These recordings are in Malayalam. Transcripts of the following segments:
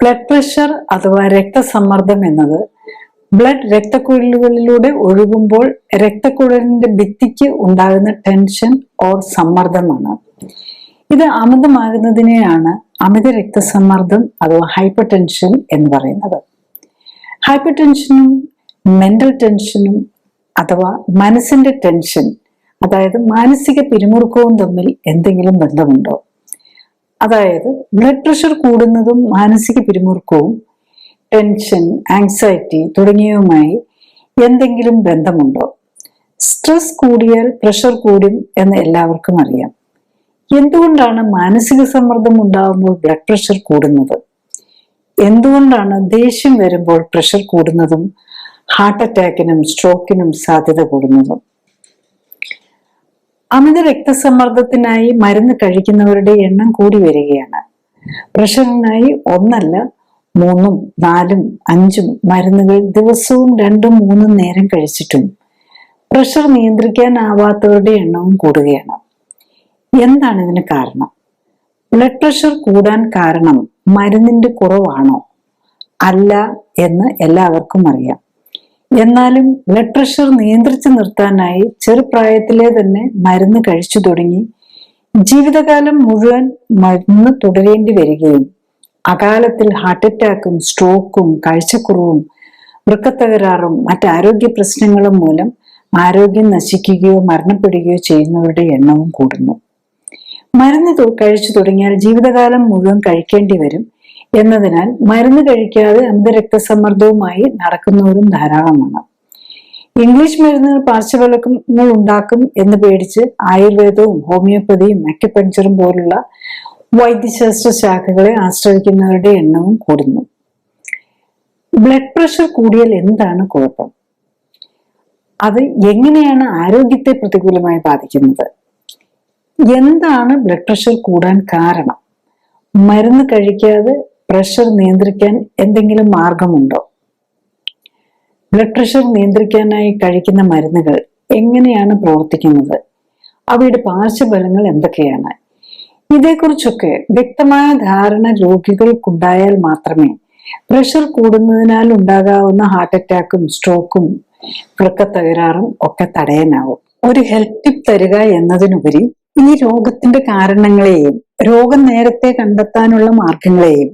ബ്ലഡ് പ്രഷർ അഥവാ രക്തസമ്മർദ്ദം എന്നത് രക്തക്കുഴലുകളിലൂടെ ഒഴുകുമ്പോൾ രക്തക്കുഴലിന്റെ ഭിത്തിക്ക് ഉണ്ടാകുന്ന ടെൻഷൻ ഓർ സമ്മർദ്ദമാണ്. ഇത് അമിതമാകുന്നതിനെയാണ് അമിത രക്തസമ്മർദ്ദം അഥവാ ഹൈപ്പർ ടെൻഷൻ എന്ന് പറയുന്നത്. ഹൈപ്പർ ടെൻഷനും മെന്റൽ ടെൻഷനും അഥവാ മനസ്സിന്റെ ടെൻഷൻ, അതായത് മാനസിക പിരിമുറുക്കവും തമ്മിൽ എന്തെങ്കിലും ബന്ധമുണ്ടോ? അതായത് ബ്ലഡ് പ്രഷർ കൂടുന്നതും മാനസിക പിരിമുറുക്കവും ടെൻഷൻ, ആങ്സൈറ്റി തുടങ്ങിയവയുമായി എന്തെങ്കിലും ബന്ധമുണ്ടോ? സ്ട്രെസ് കൂടിയാൽ പ്രഷർ കൂടും എന്ന് എല്ലാവർക്കും അറിയാം. എന്തുകൊണ്ടാണ് മാനസിക സമ്മർദ്ദം ഉണ്ടാകുമ്പോൾ ബ്ലഡ് പ്രഷർ കൂടുന്നത്? എന്തുകൊണ്ടാണ് ദേഷ്യം വരുമ്പോൾ പ്രഷർ കൂടുന്നതും ഹാർട്ട് അറ്റാക്കിനും സ്ട്രോക്കിനും സാധ്യത കൂടുന്നതും? അമിത രക്തസമ്മർദ്ദത്തിനായി മരുന്ന് കഴിക്കുന്നവരുടെ എണ്ണം കൂടി വരികയാണ്. പ്രഷറിനായി 1 അല്ല 3, 4, 5 മരുന്നുകൾ ദിവസവും 2, 3 നേരം കഴിച്ചിട്ടും പ്രഷർ നിയന്ത്രിക്കാനാവാത്തവരുടെ എണ്ണവും കൂടുകയാണ്. എന്താണ് ഇതിന് കാരണം? ബ്ലഡ് പ്രഷർ കൂടാൻ കാരണം മരുന്നിന്റെ കുറവാണോ? അല്ല എന്ന് എല്ലാവർക്കും അറിയാം. എന്നാലും ബ്ലഡ് പ്രഷർ നിയന്ത്രിച്ചു നിർത്താനായി ചെറുപ്രായത്തിലെ തന്നെ മരുന്ന് കഴിച്ചു തുടങ്ങി ജീവിതകാലം മുഴുവൻ മരുന്ന് തുടരേണ്ടി വരികയും അകാലത്തിൽ ഹാർട്ട് അറ്റാക്കും സ്ട്രോക്കും കാഴ്ചക്കുറവും വൃക്കത്തകരാറും മറ്റാരോഗ്യ പ്രശ്നങ്ങളും മൂലം ആരോഗ്യം നശിക്കുകയോ മരണപ്പെടുകയോ ചെയ്യുന്നവരുടെ എണ്ണവും കൂടുന്നു. മരുന്ന് കഴിച്ചു തുടങ്ങിയാൽ ജീവിതകാലം മുഴുവൻ കഴിക്കേണ്ടി വരും എന്നതിനാൽ മരുന്ന് കഴിക്കാതെ അമിത രക്തസമ്മർദ്ദവുമായി നടക്കുന്നവരും ധാരാളമാണ്. ഇംഗ്ലീഷ് മരുന്നുകൾ പാർശ്വഫലങ്ങൾ ഉണ്ടാക്കും എന്ന് പേടിച്ച് ആയുർവേദവും ഹോമിയോപ്പതിയും അക്യുപഞ്ചറും പോലുള്ള വൈദ്യശാസ്ത്ര ശാഖകളെ ആശ്രയിക്കുന്നവരുടെ എണ്ണവും കൂടുന്നു. ബ്ലഡ് പ്രഷർ കൂടിയാൽ എന്താണ് കുഴപ്പം? അത് എങ്ങനെയാണ് ആരോഗ്യത്തെ പ്രതികൂലമായി ബാധിക്കുന്നത്? എന്താണ് ബ്ലഡ് പ്രഷർ കൂടാൻ കാരണം? മരുന്ന് കഴിക്കാതെ പ്രഷർ നിയന്ത്രിക്കാൻ എന്തെങ്കിലും മാർഗമുണ്ടോ? ബ്ലഡ് പ്രഷർ നിയന്ത്രിക്കാനായി കഴിക്കുന്ന മരുന്നുകൾ എങ്ങനെയാണ് പ്രവർത്തിക്കുന്നത്? അവയുടെ പാർശ്വഫലങ്ങൾ എന്തൊക്കെയാണ്? ഇതേക്കുറിച്ചൊക്കെ വ്യക്തമായ ധാരണ രോഗികൾക്കുണ്ടായാൽ മാത്രമേ പ്രഷർ കൂടുന്നതിനാൽ ഉണ്ടാകാവുന്ന ഹാർട്ട് അറ്റാക്കും സ്ട്രോക്കും വൃക്കത്തകരാറും ഒക്കെ തടയാനാവും. ഒരു ഹെൽത്ത് ടിപ്പ് തരിക എന്നതിനുപരി ഈ രോഗത്തിന്റെ കാരണങ്ങളെയും രോഗം നേരത്തെ കണ്ടെത്താനുള്ള മാർഗങ്ങളെയും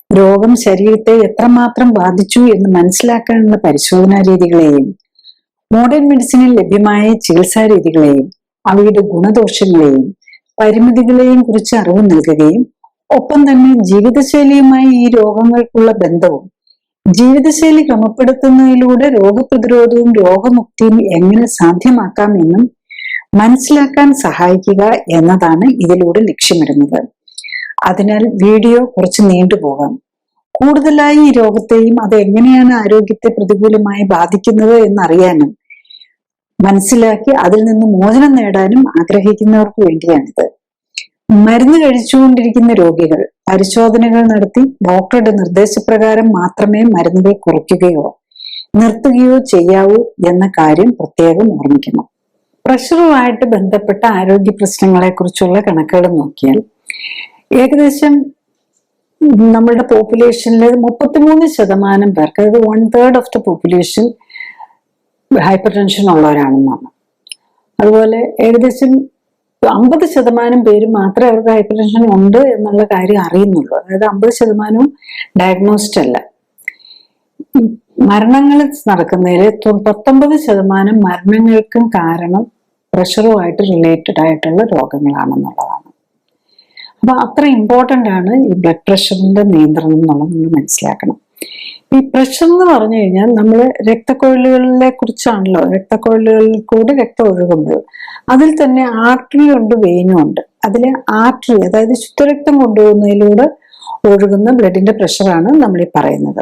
രോഗം ശരീരത്തെ എത്രമാത്രം ബാധിച്ചു എന്ന് മനസ്സിലാക്കാനുള്ള പരിശോധനാ രീതികളെയും മോഡേൺ മെഡിസിനിൽ ലഭ്യമായ ചികിത്സാ രീതികളെയും അവയുടെ ഗുണദോഷങ്ങളെയും പരിമിതികളെയും കുറിച്ച് അറിവ് നൽകുകയും ഒപ്പം തന്നെ ജീവിതശൈലിയുമായി ഈ രോഗങ്ങൾക്കുള്ള ബന്ധവും ജീവിതശൈലി ക്രമപ്പെടുത്തുന്നതിലൂടെ രോഗപ്രതിരോധവും രോഗമുക്തിയും എങ്ങനെ സാധ്യമാക്കാം എന്നും മനസ്സിലാക്കാൻ സഹായിക്കുക എന്നതാണ് ഇതിലൂടെ ലക്ഷ്യമിടുന്നത്. അതിനാൽ വീഡിയോ കുറച്ച് നീണ്ടുപോകാം. കൂടുതലായി ഈ രോഗത്തെയും അത് എങ്ങനെയാണ് ആരോഗ്യത്തെ പ്രതികൂലമായി ബാധിക്കുന്നത് എന്നറിയാനും മനസ്സിലാക്കി അതിൽ നിന്ന് മോചനം നേടാനും ആഗ്രഹിക്കുന്നവർക്ക് വേണ്ടിയാണിത്. മരുന്ന് കഴിച്ചുകൊണ്ടിരിക്കുന്ന രോഗികൾ പരിശോധനകൾ നടത്തി ഡോക്ടറുടെ നിർദ്ദേശപ്രകാരം മാത്രമേ മരുന്നുകൾ കുറയ്ക്കുകയോ നിർത്തുകയോ ചെയ്യാവൂ എന്ന കാര്യം പ്രത്യേകം ഓർമ്മിക്കണം. പ്രഷറുമായിട്ട് ബന്ധപ്പെട്ട ആരോഗ്യ പ്രശ്നങ്ങളെ കുറിച്ചുള്ള കണക്കുകൾ നോക്കിയാൽ ഏകദേശം നമ്മളുടെ പോപ്പുലേഷനിൽ 33% പേർക്ക്, അതായത് 1/3 of the population hypertension ഉള്ളവരാണെന്നാണ്. അതുപോലെ ഏകദേശം 50% പേര് മാത്രമേ അവർക്ക് ഹൈപ്പർ ടെൻഷൻ ഉണ്ട് എന്നുള്ള കാര്യം അറിയുന്നുള്ളൂ. അതായത് 50% ഡയഗ്നോസ്ഡ് അല്ല. മരണങ്ങൾ നടക്കുന്നതിൽ 19% മരണങ്ങൾക്കും കാരണം പ്രഷറുമായിട്ട് റിലേറ്റഡ് ആയിട്ടുള്ള രോഗങ്ങളാണെന്നുള്ളതാണ്. അപ്പൊ അത്ര ഇമ്പോർട്ടൻ്റ് ആണ് ഈ ബ്ലഡ് പ്രഷറിന്റെ നിയന്ത്രണം എന്നുള്ളത് നമ്മൾ മനസ്സിലാക്കണം. ഈ പ്രഷർ എന്ന് പറഞ്ഞു കഴിഞ്ഞാൽ നമ്മൾ രക്തക്കുഴലുകളെ കുറിച്ചാണല്ലോ. രക്തക്കുഴലുകളിൽ കൂടെ രക്തം ഒഴുകുമ്പോൾ അതിൽ തന്നെ ആർട്ടറി ഉണ്ട്, വെയിനും ഉണ്ട്. അതിലെ ആർട്ടറി, അതായത് ശുദ്ധരക്തം കൊണ്ടുപോകുന്നതിലൂടെ ഒഴുകുന്ന ബ്ലഡിന്റെ പ്രഷറാണ് നമ്മൾ ഈ പറയുന്നത്.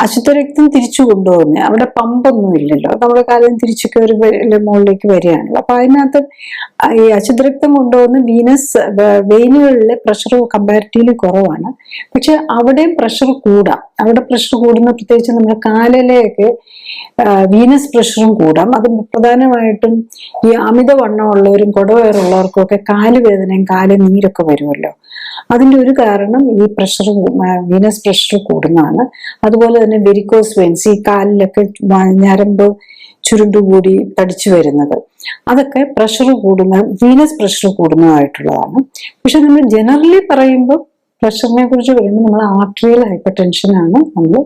അശുദ്ധരക്തം തിരിച്ചു കൊണ്ടുപോകുന്നത്, അവിടെ പമ്പൊന്നും ഇല്ലല്ലോ, നമ്മുടെ കാലം തിരിച്ചൊക്കെ ഒരു മുകളിലേക്ക് വരികയാണല്ലോ. അപ്പൊ അതിനകത്ത് ഈ അശുദ്ധരക്തം കൊണ്ടുപോകുന്ന വെയിനുകളിലെ പ്രഷർ കമ്പാരിറ്റീവ്ലി കുറവാണ്. പക്ഷെ അവിടെയും പ്രഷർ കൂടാം. അവിടെ പ്രഷർ കൂടുന്ന പ്രത്യേകിച്ച് നമ്മുടെ കാലിലെയൊക്കെ വീനസ് പ്രഷറും കൂടാം. അത് പ്രധാനമായിട്ടും ഈ അമിതവണ്ണമുള്ളവരും കുടവയറുള്ളവർക്കും ഒക്കെ കാലുവേദനയും കാല് നീരൊക്കെ വരുമല്ലോ. അതിന്റെ ഒരു കാരണം ഈ പ്രഷർ, വീനസ് പ്രഷർ കൂടുന്നതാണ്. അതുപോലെ തന്നെ വെരിക്കോസ് വെയിൻസ്, ഈ കാലിലൊക്കെ ഞരമ്പ് ചുരുണ്ടുകൂടി തടിച്ചു വരുന്നത്, അതൊക്കെ പ്രഷർ കൂടുന്ന, വീനസ് പ്രഷർ കൂടുന്നതായിട്ടുള്ളതാണ്. പക്ഷെ നമ്മൾ ജനറലി പറയുമ്പോൾ പ്രഷറിനെ കുറിച്ച് പറയുമ്പോൾ നമ്മൾ ആർട്ടറിയൽ ഹൈപ്പർ ടെൻഷനാണ് നമ്മൾ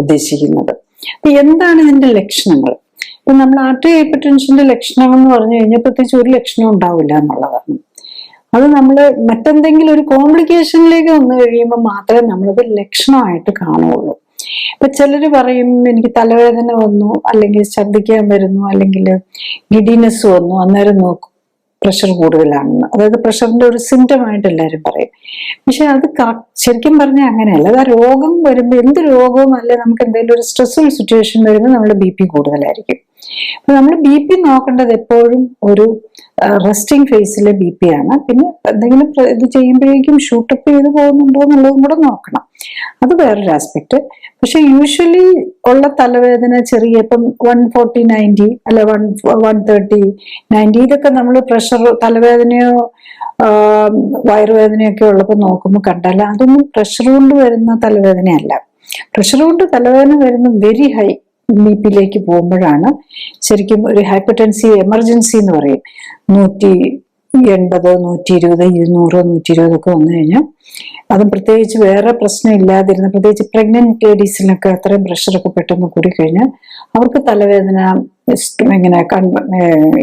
ഉദ്ദേശിക്കുന്നത്. അപ്പൊ എന്താണ് ഇതിന്റെ ലക്ഷണങ്ങൾ? ഇപ്പൊ നമ്മൾ ആർട്ടറിയൽ ഹൈപ്പർ ടെൻഷന്റെ ലക്ഷണങ്ങൾ എന്ന് പറഞ്ഞു കഴിഞ്ഞാൽ പ്രത്യേകിച്ച് ഒരു ലക്ഷണം ഉണ്ടാവില്ല എന്നുള്ളതാണ്. അത് നമ്മൾ മറ്റെന്തെങ്കിലും ഒരു കോംപ്ലിക്കേഷനിലേക്ക് വന്നു കഴിയുമ്പോൾ മാത്രമേ നമ്മളത് ലക്ഷണമായിട്ട് കാണുള്ളൂ. ഇപ്പൊ ചിലര് പറയും എനിക്ക് തലവേദന വന്നു, അല്ലെങ്കിൽ ഛർദ്ദിക്കാൻ വരുന്നു, അല്ലെങ്കിൽ ഗിഡിനെസ് വന്നു, അന്നേരം നോക്കും പ്രഷർ കൂടുതലാണെന്ന്. അതായത് പ്രഷറിന്റെ ഒരു സിംറ്റം ആയിട്ട് എല്ലാവരും പറയും. പക്ഷെ അത് ശരിക്കും പറഞ്ഞാൽ അങ്ങനെയല്ല. അത് ആ രോഗം വരുമ്പോൾ, എന്ത് രോഗവും അല്ല, നമുക്ക് എന്തെങ്കിലും ഒരു സ്ട്രെസ്ഫുൾ സിറ്റുവേഷൻ വരുമ്പോൾ നമ്മുടെ BP കൂടുതലായിരിക്കും. അപ്പൊ നമ്മൾ BP നോക്കേണ്ടത് എപ്പോഴും ഒരു റെസ്റ്റിംഗ് ഫേസിലെ BP ആണ്. പിന്നെ എന്തെങ്കിലും ഇത് ചെയ്യുമ്പോഴേക്കും ഷൂട്ടപ്പ് ചെയ്ത് പോകുന്നുണ്ടോ എന്നുള്ളതും കൂടെ നോക്കണം. അത് വേറൊരു ആസ്പെക്ട്. പക്ഷെ യൂഷ്വലി ഉള്ള തലവേദന ചെറിയ, ഇപ്പം 140/90 അല്ലെ 130/90, ഇതൊക്കെ നമ്മൾ പ്രഷർ, തലവേദനയോ വയറുവേദനയൊക്കെ ഉള്ളപ്പോൾ നോക്കുമ്പോൾ കണ്ടാൽ അതൊന്നും പ്രഷർ കൊണ്ട് വരുന്ന തലവേദനയല്ല. പ്രഷർ കൊണ്ട് തലവേദന വരുന്ന വെരി ഹൈ BP പോകുമ്പോഴാണ് ശരിക്കും ഒരു ഹൈപ്പർടെൻസീവ് എമർജൻസി എന്ന് പറയും. 180, 120, 200, 120 ഒക്കെ വന്നു കഴിഞ്ഞാൽ, അതും പ്രത്യേകിച്ച് വേറെ പ്രശ്നം ഇല്ലാതിരുന്ന, പ്രത്യേകിച്ച് പ്രഗ്നന്റ് ലേഡീസിനൊക്കെ അത്രയും പ്രഷറൊക്കെ പെട്ടെന്ന് കൂടിക്കഴിഞ്ഞാൽ അവർക്ക് തലവേദന, ഇങ്ങനെ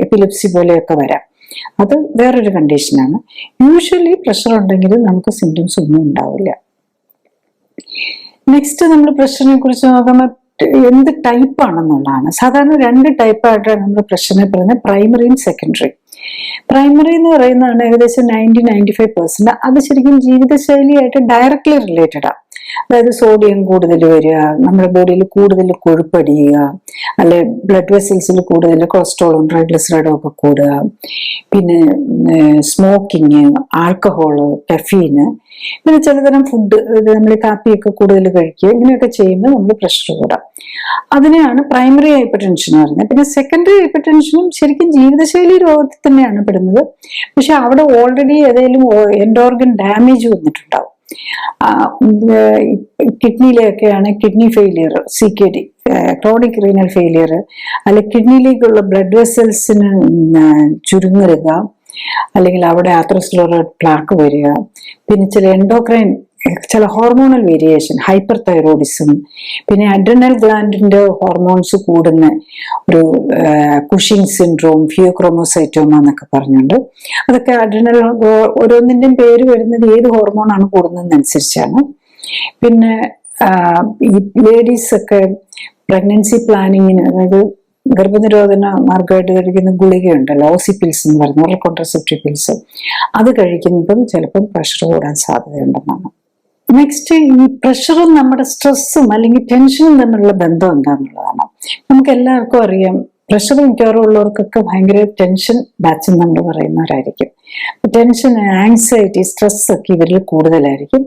എപ്പിലെപ്സി പോലെയൊക്കെ വരാം. അത് വേറൊരു കണ്ടീഷനാണ്. യൂഷ്വലി പ്രഷർ ഉണ്ടെങ്കിൽ നമുക്ക് സിംറ്റംസ് ഒന്നും ഉണ്ടാവില്ല. നെക്സ്റ്റ് നമ്മൾ പ്രഷറിനെ കുറിച്ച് നോക്കുമ്പോൾ എന്ത് ടൈപ്പ് ആണെന്നുള്ളതാണ്. സാധാരണ 2 ടൈപ്പായിട്ടാണ് നമ്മൾ പ്രഷറിനെ പറയുന്നത്, പ്രൈമറിയും സെക്കൻഡറി. പ്രൈമറി എന്ന് പറയുന്നതാണ് ഏകദേശം 90-95%. അത് ശരിക്കും ജീവിതശൈലിയായിട്ട് ഡയറക്ട്ലി റിലേറ്റഡ് ആണ്. അതായത് സോഡിയം കൂടുതൽ വരിക, നമ്മുടെ ബോഡിയിൽ കൂടുതൽ കൊഴുപ്പടിയുക, അല്ലെ ബ്ലഡ് വെസൽസിൽ കൂടുതൽ കൊളസ്ട്രോളും ട്രൈഗ്ലിസറൈഡും ഒക്കെ കൂടുക, പിന്നെ സ്മോക്കിങ്, ആൽക്കഹോള്, കഫീന്, പിന്നെ ചിലതരം ഫുഡ്, നമ്മൾ കാപ്പിയൊക്കെ കൂടുതൽ കഴിക്കുക, ഇങ്ങനെയൊക്കെ ചെയ്യുമ്പോൾ നമ്മൾ പ്രഷർ കൂടാം. അതിനെയാണ് പ്രൈമറി ഹൈപ്പർ ടെൻഷൻ പറയുന്നത്. പിന്നെ സെക്കൻഡറി ഹൈപ്പർ ടെൻഷനും ശരിക്കും ജീവിതശൈലി രോഗത്തിൽ തന്നെയാണ് പെടുന്നത്. പക്ഷെ അവിടെ ഓൾറെഡി ഏതെങ്കിലും എൻഡ് ഓർഗൻ ഡാമേജ് വന്നിട്ടുണ്ടാവും. കിഡ്നിയിലൊക്കെയാണ് kidney failure, CKD, chronic renal failure, അല്ലെ കിഡ്നിയിലേക്കുള്ള ബ്ലഡ് വെസൽസിന് ചുരുങ്ങുക, അല്ലെങ്കിൽ അവിടെ ആത്രോസ്ക്ലെറോട്ടിക് പ്ലാക്ക് വരിക, പിന്നെ ചില എൻഡോക്രൈൻ, ചില ഹോർമോണൽ വേരിയേഷൻ, ഹൈപ്പർ തൈറോയിഡിസം, പിന്നെ അഡ്രിനൽ ഗ്ലാൻഡിന്റെ ഹോർമോൺസ് കൂടുന്ന ഒരു കുഷിങ് സിൻഡ്രോം, ഫിയോക്രോമോസൈറ്റോമ എന്നൊക്കെ പറഞ്ഞുകൊണ്ട്, അതൊക്കെ അഡ്രിനൽ, ഓരോന്നിന്റെയും പേര് വരുന്നത് ഏത് ഹോർമോണാണ് കൂടുന്നതെന്നനുസരിച്ചാണ്. പിന്നെ ഈ ലേഡീസ് ഒക്കെ പ്രഗ്നൻസി പ്ലാനിങ്ങിന്, അതായത് ഗർഭനിരോധന മാർഗമായിട്ട് കഴിക്കുന്ന ഗുളികയുണ്ടല്ലോ, ഓസി പിൽസ് എന്ന് പറയുന്ന ഓറൽ കോൺട്രസെപ്റ്റീവ് പിൽസ്, അത് കഴിക്കുന്നതും ചിലപ്പം പ്രഷർ കൂടാൻ സാധ്യതയുണ്ടെന്നാണ്. നെക്സ്റ്റ്, ഈ പ്രഷറും നമ്മുടെ സ്ട്രെസ്സും അല്ലെങ്കിൽ ടെൻഷനും തമ്മിലുള്ള ബന്ധം എന്താണെന്നുള്ളതാണ്. നമുക്ക് എല്ലാവർക്കും അറിയാം, പ്രഷർ മിക്കവാറും ഉള്ളവർക്കൊക്കെ ഭയങ്കര ടെൻഷൻ ബാച്ച് നമ്മൾ പറയുന്നവരായിരിക്കും. ടെൻഷൻ, ആങ്സൈറ്റി, സ്ട്രെസ് ഒക്കെ ഇവരിൽ കൂടുതലായിരിക്കും.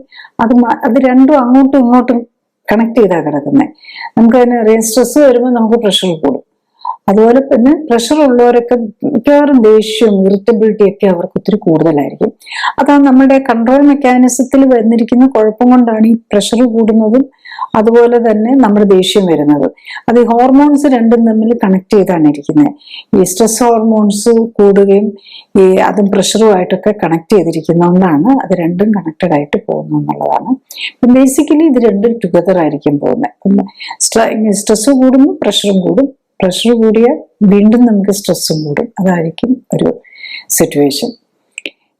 അത് രണ്ടും അങ്ങോട്ടും ഇങ്ങോട്ടും കണക്ട് ചെയ്താ കിടക്കുന്നത്. നമുക്ക് തന്നെ അറിയാം, സ്ട്രെസ് വരുമ്പോൾ നമുക്ക് പ്രഷർ കൂടും. അതുപോലെ തന്നെ പ്രഷർ ഉള്ളവരൊക്കെ മിക്കവാറും ദേഷ്യവും ഇറിറ്റബിലിറ്റി ഒക്കെ അവർക്ക് ഒത്തിരി കൂടുതലായിരിക്കും. അതാണ് നമ്മുടെ കൺട്രോൾ മെക്കാനിസത്തിൽ വന്നിരിക്കുന്ന കുഴപ്പം കൊണ്ടാണ് ഈ പ്രഷർ കൂടുന്നതും അതുപോലെ തന്നെ നമ്മുടെ ദേഷ്യം വരുന്നത്. അത് ഈ ഹോർമോൺസ് രണ്ടും തമ്മിൽ കണക്ട് ചെയ്താണ് ഇരിക്കുന്നത്. ഈ സ്ട്രെസ് ഹോർമോൺസ് കൂടുകയും അതും പ്രഷറുമായിട്ടൊക്കെ കണക്ട് ചെയ്തിരിക്കുന്നതുകൊണ്ടാണ് അത് രണ്ടും കണക്റ്റഡ് ആയിട്ട് പോകുന്നു എന്നുള്ളതാണ്. ബേസിക്കലി ഇത് രണ്ടും ടുഗദർ ആയിരിക്കും പോകുന്നത്. സ്ട്രെസ് കൂടുന്നു, പ്രഷറും കൂടും. പ്രഷർ കൂടിയാൽ വീണ്ടും നമുക്ക് സ്ട്രെസ്സും കൂടും. അതായിരിക്കും ഒരു സിറ്റുവേഷൻ.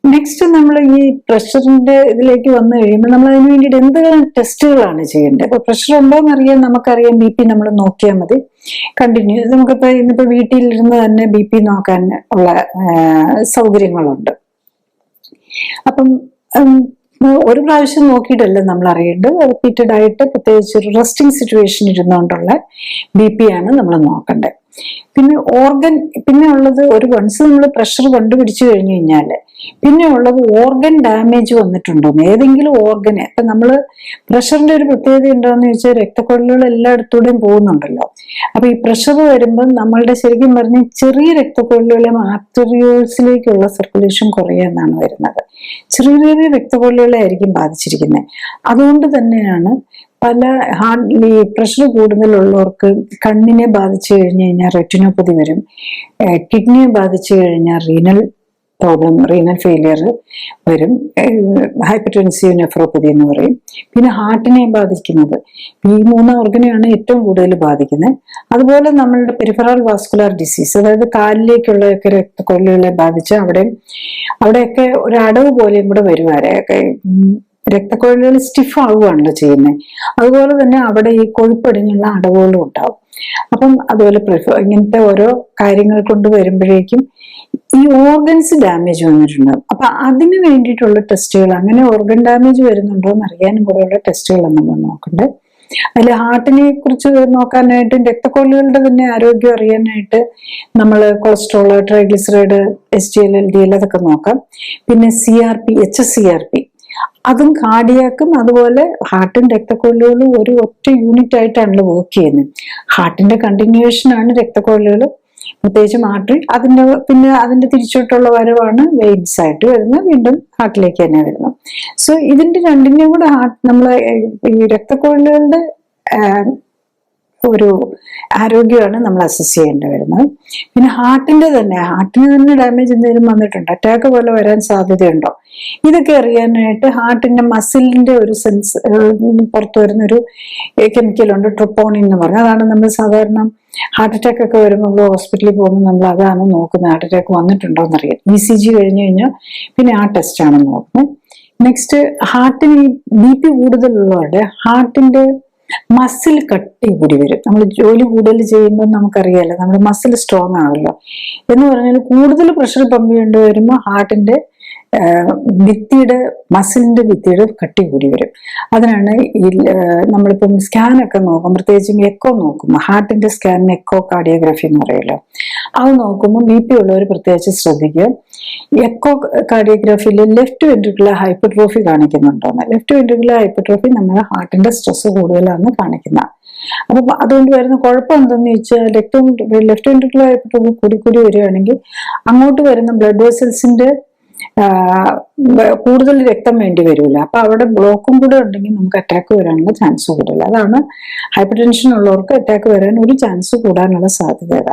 നെക്സ്റ്റ്, നമ്മൾ ഈ പ്രഷറിന്റെ ഇതിലേക്ക് വന്നു കഴിയുമ്പോൾ നമ്മൾ അതിന് വേണ്ടിയിട്ട് എന്തെങ്കിലും ടെസ്റ്റുകളാണ് ചെയ്യേണ്ടത്. ഇപ്പൊ പ്രഷർ ഉണ്ടോ എന്നറിയാൻ നമുക്കറിയാം, BP നമ്മൾ നോക്കിയാൽ മതി. കണ്ടിന്യൂ നമുക്കിപ്പോ ഇന്നിപ്പോ വീട്ടിലിരുന്ന് തന്നെ BP നോക്കാൻ ഉള്ള സൗകര്യങ്ങളുണ്ട്. അപ്പം ഒരു പ്രാവശ്യം നോക്കിയിട്ടല്ല നമ്മൾ അറിയേണ്ടത്, റിപ്പീറ്റഡ് ആയിട്ട്, പ്രത്യേകിച്ച് ഒരു റെസ്റ്റിംഗ് സിറ്റുവേഷൻ ഇരുന്നുകൊണ്ടുള്ള BP ആണ് നമ്മൾ നോക്കേണ്ടത്. പിന്നെ പിന്നെ ഉള്ളത് വൺസ് നമ്മൾ പ്രഷർ കണ്ടുപിടിച്ചു കഴിഞ്ഞു കഴിഞ്ഞാല് പിന്നെ ഉള്ളത് ഓർഗൻ ഡാമേജ് വന്നിട്ടുണ്ടോന്ന്. ഏതെങ്കിലും ഓർഗന് ഇപ്പൊ നമ്മള് പ്രഷറിന്റെ ഒരു പ്രത്യേകത ഉണ്ടോന്ന് ചോദിച്ചാൽ രക്തക്കൊഴലുകൾ എല്ലായിടത്തൂടെയും പോകുന്നുണ്ടല്ലോ. അപ്പൊ ഈ പ്രഷർ വരുമ്പോൾ നമ്മളുടെ ശരിക്കും പറഞ്ഞ ചെറിയ രക്തക്കൊഴലുകളെ ആർട്ടറിയോൾസിലേക്കുള്ള സർക്കുലേഷൻ കുറയാന്നാണ് വരുന്നത്. ചെറിയ ചെറിയ രക്തക്കൊഴലുകളെ ആയിരിക്കും ബാധിച്ചിരിക്കുന്നത്. അതുകൊണ്ട് തന്നെയാണ് പല ഈ പ്രഷർ കൂടുതലുള്ളവർക്ക് കണ്ണിനെ ബാധിച്ചു കഴിഞ്ഞു കഴിഞ്ഞാൽ റെറ്റിനോപ്പതി വരും, കിഡ്നിയെ ബാധിച്ചു കഴിഞ്ഞാൽ റീനൽ ഫെയിലിയർ വരും, ഹൈപ്പർടെൻസീവ് നെഫ്രോപ്പതി എന്ന് പറയും. പിന്നെ ഹാർട്ടിനെ ബാധിക്കുന്നത് ഈ 3 ഓർഗനെയാണ് ഏറ്റവും കൂടുതൽ ബാധിക്കുന്നത്. അതുപോലെ നമ്മളുടെ പെരിഫറൽ വാസ്കുലർ ഡിസീസ്, അതായത് കാലിലേക്കുള്ളതൊക്കെ രക്തക്കൊഴലുകളെ ബാധിച്ച് അവിടെയൊക്കെ ഒരു അടവ് പോലെയും കൂടെ വരും. വരെയൊക്കെ രക്തക്കൊഴലുകൾ സ്റ്റിഫ് ആവുകയാണല്ലോ ചെയ്യുന്നത്. അതുപോലെ തന്നെ അവിടെ ഈ കൊഴുപ്പടിഞ്ഞുള്ള അടവുകളും ഉണ്ടാവും. അപ്പം അതുപോലെ ഇങ്ങനത്തെ ഓരോ കാര്യങ്ങൾ കൊണ്ട് വരുമ്പോഴേക്കും ഈ ഓർഗൻസ് ഡാമേജ് വന്നിട്ടുണ്ടാകും. അപ്പൊ അതിന് വേണ്ടിയിട്ടുള്ള ടെസ്റ്റുകൾ, അങ്ങനെ ഓർഗൻ ഡാമേജ് വരുന്നുണ്ടോ എന്ന് അറിയാനും കൂടെയുള്ള ടെസ്റ്റുകളാണ് നമ്മൾ നോക്കേണ്ടത്. അതിൽ ഹാർട്ടിനെ കുറിച്ച് നോക്കാനായിട്ട് രക്തക്കൊഴലുകളുടെ തന്നെ ആരോഗ്യം അറിയാനായിട്ട് നമ്മൾ കൊളസ്ട്രോൾ, ട്രൈഗ്ലിസറൈഡ്, HDL, LDL അതൊക്കെ നോക്കാം. പിന്നെ CRP, HSCRP അതും കാർഡിയാക്കും അതുപോലെ ഹാർട്ടും രക്തക്കൊഴലുകളും ഒരു ഒറ്റ യൂണിറ്റ് ആയിട്ടാണല്ലോ വർക്ക് ചെയ്യുന്നത്. ഹാർട്ടിന്റെ കണ്ടിന്യൂവേഷൻ ആണ് രക്തക്കൊഴലുകൾ, പ്രത്യേകിച്ചും ആർട്ടറി. പിന്നെ അതിന്റെ തിരിച്ചിട്ടുള്ള വരവാണ് വെയിൻസ് ആയിട്ട് വരുന്നത്, വീണ്ടും ഹാർട്ടിലേക്ക് തന്നെ വരുന്നത്. സോ ഇതിന്റെ രണ്ടിന്റെയും കൂടെ നമ്മളെ ഈ രക്തക്കൊഴലുകളുടെ ഒരു ആരോഗ്യമാണ് നമ്മൾ അസസ് ചെയ്യേണ്ടി വരുന്നത്. പിന്നെ ഹാർട്ടിന് തന്നെ ഡാമേജ് എന്തെങ്കിലും വന്നിട്ടുണ്ടോ, അറ്റാക്ക് പോലെ വരാൻ സാധ്യതയുണ്ടോ, ഇതൊക്കെ അറിയാനായിട്ട് ഹാർട്ടിന്റെ മസിലിന്റെ ഒരു പുറത്തു വരുന്നൊരു കെമിക്കലുണ്ട്, ട്രിപ്പോണിൻ എന്ന് പറഞ്ഞാൽ. അതാണ് നമ്മൾ സാധാരണ ഹാർട്ട് അറ്റാക്ക് ഒക്കെ വരുമ്പോൾ നമ്മൾ ഹോസ്പിറ്റലിൽ പോകുമ്പോൾ നമ്മൾ അതാണ് നോക്കുന്നത്, ഹാർട്ട് അറ്റാക്ക് വന്നിട്ടുണ്ടോ എന്നറിയാം. ECG കഴിഞ്ഞു കഴിഞ്ഞാൽ പിന്നെ ആ ടെസ്റ്റാണ് നോക്കുന്നത്. നെക്സ്റ്റ് ഹാർട്ടിന് BP കൂടുതലുള്ളവരുടെ ഹാർട്ടിന്റെ മസിൽ കട്ടി കൂടി വരും. നമ്മൾ ജോലി കൂടുതൽ ചെയ്യുമ്പോൾ നമുക്കറിയാലോ നമ്മുടെ മസിൽ സ്ട്രോങ് ആണല്ലോ. എന്ന് പറഞ്ഞാൽ കൂടുതൽ പ്രഷർ പമ്പ് ചെയ്യേണ്ടി വരുമ്പോൾ ഹാർട്ടിന്റെ മസിലിന്റെ ഭിത്തിയുടെ കട്ടി കൂടി വരും. അതിനാണ് ഈ നമ്മളിപ്പം സ്കാനൊക്കെ നോക്കും, പ്രത്യേകിച്ചും എക്കോ നോക്കുമ്പോൾ ഹാർട്ടിന്റെ സ്കാനിന് എക്കോ കാർഡിയോഗ്രാഫി എന്ന് പറയുമല്ലോ, അത് നോക്കുമ്പോൾ BP ഉള്ളവർ പ്രത്യേകിച്ച് ശ്രദ്ധിക്കുക. എക്കോ കാർഡിയോഗ്രാഫിയിൽ ലെഫ്റ്റ് വെൻട്രിക്കുലർ ഹൈപ്പർട്രോഫി കാണിക്കുന്നുണ്ടോന്ന്. ലെഫ്റ്റ് വെൻട്രിക്കുലർ ഹൈപ്പർട്രോഫി നമ്മുടെ ഹാർട്ടിന്റെ സ്ട്രെസ് കൂടുതലാണെന്ന് കാണിക്കുന്ന. അപ്പൊ അതുകൊണ്ട് വരുന്ന കുഴപ്പം എന്തെന്ന് ചോദിച്ചാൽ ലെഫ്റ്റ് വെൻട്രിക്കുലർ ഹൈപ്പർട്രോഫി കൂടി വരികയാണെങ്കിൽ അങ്ങോട്ട് വരുന്ന ബ്ലഡ് വെസൽസിന്റെ കൂടുതൽ രക്തം വേണ്ടി വരില്ല. അപ്പൊ അവിടെ ബ്ലോക്കും കൂടെ ഉണ്ടെങ്കിൽ നമുക്ക് അറ്റാക്ക് വരാനുള്ള ചാൻസ് കൂടുതൽ. അതാണ് ഹൈപ്പർ ടെൻഷൻ ഉള്ളവർക്ക് അറ്റാക്ക് വരാൻ ഒരു ചാൻസ് കൂടാനുള്ള സാധ്യത.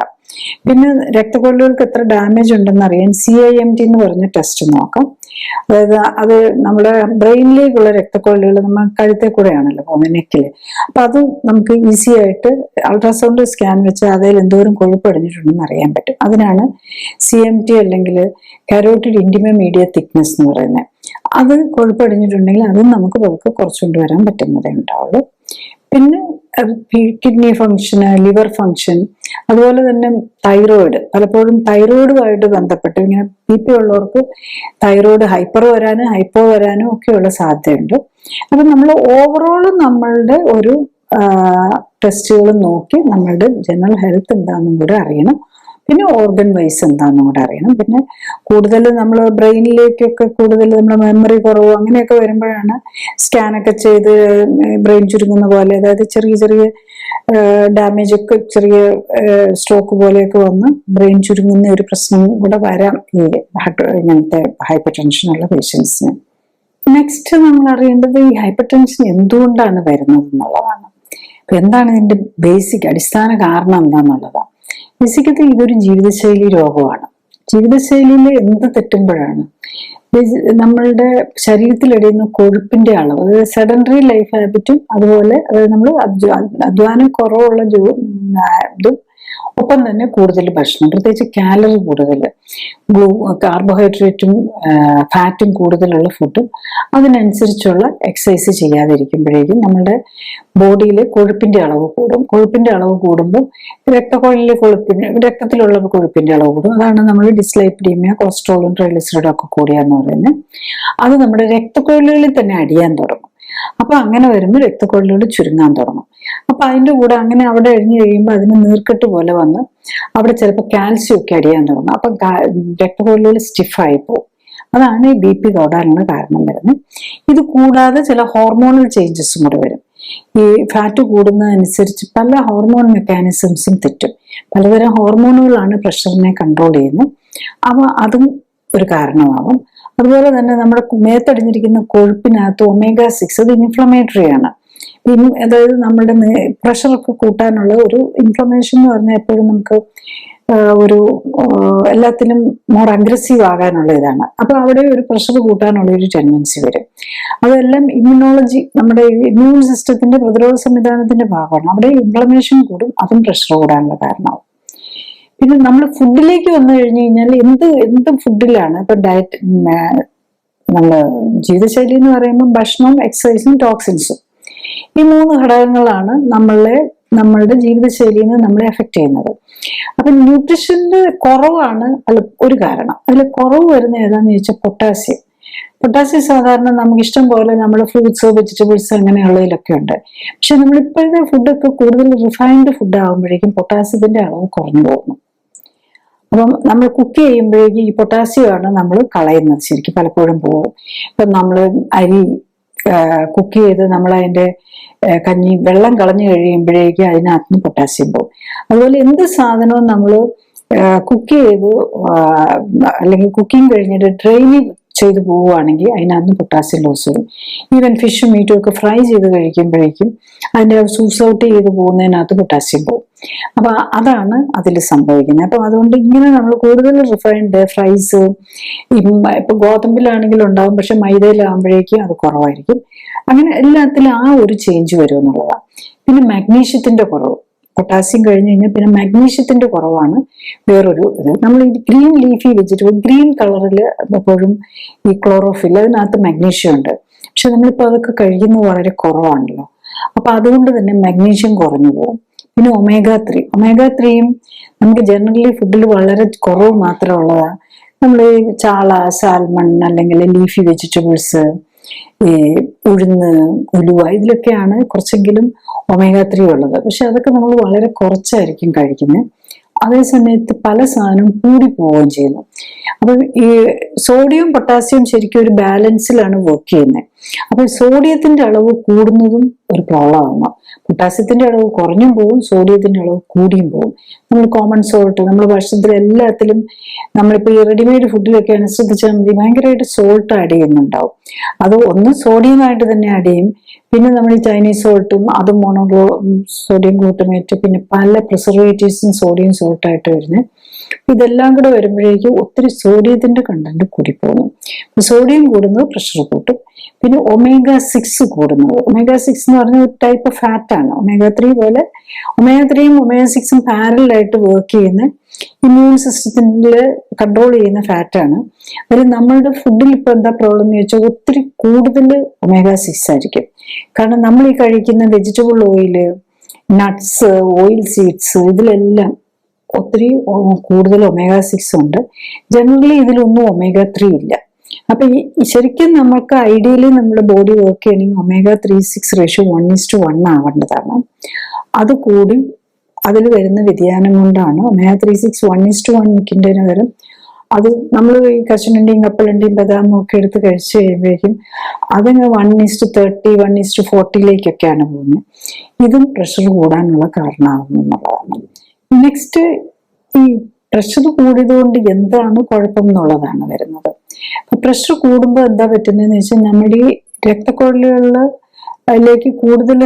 പിന്നെ രക്തക്കൊഴലുകൾക്ക് എത്ര ഡാമേജ് ഉണ്ടെന്ന് അറിയാൻ CIMT എന്ന് പറഞ്ഞ ടെസ്റ്റ് നോക്കാം. അതായത് അത് നമ്മുടെ ബ്രെയിനിലേക്കുള്ള രക്തക്കൊഴലുകൾ നമ്മൾ കഴുത്തെ കൂടെയാണല്ലോ പോകുന്നത്, നെക്കില്. അപ്പൊ അത് നമുക്ക് ഈസി ആയിട്ട് അൾട്രാസൗണ്ട് സ്കാൻ വെച്ച് അതിൽ എന്തോരം കൊഴുപ്പടിഞ്ഞിട്ടുണ്ടെന്ന് അറിയാൻ പറ്റും. അതിനാണ് CMT അല്ലെങ്കിൽ കരോട്ടിഡ് ഇന്റിമ മീഡിയ തിക്നെസ് എന്ന് പറയുന്നത്. അത് കൊഴുപ്പടിഞ്ഞിട്ടുണ്ടെങ്കിൽ അതും നമുക്ക് പതുക്കെ കുറച്ചുകൊണ്ട് വരാൻ പറ്റുന്നതേ ഉണ്ടാവുള്ളൂ. പിന്നെ കിഡ്നി ഫങ്ഷന്, ലിവർ ഫങ്ഷൻ, അതുപോലെ തന്നെ തൈറോയിഡ്. പലപ്പോഴും തൈറോയിഡുമായിട്ട് ബന്ധപ്പെട്ട് ഇങ്ങനെ BP ഉള്ളവർക്ക് തൈറോയിഡ് ഹൈപ്പർ വരാനും ഹൈപ്പോ വരാനും ഒക്കെയുള്ള സാധ്യതയുണ്ട്. അപ്പൊ നമ്മൾ ഓവറോൾ നമ്മളുടെ ഒരു ടെസ്റ്റുകൾ നോക്കി നമ്മളുടെ ജനറൽ ഹെൽത്ത് എന്താണെന്നും കൂടെ അറിയണം. പിന്നെ ഓർഗൻ വൈസ് എന്താണെന്നും കൂടെ അറിയണം. പിന്നെ കൂടുതൽ നമ്മൾ ബ്രെയിനിലേക്കൊക്കെ കൂടുതൽ നമ്മുടെ മെമ്മറി കുറവ് അങ്ങനെയൊക്കെ വരുമ്പോഴാണ് സ്കാനൊക്കെ ചെയ്ത് ബ്രെയിൻ ചുരുങ്ങുന്ന പോലെ, അതായത് ചെറിയ ചെറിയ ഡാമേജ് ഒക്കെ, ചെറിയ സ്ട്രോക്ക് പോലെയൊക്കെ വന്ന് ബ്രെയിൻ ചുരുങ്ങുന്ന ഒരു പ്രശ്നം കൂടെ വരാം ഈ ഇങ്ങനത്തെ ഹൈപ്പർ ടെൻഷനുള്ള പേഷ്യൻസിന്. നെക്സ്റ്റ് നമ്മൾ അറിയേണ്ടത് ഈ ഹൈപ്പർ ടെൻഷൻ എന്തുകൊണ്ടാണ് വരുന്നത് എന്നുള്ളതാണ്. അപ്പൊ എന്താണ് ഇതിന്റെ ബേസിക് അടിസ്ഥാന കാരണം എന്താണെന്നുള്ളതാണ്. ബേസിക്കലി ഇതൊരു ജീവിതശൈലി രോഗമാണ്. ജീവിതശൈലിയിൽ എന്ത് തെറ്റുമ്പോഴാണ് നമ്മളുടെ ശരീരത്തിലിടയുന്ന കൊഴുപ്പിന്റെ അളവ്, അതായത് സെഡൻഡറി ലൈഫ് ഹാബിറ്റും അതുപോലെ അതായത് നമ്മൾ അധ്വാനം കുറവുള്ള ഇതും ഒപ്പം തന്നെ കൂടുതൽ ഭക്ഷണം, പ്രത്യേകിച്ച് കാലറി കൂടുതൽ, കാർബോഹൈഡ്രേറ്റും ഫാറ്റും കൂടുതലുള്ള ഫുഡും അതിനനുസരിച്ചുള്ള എക്സസൈസ് ചെയ്യാതിരിക്കുമ്പോഴേക്കും നമ്മുടെ ബോഡിയിൽ കൊഴുപ്പിന്റെ അളവ് കൂടും. കൊഴുപ്പിന്റെ അളവ് കൂടുമ്പോൾ രക്തത്തിലുള്ള കൊഴുപ്പിന്റെ അളവ് കൂടും. അതാണ് നമ്മൾ ഡിസ്ലൈപ്പിഡീമിയ, കൊളസ്ട്രോളും ട്രൈഗ്ലിസറൈഡും ഒക്കെ കൂടിയാന്ന് പറയുന്നത്. അത് നമ്മുടെ രക്തക്കൊഴലുകളിൽ തന്നെ അടിയാൻ തുടങ്ങും. അപ്പൊ അങ്ങനെ വരുമ്പോൾ രക്തക്കൊഴലുകൾ ചുരുങ്ങാൻ തുടങ്ങും. അപ്പൊ അതിന്റെ കൂടെ അങ്ങനെ അവിടെ അഴിഞ്ഞു കഴിയുമ്പോൾ അതിന് നീർക്കെട്ട് പോലെ വന്ന് അവിടെ ചിലപ്പോൾ കാൽസ്യം ഒക്കെ അടിയാൻ തുടങ്ങും. അപ്പൊ രക്തക്കൊഴലുകൾ സ്റ്റിഫായി പോകും. അതാണ് ഈ BP കൂടാനുള്ള കാരണം വരുന്നത്. ഇത് കൂടാതെ ചില ഹോർമോണൽ ചേഞ്ചസും കൂടെ വരും. ഈ ഫാറ്റ് കൂടുന്നതനുസരിച്ച് പല ഹോർമോൺ മെക്കാനിസംസും തെറ്റും. പലതരം ഹോർമോണുകളാണ് പ്രഷറിനെ കൺട്രോൾ ചെയ്യുന്നത്. അപ്പൊ അതും ഒരു കാരണമാകും. അതുപോലെ തന്നെ നമ്മുടെ മേത്തടിഞ്ഞിരിക്കുന്ന കൊഴുപ്പിനകത്ത് omega-6 അത് ഇൻഫ്ലമേറ്ററി ആണ്. അതായത് നമ്മുടെ പ്രഷറൊക്കെ കൂട്ടാനുള്ള ഒരു ഇൻഫ്ലമേഷൻ എന്ന് പറഞ്ഞാൽ എപ്പോഴും നമുക്ക് ഒരു എല്ലാത്തിലും മോർ അഗ്രസീവ് ആകാനുള്ള ഇതാണ്. അപ്പൊ അവിടെ ഒരു പ്രഷർ കൂട്ടാനുള്ള ഒരു ടെൻഡൻസി വരും. അതെല്ലാം ഇമ്മ്യൂണോളജി, നമ്മുടെ ഇമ്മ്യൂൺ സിസ്റ്റത്തിന്റെ പ്രതിരോധ സംവിധാനത്തിന്റെ ഭാഗമാണ്. അവിടെ ഇൻഫ്ലമേഷൻ കൂടും, അതും പ്രഷർ കൂടാനുള്ള കാരണമാവും. പിന്നെ നമ്മൾ ഫുഡിലേക്ക് വന്നു കഴിഞ്ഞു കഴിഞ്ഞാൽ എന്ത് ഫുഡിലാണ് ഇപ്പൊ ഡയറ്റ്, നമ്മള് ജീവിതശൈലി എന്ന് പറയുമ്പോൾ ഭക്ഷണവും എക്സസൈസും ടോക്സിൻസും, ഈ 3 ഘടകങ്ങളാണ് നമ്മളുടെ ജീവിതശൈലിനെ നമ്മളെ എഫക്ട് ചെയ്യുന്നത്. അപ്പൊ ന്യൂട്രീഷന്റെ കുറവാണ് ഒരു കാരണം. അതിൽ കുറവ് വരുന്ന ഏതാന്ന് ചോദിച്ചാൽ പൊട്ടാസ്യം സാധാരണ നമുക്ക് ഇഷ്ടം പോലെ നമ്മുടെ ഫ്രൂട്ട്സ്, വെജിറ്റബിൾസ് അങ്ങനെയുള്ളതിലൊക്കെ ഉണ്ട്. പക്ഷെ നമ്മളിപ്പോഴത്തെ ഫുഡൊക്കെ കൂടുതൽ റിഫൈൻഡ് ഫുഡ് ആകുമ്പോഴേക്കും പൊട്ടാസ്യത്തിന്റെ അളവ് കുറഞ്ഞു പോകുന്നു. അപ്പം നമ്മൾ കുക്ക് ചെയ്യുമ്പോഴേക്കും ഈ പൊട്ടാസ്യമാണ് നമ്മൾ കളയുന്നത്. ശരിക്കും പലപ്പോഴും പോകും. ഇപ്പം നമ്മൾ അരി കുക്ക് ചെയ്ത് നമ്മൾ അതിന്റെ കഞ്ഞി വെള്ളം കളഞ്ഞു കഴിയുമ്പോഴേക്കും അതിനകത്ത് പൊട്ടാസ്യം പോകും. അതുപോലെ എന്ത് സാധനവും നമ്മൾ കുക്ക് ചെയ്ത് അല്ലെങ്കിൽ കുക്കിംഗ് കഴിഞ്ഞിട്ട് ഡ്രെയിൻ ചെയ്ത് പോവുകയാണെങ്കിൽ അതിനകത്ത് പൊട്ടാസ്യം ലോസ് വരും. ഈവൻ ഫിഷും മീറ്റും ഒക്കെ ഫ്രൈ ചെയ്ത് കഴിക്കുമ്പോഴേക്കും അതിന്റെ സൂസ് ഔട്ട് ചെയ്ത് പോകുന്നതിനകത്ത് പൊട്ടാസ്യം പോകും. അപ്പൊ അതാണ് അതിൽ സംഭവിക്കുന്നത്. അപ്പൊ അതുകൊണ്ട് ഇങ്ങനെ നമ്മൾ കൂടുതൽ റിഫൈൻഡ് ഫ്രൈസ് ഇപ്പൊ ഗോതമ്പിലാണെങ്കിലും ഉണ്ടാവും, പക്ഷെ മൈദയിലാകുമ്പോഴേക്കും അത് കുറവായിരിക്കും. അങ്ങനെ എല്ലാത്തിലും ആ ഒരു ചേഞ്ച് വരും എന്നുള്ളതാണ്. പിന്നെ മാഗ്നീഷ്യത്തിന്റെ കുറവ്, പൊട്ടാസ്യം കഴിഞ്ഞ് കഴിഞ്ഞാൽ പിന്നെ മാഗ്നീഷ്യത്തിന്റെ കുറവാണ് വേറൊരു ഇത്. നമ്മൾ ഈ ഗ്രീൻ ലീഫി വെജിറ്റബിൾ, ഗ്രീൻ കളറിൽ എപ്പോഴും ഈ ക്ലോറോഫിൽ അതിനകത്ത് മാഗ്നീഷ്യം ഉണ്ട്. പക്ഷെ നമ്മളിപ്പോൾ അതൊക്കെ കഴിക്കുന്നത് വളരെ കുറവാണല്ലോ. അപ്പൊ അതുകൊണ്ട് തന്നെ മാഗ്നീഷ്യം കുറഞ്ഞു പോകും. പിന്നെ ഒമേഗ-3യും നമുക്ക് ജനറലി ഫുഡിൽ വളരെ കുറവ് മാത്രമേ ഉള്ളതാണ്. നമ്മൾ ചാള, സാൽമൺ അല്ലെങ്കിൽ ലീഫി വെജിറ്റബിൾസ്, ഈ ഉഴുന്ന്, ഉലുവ, ഇതിലൊക്കെയാണ് കുറച്ചെങ്കിലും omega-3 ഉള്ളത്. പക്ഷെ അതൊക്കെ നമ്മൾ വളരെ കുറച്ചായിരിക്കും കഴിക്കുന്നത്. അതേസമയത്ത് പല സാധനവും കൂടി പോവുകയും ചെയ്യുന്നു. അപ്പൊ ഈ സോഡിയം പൊട്ടാസ്യം ശരിക്കും ഒരു ബാലൻസിലാണ് വർക്ക് ചെയ്യുന്നത്. അപ്പൊ സോഡിയത്തിന്റെ അളവ് കൂടുന്നതും ഒരു പ്രോബ്ലം ആകുന്നു. പൊട്ടാസ്യത്തിന്റെ അളവ് കുറഞ്ഞും പോകും, സോഡിയത്തിന്റെ അളവ് കൂടിയും പോകും. നമ്മൾ കോമൺ സോൾട്ട്, നമ്മൾ ഭക്ഷണത്തിൽ എല്ലാത്തിലും, നമ്മളിപ്പോ ഈ റെഡിമെയ്ഡ് ഫുഡിലൊക്കെയാണ് ശ്രദ്ധിച്ചാൽ മതി, ഭയങ്കരമായിട്ട് സോൾട്ട് ആഡ് ചെയ്യുന്നുണ്ടാവും. അത് ഒന്ന് സോഡിയമായിട്ട് തന്നെ ആഡ് ചെയ്യും. പിന്നെ നമ്മൾ ഈ ചൈനീസ് സോൾട്ടും അതും സോഡിയം ഗ്ലൂട്ടമേറ്റ്, പിന്നെ പല പ്രിസർവേറ്റീവ്സും സോഡിയം സോൾട്ടായിട്ട് വരുന്നത്. ഇതെല്ലാം കൂടെ വരുമ്പോഴേക്കും ഒത്തിരി സോഡിയത്തിന്റെ കണ്ടന്റ് കൂടിപ്പോകുന്നു. സോഡിയം കൂടുന്നത് പ്രഷർ കൂട്ടും. പിന്നെ omega-6 കൂടുന്നത്, omega-6 എന്ന് പറഞ്ഞ ഒരു ടൈപ്പ് ഓഫ് ഫാറ്റ് ആണ്. omega-3 പോലെ omega-3യും omega-6ഉം പാരലായിട്ട് വർക്ക് ചെയ്യുന്ന ഇമ്മ്യൂൺ സിസ്റ്റത്തിൽ കൺട്രോൾ ചെയ്യുന്ന ഫാറ്റാണ്. അതിൽ നമ്മളുടെ ഫുഡിൽ ഇപ്പൊ എന്താ പ്രോബ്ലം എന്ന് ചോദിച്ചാൽ ഒത്തിരി കൂടുതൽ omega-6 ആയിരിക്കും. കാരണം നമ്മൾ ഈ കഴിക്കുന്ന vegetable oil, nuts, oil seeds, ഇതിലെല്ലാം ഒത്തിരി കൂടുതൽ omega-6 ഉണ്ട്. ജനറലി ഇതിലൊന്നും omega-3 ഇല്ല. അപ്പൊ ഈ ശരിക്കും നമുക്ക് ഐഡിയലി നമ്മുടെ ബോഡി വർക്ക് ചെയ്യണമെങ്കിൽ omega-3-6 റേഷ്യോ 1:1 ആവേണ്ടതാണ്. അത് കൂടി അതിൽ വരുന്ന വ്യതിയാനം കൊണ്ടാണ് omega-3-6 1:1 നിൽക്കേണ്ടതിന് വരും. അത് നമ്മൾ ഈ കശുവണ്ടിയും കപ്പലണ്ടിയും ബദാമും ഒക്കെ എടുത്ത് കഴിച്ചു കഴിയുമ്പോഴേക്കും അതങ്ങ് 1:30 1:40 പോകുന്നത്. ഇതും പ്രഷർ കൂടാനുള്ള കാരണമാകുന്നു എന്നുള്ളതാണ്. നെക്സ്റ്റ്, ഈ പ്രഷർ കൂടിയതുകൊണ്ട് എന്താണ് കുഴപ്പം എന്നുള്ളതാണ് വരുന്നത്. അപ്പൊ പ്രഷർ കൂടുമ്പോൾ എന്താ പറ്റുന്നതെന്ന് വെച്ചാൽ നമ്മുടെ ഈ രക്തക്കൊഴലുകളിലേക്ക് കൂടുതൽ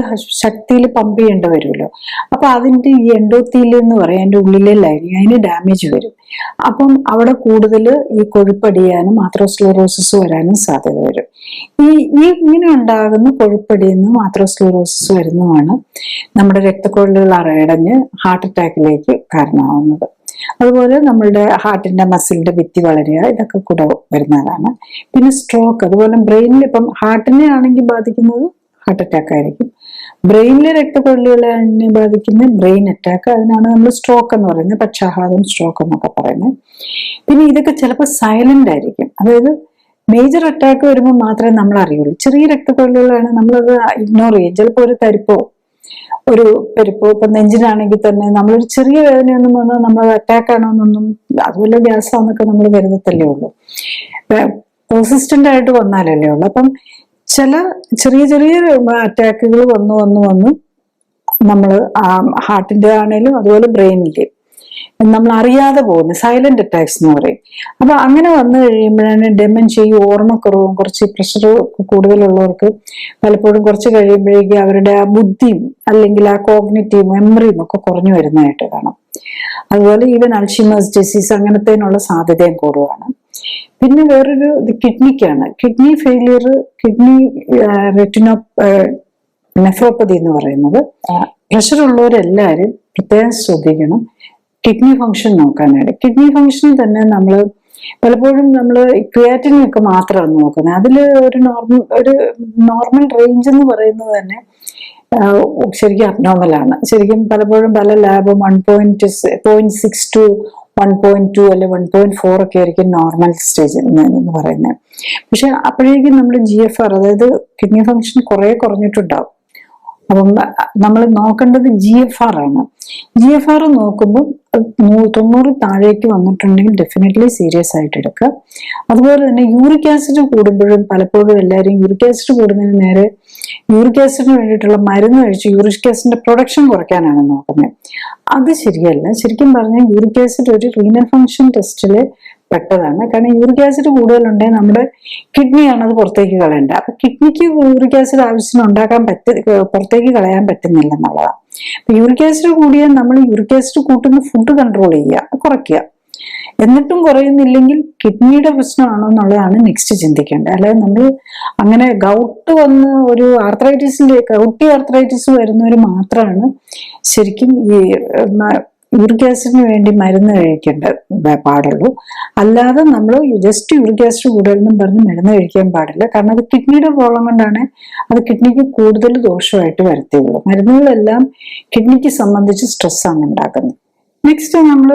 ശക്തിയിൽ പമ്പ് ചെയ്യേണ്ടി വരുമല്ലോ. അപ്പൊ അതിന്റെ ഈ എൻഡോത്തീലിയം എന്ന് പറയും, അതിന്റെ ഉള്ളിലെ ലൈനിങ്, അതിന് ഡാമേജ് വരും. അപ്പം അവിടെ കൂടുതൽ ഈ കൊഴുപ്പടിയാനും ആത്രോസ്ക്ലെറോസിസ് വരാനും സാധ്യത വരും. ഈ ഇങ്ങനെ ഉണ്ടാകുന്ന കൊഴുപ്പടിയെന്നും ആത്രോസ്ക്ലെറോസിസ് വരുന്നതുമാണ് നമ്മുടെ രക്തക്കൊഴലുകൾ അറയടഞ്ഞ് ഹാർട്ട് അറ്റാക്കിലേക്ക് കാരണമാവുന്നത്. അതുപോലെ നമ്മളുടെ ഹാർട്ടിന്റെ മസിലിന്റെ ഭിത്തി വളരുക, ഇതൊക്കെ കൂടെ വരുന്നതാണ്. പിന്നെ സ്ട്രോക്ക്, അതുപോലെ ബ്രെയിനിൽ, ഇപ്പം ഹാർട്ടിനെ ആണെങ്കിൽ ബാധിക്കുന്നത് ഹാർട്ട് അറ്റാക്ക് ആയിരിക്കും. ബ്രെയിനിലെ രക്തക്കൊഴലുകളെ ബാധിക്കുന്ന ബ്രെയിൻ അറ്റാക്ക്, അതിനാണ് നമ്മൾ സ്ട്രോക്ക് എന്ന് പറയുന്നത്, പക്ഷാഘാതം, സ്ട്രോക്ക് എന്നൊക്കെ പറയുന്നത്. പിന്നെ ഇതൊക്കെ ചിലപ്പോൾ സൈലന്റ് ആയിരിക്കും. അതായത് മേജർ അറ്റാക്ക് വരുമ്പോൾ മാത്രമേ നമ്മൾ അറിയുള്ളൂ. ചെറിയ രക്തക്കൊഴലുകളാണ് നമ്മളത് ഇഗ്നോർ ചെയ്യും. ചിലപ്പോൾ ഒരു തരിപ്പോ ഒരു പരിപ്പ് ഇപ്പൊ നെഞ്ചിനാണെങ്കിൽ തന്നെ നമ്മളൊരു ചെറിയ വേദനയൊന്നും വന്നാൽ നമ്മൾ അറ്റാക്ക് ആണോന്നൊന്നും അതുപോലെ ഗ്യാസ് ആണെന്നൊക്കെ നമ്മൾ കരുതത്തല്ലേ ഉള്ളൂ. പെർസിസ്റ്റന്റ് ആയിട്ട് വന്നാലല്ലേ ഉള്ളൂ. അപ്പം ചില ചെറിയ ചെറിയ അറ്റാക്കുകൾ വന്ന് നമ്മൾ ഹാർട്ടിന്റെ ആണേലും അതുപോലെ ബ്രെയിനിന്റെ നമ്മൾ അറിയാതെ പോകുന്ന സൈലന്റ് അറ്റാക്സ് എന്ന് പറയും. അപ്പൊ അങ്ങനെ വന്നു കഴിയുമ്പോഴാണ് ഡെമൻഷ്യയും ഓർമ്മക്കുറവും, കുറച്ച് പ്രഷർ കൂടുതലുള്ളവർക്ക് പലപ്പോഴും കുറച്ച് കഴിയുമ്പോഴേക്കും അവരുടെ ആ ബുദ്ധിയും അല്ലെങ്കിൽ ആ കോഗ്നിറ്റീവ് മെമ്മറിയും ഒക്കെ കുറഞ്ഞു വരുന്നതായിട്ട് കാണാം. അതുപോലെ ഈവൻ അൾഷിമേഴ്സ് ഡിസീസ് അങ്ങനത്തേനുള്ള സാധ്യതയും കൂടുതലാണ്. പിന്നെ വേറൊരു കിഡ്നിക്കാണ്. കിഡ്നി ഫെയിലിയർ, കിഡ്നി നെഫ്രോപ്പതി എന്ന് പറയുന്നത്. പ്രഷർ ഉള്ളവരെല്ലാവരും പ്രത്യേകം ശ്രദ്ധിക്കണം കിഡ്നി ഫംഗ്ഷൻ നോക്കാനായിട്ട്. കിഡ്നി ഫംഗ്ഷൻ തന്നെ പലപ്പോഴും നമ്മൾ ക്രിയാറ്റിനൊക്കെ മാത്രമാണ് നോക്കുന്നത്. അതിൽ ഒരു നോർമൽ റേഞ്ച് എന്ന് പറയുന്നത് തന്നെ ശരിക്കും അബ്നോർമലാണ്. ശരിക്കും പലപ്പോഴും പല ലാബും 1.6 to 1.2 അല്ലെ 1.4 ഒക്കെ ആയിരിക്കും നോർമൽ സ്റ്റേജ് എന്ന് പറയുന്നത്. പക്ഷെ അപ്പോഴേക്കും നമ്മൾ GFR, അതായത് കിഡ്നി ഫംഗ്ഷൻ കുറെ കുറഞ്ഞിട്ടുണ്ടാവും. അപ്പം നമ്മൾ നോക്കേണ്ടത് GFR ആണ്. GFR നോക്കുമ്പോൾ 90 താഴേക്ക് വന്നിട്ടുണ്ടെങ്കിൽ ഡെഫിനറ്റ്ലി സീരിയസ് ആയിട്ട് എടുക്കുക. അതുപോലെ തന്നെ യൂറിക് ആസിഡ് കൂടുമ്പോഴും പലപ്പോഴും എല്ലാവരും യൂറിക് ആസിഡ് കൂടുന്നതിന് നേരെ യൂറിക് ആസിഡിന് വേണ്ടിയിട്ടുള്ള മരുന്ന് കഴിച്ച് യൂറിക് ആസിഡിന്റെ പ്രൊഡക്ഷൻ കുറയ്ക്കാനാണ് നോക്കുന്നത്. അത് ശരിയല്ല. ശരിക്കും പറഞ്ഞാൽ യൂറിക് ആസിഡ് ഒരു റീനൽ ഫംഗ്ഷൻ ടെസ്റ്റില് പെട്ടതാണ്. കാരണം യൂറിക് ആസിഡ് കൂടുതലുണ്ടെങ്കിൽ നമ്മുടെ കിഡ്നിയാണ് അത് പുറത്തേക്ക് കളയേണ്ടത്. അപ്പൊ കിഡ്നിക്ക് യൂറിക് ആസിഡ് ആവശ്യത്തിന് പുറത്തേക്ക് കളയാൻ പറ്റുന്നില്ല എന്നുള്ളതാണ്. അപ്പൊ യൂറിക് ആസിഡ് കൂടിയാൽ നമ്മൾ യൂറിക് ആസിഡ് കൂട്ടുന്ന ഫുഡ് കൺട്രോൾ ചെയ്യുക, കുറയ്ക്കുക. എന്നിട്ടും കുറയുന്നില്ലെങ്കിൽ കിഡ്നിയുടെ പ്രശ്നമാണോ എന്നുള്ളതാണ് നെക്സ്റ്റ് ചിന്തിക്കേണ്ടത്. അല്ലാതെ നമ്മൾ അങ്ങനെ ഗൗട്ട് വന്ന് ഒരു ഗൗട്ടി ആർത്രൈറ്റിസ് വരുന്നവർ മാത്രമാണ് ശരിക്കും ഈ യൂറിക് ആസിഡിന് വേണ്ടി മരുന്ന് കഴിക്കേണ്ട പാടുള്ളൂ. അല്ലാതെ നമ്മൾ ജസ്റ്റ് യൂറിക് ആസിഡ് കൂടുതലെന്നും പറഞ്ഞ് മരുന്ന് കഴിക്കാൻ പാടില്ല. കാരണം അത് കിഡ്നിയുടെ പ്രോബ്ലം കൊണ്ടാണ് അത് കിഡ്നിക്ക് കൂടുതൽ ദോഷമായിട്ട് വരുത്തിയുള്ളൂ. മരുന്നുകളെല്ലാം കിഡ്നിക്ക് സംബന്ധിച്ച് സ്ട്രെസ്സാണ് ഉണ്ടാക്കുന്നത്. നെക്സ്റ്റ് നമ്മൾ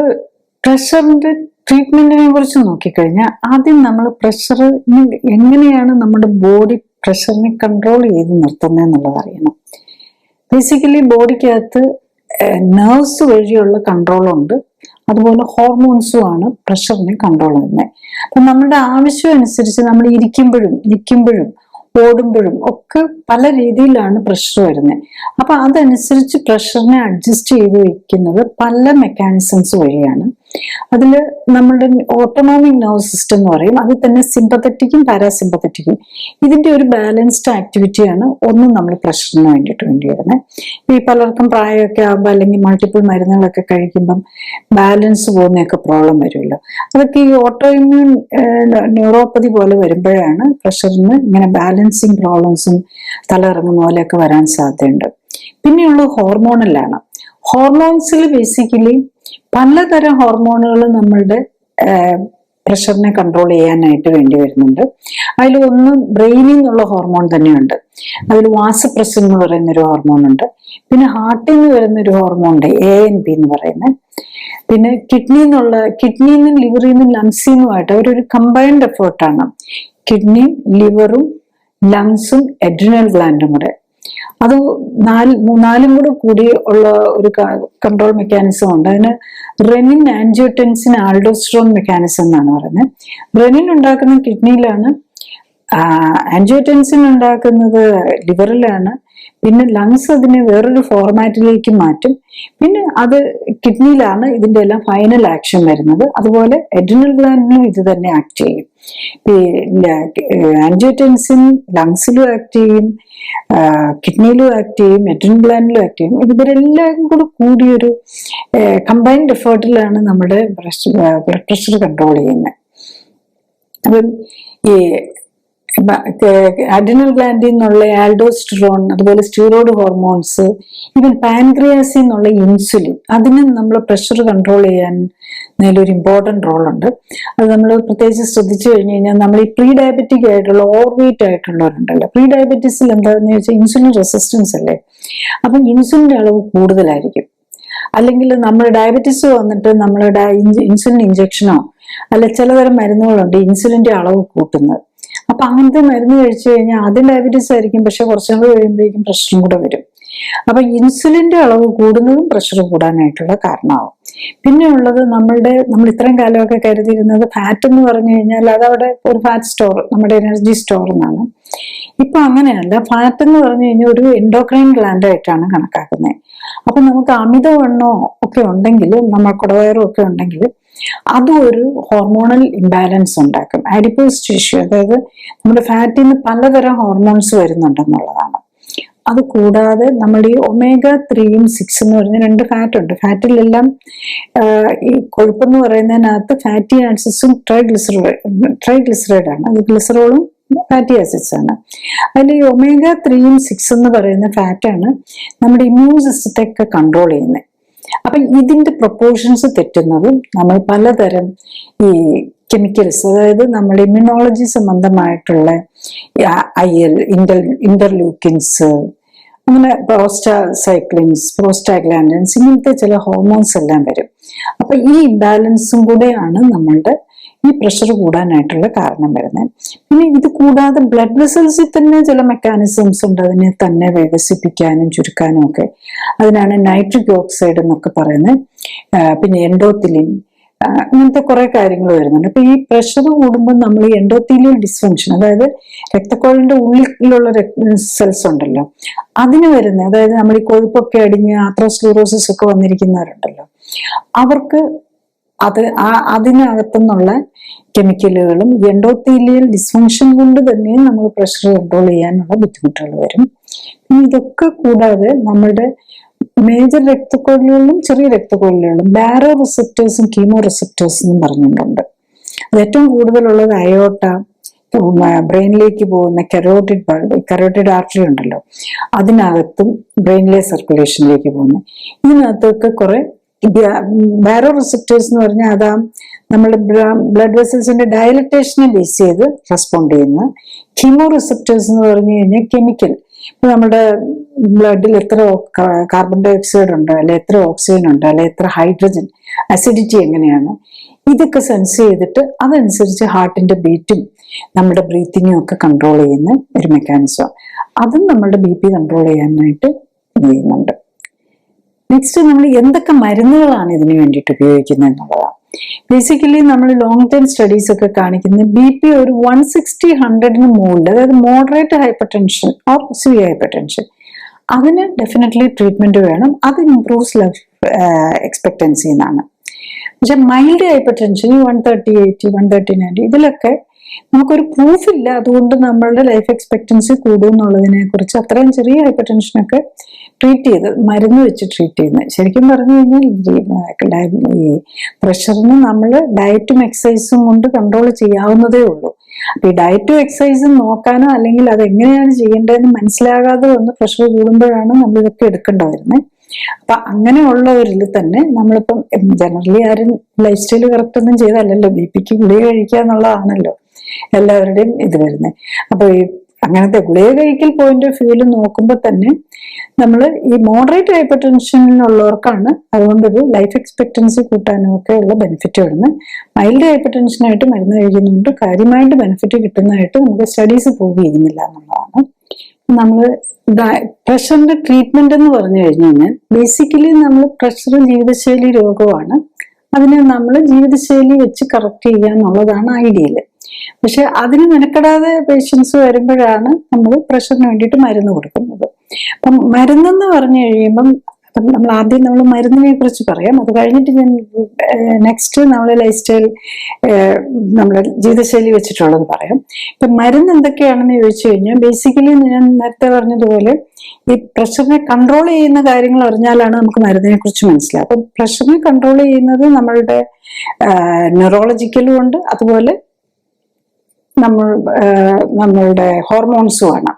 പ്രഷറിന്റെ ട്രീറ്റ്മെന്റിനെ കുറിച്ച് നോക്കിക്കഴിഞ്ഞാൽ ആദ്യം നമ്മൾ എങ്ങനെയാണ് നമ്മുടെ ബോഡി പ്രഷറിനെ കൺട്രോൾ ചെയ്ത് നിർത്തുന്നത് എന്നുള്ളത് അറിയണം. ബേസിക്കലി ബോഡിക്കകത്ത് നെർവ്സ് വഴിയുള്ള കൺട്രോളുണ്ട്, അതുപോലെ ഹോർമോൺസും ആണ് പ്രഷറിനെ കൺട്രോൾ ചെയ്യുന്നത്. അപ്പൊ നമ്മുടെ ആവശ്യം അനുസരിച്ച് നമ്മൾ ഇരിക്കുമ്പോഴും നിൽക്കുമ്പോഴും ഓടുമ്പോഴും ഒക്കെ പല രീതിയിലാണ് പ്രഷർ വരുന്നത്. അപ്പൊ അതനുസരിച്ച് പ്രഷറിനെ അഡ്ജസ്റ്റ് ചെയ്ത് വെക്കുന്നത് പല മെക്കാനിസംസ് വഴിയാണ്. അതിൽ നമ്മുടെ ഓട്ടോണോമിക് നെർവ് സിസ്റ്റം എന്ന് പറയും. അതിൽ തന്നെ സിമ്പത്തറ്റിക്കും പാരാസിമ്പത്തറ്റിക്കും ഇതിന്റെ ഒരു ബാലൻസ്ഡ് ആക്ടിവിറ്റിയാണ് നമ്മൾ പ്രഷറിന് വേണ്ടി വരുന്നത്. ഈ പലർക്കും പ്രായമൊക്കെ ആകുമ്പോൾ അല്ലെങ്കിൽ മൾട്ടിപ്പിൾ മരുന്നുകളൊക്കെ കഴിക്കുമ്പം ബാലൻസ് പോകുന്നതൊക്കെ പ്രോബ്ലം വരുമല്ലോ. അതൊക്കെ ഈ ഓട്ടോ ഇമ്മ്യൂൺ ന്യൂറോപ്പതി പോലെ വരുമ്പോഴാണ് പ്രഷറിന് ഇങ്ങനെ ബാലൻസിങ് പ്രോബ്ലംസും തലയിറങ്ങുന്ന പോലെയൊക്കെ വരാൻ സാധ്യതയുണ്ട്. പിന്നെയുള്ളത് ഹോർമോണലാണ്. ഹോർമോൺസിൽ ബേസിക്കലി പലതരം ഹോർമോണുകൾ നമ്മളുടെ പ്രഷറിനെ കൺട്രോൾ ചെയ്യാനായിട്ട് വേണ്ടി വരുന്നുണ്ട്. അതിൽ ഒന്ന് ബ്രെയിനിൽ നിന്നുള്ള ഹോർമോൺ തന്നെയുണ്ട്. അതിൽ വാസപ്രസിൻ എന്ന് പറയുന്ന ഒരു ഹോർമോൺ ഉണ്ട്. പിന്നെ ഹാർട്ടിൽ നിന്ന് വരുന്ന ഒരു ഹോർമോൺ ഉണ്ട്, ANP എന്ന് പറയുന്നത്. പിന്നെ കിഡ്നിന്നും ലിവറിൽ നിന്നും ലങ്സിൽ നിന്നുമായിട്ട് അവരൊരു കമ്പൈൻഡ് എഫേർട്ടാണ്. കിഡ്നിയും ലിവറും ലങ്സും അഡ്രിനൽ ഗ്ലാൻഡും കൂടെ, അത് നാലും കൂടി ഉള്ള ഒരു കൺട്രോൾ മെക്കാനിസം ഉണ്ട്. അതിന് റെനിൻ, ആൻജിയോടെൻസിൻ, ആൽഡോസ്റ്ററോൺ മെക്കാനിസം എന്നാണ് പറയുന്നത്. റെനിൻ ഉണ്ടാക്കുന്ന കിഡ്നിയിലാണ്, ആൻജിയോടെൻസിൻ ഉണ്ടാക്കുന്നത് ലിവറിലാണ്. പിന്നെ ലങ്സ് അതിനെ വേറൊരു ഫോർമാറ്റിലേക്ക് മാറ്റും. പിന്നെ അത് കിഡ്നിയിലാണ് ഇതിന്റെ എല്ലാം ഫൈനൽ ആക്ഷൻ വരുന്നത്. അതുപോലെ അഡ്രിനൽ ഗ്ലാൻഡിലും ഇത് തന്നെ ആക്ട് ചെയ്യും. ആൻജിയോടെൻസിൻ ലങ്സിലും ആക്ട് ചെയ്യും, കിഡ്നിയിലും ആക്ട് ചെയ്യും, അഡ്രിനൽ ഗ്ലാൻഡിലും ആക്ട് ചെയ്യും. ഇവരെല്ലാം കൂടിയൊരു കമ്പൈൻഡ് എഫേർട്ടിലാണ് നമ്മുടെ ബ്ലഡ് പ്രഷർ കൺട്രോൾ ചെയ്യുന്നത്. അപ്പം ഈ അഡ്രിനൽ ഗ്ലാൻഡിൽ നിന്നുള്ള ആൽഡോസ്റ്ററോൺ, അതുപോലെ സ്റ്റീറോയിഡ് ഹോർമോൺസ്, ഈവൻ പാൻക്രിയാസിൽ നിന്നുള്ള ഇൻസുലിൻ, അതിനും നമ്മൾ പ്രഷർ കൺട്രോൾ ചെയ്യാൻ ഒരു ഇമ്പോർട്ടൻറ്റ് റോളുണ്ട്. അത് നമ്മൾ പ്രത്യേകിച്ച് ശ്രദ്ധിച്ചു കഴിഞ്ഞു കഴിഞ്ഞാൽ നമ്മൾ ഈ പ്രീ ഡയബറ്റിക് ആയിട്ടുള്ള ഓവർവെയിറ്റ് ആയിട്ടുള്ളവരുണ്ടല്ലോ, പ്രീ ഡയബറ്റീസിൽ എന്താണെന്ന് ചോദിച്ചാൽ ഇൻസുലിൻ റെസിസ്റ്റൻസ് അല്ലേ. അപ്പം ഇൻസുലിൻ്റെ അളവ് കൂടുതലായിരിക്കും. അല്ലെങ്കിൽ നമ്മൾ ഡയബറ്റീസ് വന്നിട്ട് നമ്മൾ ഇൻസുലിൻ ഇഞ്ചക്ഷനോ അല്ല ചിലതരം മരുന്നുകളുണ്ട് ഇൻസുലിൻ്റെ അളവ് കൂട്ടുന്നത്. അപ്പൊ അങ്ങനത്തെ മരുന്ന് കഴിച്ചു കഴിഞ്ഞാൽ ആദ്യം ഡയബറ്റീസ് ആയിരിക്കും, പക്ഷെ കുറച്ചും കൂടെ കഴിയുമ്പോഴേക്കും പ്രശ്നം കൂടെ വരും. അപ്പൊ ഇൻസുലിന്റെ അളവ് കൂടുന്നതും പ്രഷർ കൂടാനായിട്ടുള്ള കാരണമാവും. പിന്നെ ഉള്ളത് നമ്മൾ ഇത്രയും കാലമൊക്കെ കരുതിയിരുന്നത് ഫാറ്റ് എന്ന് പറഞ്ഞു കഴിഞ്ഞാൽ അതവിടെ ഒരു ഫാറ്റ് സ്റ്റോർ, നമ്മുടെ എനർജി സ്റ്റോർ എന്നാണ്. ഇപ്പൊ അങ്ങനെയല്ല. ഫാറ്റ് എന്ന് പറഞ്ഞു കഴിഞ്ഞാൽ ഒരു എൻഡോക്രൈൻ ഗ്ലാൻഡ് ആയിട്ടാണ് കണക്കാക്കുന്നത്. അപ്പൊ നമുക്ക് അമിതവണ്ണോ ഒക്കെ ഉണ്ടെങ്കിൽ, നമ്മൾ കുടവയറും ഒക്കെ ഉണ്ടെങ്കിൽ അതും ഒരു ഹോർമോണൽ ഇംബാലൻസ് ഉണ്ടാക്കും. ആഡിപ്പോസ് ടിഷ്യൂ, അതായത് നമ്മുടെ ഫാറ്റിൽ നിന്ന് പലതരം ഹോർമോൺസ് വരുന്നുണ്ടെന്നുള്ളതാണ്. അത് കൂടാതെ നമ്മുടെ ഈ omega-3 6 എന്ന് പറഞ്ഞ 2 ഫാറ്റ് ഉണ്ട്. ഫാറ്റിലെല്ലാം ഈ കൊഴുപ്പെന്ന് പറയുന്നതിനകത്ത് ഫാറ്റി ആസിഡ്സും ട്രൈഗ്ലിസറൈഡ് ആണ്. അത് ഗ്ലിസറോളും ഫാറ്റി ആസിഡ്സ് ആണ്. അതിൽ ഈ omega-3 6 എന്ന് പറയുന്ന ഫാറ്റാണ് നമ്മുടെ ഇമ്മ്യൂൺ സിസ്റ്റത്തെ ഒക്കെ കൺട്രോൾ ചെയ്യുന്നത്. അപ്പൊ ഇതിന്റെ പ്രൊപ്പോർഷൻസ് തെറ്റുന്നതും നമ്മൾ പലതരം ഈ കെമിക്കൽസ്, അതായത് നമ്മുടെ ഇമ്മ്യൂണോളജി സംബന്ധമായിട്ടുള്ള IL, ഇന്റർലൂക്കിൻസ്, അങ്ങനെ പ്രോസ്റ്റാസൈക്ലിൻസ്, പ്രോസ്റ്റാഗ്ലാൻഡിൻസ്, ഇങ്ങനത്തെ ചില ഹോർമോൺസ് എല്ലാം വരും. അപ്പൊ ഈ ഇംബാലൻസും കൂടെയാണ് നമ്മളുടെ ഈ പ്രഷർ കൂടാനായിട്ടുള്ള കാരണം വരുന്നത്. പിന്നെ ഇത് കൂടാതെ ബ്ലഡ് വെസൽസിൽ തന്നെ ചില മെക്കാനിസംസ് ഉണ്ട് അതിനെ തന്നെ വികസിപ്പിക്കാനും ചുരുക്കാനും ഒക്കെ. അതിനാണ് നൈട്രിക് ഓക്സൈഡ് എന്നൊക്കെ പറയുന്നത്. പിന്നെ എൻഡോത്തിലിൻ, അങ്ങനത്തെ കുറെ കാര്യങ്ങൾ വരുന്നുണ്ട്. അപ്പൊ ഈ പ്രഷർ കൂടുമ്പോൾ നമ്മൾ ഈ എൻഡോത്തീലിയൽ ഡിസ്ഫങ്ഷൻ, അതായത് രക്തക്കുഴലിന്റെ ഉള്ളിലുള്ള സെൽസ് ഉണ്ടല്ലോ, അതിന് വരുന്നത്, അതായത് നമ്മൾ ഈ കൊഴുപ്പൊക്കെ അടിഞ്ഞ് ആത്രോസ്ക്ലീറോസിസ് ഒക്കെ വന്നിരിക്കുന്നവരുണ്ടല്ലോ, അവർക്ക് അതിനകത്തുനിന്നുള്ള കെമിക്കലുകളും എൻഡോത്തീലിയൽ ഡിസ്ഫങ്ഷൻ കൊണ്ട് തന്നെ നമ്മൾ പ്രഷർ കൺട്രോൾ ചെയ്യാനുള്ള ബുദ്ധിമുട്ടുകൾ വരും. ഇതൊക്കെ കൂടാതെ നമ്മുടെ മേജർ രക്തക്കുഴലുകളിലും ചെറിയ രക്തക്കുഴലുകളിലും ബാരോ റിസപ്റ്റേഴ്സും കീമോ റിസപ്റ്റേഴ്സും എന്നും പറഞ്ഞിട്ടുണ്ട്. അത് ഏറ്റവും കൂടുതലുള്ളത് അയോട്ട, ബ്രെയിനിലേക്ക് പോകുന്ന കരോട്ടിഡ് ആർട്ടറി ഉണ്ടല്ലോ, അതിനകത്തും ബ്രെയിനിലെ സർക്കുലേഷനിലേക്ക് പോകുന്നത്. ഇതിനകത്തൊക്കെ കുറെ ബാരോ റിസപ്റ്റേഴ്സ് എന്ന് പറഞ്ഞാൽ അതാ നമ്മുടെ ബ്ലഡ് വെസൽസിന്റെ ഡയലറ്റേഷനെ ബേസ് ചെയ്ത് റെസ്പോണ്ട് ചെയ്യുന്ന. കീമോ റിസപ്റ്റേഴ്സ് എന്ന് പറഞ്ഞു കഴിഞ്ഞാൽ കെമിക്കൽ, ഇപ്പൊ നമ്മുടെ ബ്ലഡിൽ എത്ര കാർബൺ ഡൈ ഓക്സൈഡ് ഉണ്ട്, അല്ലെ എത്ര ഓക്സിജൻ ഉണ്ട്, അല്ലെ എത്ര ഹൈഡ്രജൻ, അസിഡിറ്റി എങ്ങനെയാണ്, ഇതൊക്കെ സെൻസ് ചെയ്തിട്ട് അതനുസരിച്ച് ഹാർട്ടിന്റെ ബീറ്റും നമ്മുടെ ബ്രീത്തിങ്ങും ഒക്കെ കൺട്രോൾ ചെയ്യുന്ന ഒരു മെക്കാനിസം. അതും നമ്മുടെ BP കൺട്രോൾ ചെയ്യാനായിട്ട് ചെയ്യുന്നുണ്ട്. നെക്സ്റ്റ്, നമ്മൾ എന്തൊക്കെ മരുന്നുകളാണ് ഇതിനു വേണ്ടിയിട്ട് ഉപയോഗിക്കുന്നത് എന്നുള്ളതാണ്. ബേസിക്കലി നമ്മൾ ലോങ് ടൈം സ്റ്റഡീസ് ഒക്കെ കാണിക്കുന്നത് BP ഒരു 160-100 മുകളിൽ, അതായത് moderate hyper tension or severe hyper tension, അതിന് ഡെഫിനറ്റ്ലി ട്രീറ്റ്മെന്റ് വേണം. അത് ഇംപ്രൂവ്സ് ലൈഫ് എക്സ്പെക്ടൻസി എന്നാണ്. പക്ഷെ മൈൽഡ് ഹൈപ്പർ ടെൻഷൻ 130/80, 130/90 ഇതിലൊക്കെ നമുക്കൊരു പ്രൂഫ് ഇല്ല. അതുകൊണ്ട് നമ്മളുടെ ലൈഫ് എക്സ്പെക്ടൻസി കൂടും എന്നുള്ളതിനെ കുറിച്ച് അത്രയും ചെറിയ ഹൈപ്പർ ടെൻഷനൊക്കെ ട്രീറ്റ് ചെയ്ത് മരുന്ന് വെച്ച് ട്രീറ്റ് ചെയ്യുന്നത്. ശരിക്കും പറഞ്ഞു കഴിഞ്ഞാൽ ഈ പ്രഷറിന് നമ്മൾ ഡയറ്റും എക്സസൈസും കൊണ്ട് കൺട്രോൾ ചെയ്യാവുന്നതേ ഉള്ളൂ. അപ്പൊ ഈ ഡയറ്റും എക്സസൈസും നോക്കാനോ അല്ലെങ്കിൽ അത് എങ്ങനെയാണ് ചെയ്യേണ്ടതെന്ന് മനസ്സിലാകാതെ വന്ന് പ്രഷർ കൂടുമ്പോഴാണ് നമ്മൾ ഇതൊക്കെ എടുക്കേണ്ടി വരുന്നത്. അപ്പൊ അങ്ങനെയുള്ളവരിൽ തന്നെ നമ്മളിപ്പം ജനറലി ആരും ലൈഫ് സ്റ്റൈൽ കറക്റ്റ് ഒന്നും ചെയ്തല്ലല്ലോ, BPക്ക് ഗുളിക കഴിക്കുക എന്നുള്ളതാണല്ലോ എല്ലാവരുടെയും ഇത് വരുന്നത്. അപ്പൊ ഈ അങ്ങനത്തെ ഗുളിക കഴിക്കൽ പോയിന്റ് ഓഫ് വ്യൂവിൽ നോക്കുമ്പോൾ തന്നെ നമ്മൾ ഈ മോഡറേറ്റ് ഹൈപ്പർ ടെൻഷനിലുള്ളവർക്കാണ് അതുകൊണ്ടൊരു ലൈഫ് എക്സ്പെക്ടൻസി കൂട്ടാനും ഒക്കെ ഉള്ള ബെനിഫിറ്റ് വരുന്നത്. മൈൽഡ് ഹൈപ്പർ ടെൻഷനായിട്ട് മരുന്ന് കഴിക്കുന്നുണ്ട് കാര്യമായിട്ട് ബെനിഫിറ്റ് കിട്ടുന്നതായിട്ട് നമുക്ക് സ്റ്റഡീസ് പ്രൂവ് ചെയ്യുന്നില്ല എന്നുള്ളതാണ്. നമ്മൾ പ്രഷറിന്റെ ട്രീറ്റ്മെന്റ് എന്ന് പറഞ്ഞു കഴിഞ്ഞാൽ ബേസിക്കലി നമ്മൾ പ്രഷർ ജീവിതശൈലി രോഗമാണ്. അതിനെ നമ്മൾ ജീവിതശൈലി വെച്ച് കറക്റ്റ് ചെയ്യുക എന്നുള്ളതാണ് ഐഡിയല്. പക്ഷെ അതിന് മെനക്കെടാതെ പേഷ്യൻസ് വരുമ്പോഴാണ് നമ്മൾ പ്രഷറിന് വേണ്ടിയിട്ട് മരുന്ന് കൊടുക്കുന്നത്. അപ്പം മരുന്നെന്ന് പറഞ്ഞു കഴിയുമ്പം നമ്മൾ ആദ്യം മരുന്നിനെ കുറിച്ച് പറയാം. അത് കഴിഞ്ഞിട്ട് ഞാൻ നെക്സ്റ്റ് നമ്മളെ ലൈഫ് സ്റ്റൈൽ നമ്മുടെ ജീവിതശൈലി വെച്ചിട്ടുള്ളത് പറയാം. ഇപ്പൊ മരുന്ന് എന്തൊക്കെയാണെന്ന് ചോദിച്ചു കഴിഞ്ഞാൽ ബേസിക്കലി ഞാൻ നേരത്തെ പറഞ്ഞതുപോലെ ഈ പ്രഷറിനെ കൺട്രോൾ ചെയ്യുന്ന കാര്യങ്ങൾ അറിഞ്ഞാലാണ് നമുക്ക് മരുന്നിനെ കുറിച്ച് മനസ്സിലാവും. അപ്പൊ പ്രഷറിനെ കൺട്രോൾ ചെയ്യുന്നത് നമ്മളുടെ ന്യൂറോളജിക്കലും ഉണ്ട്, അതുപോലെ നമ്മളുടെ ഹോർമോൺസുമാണ്.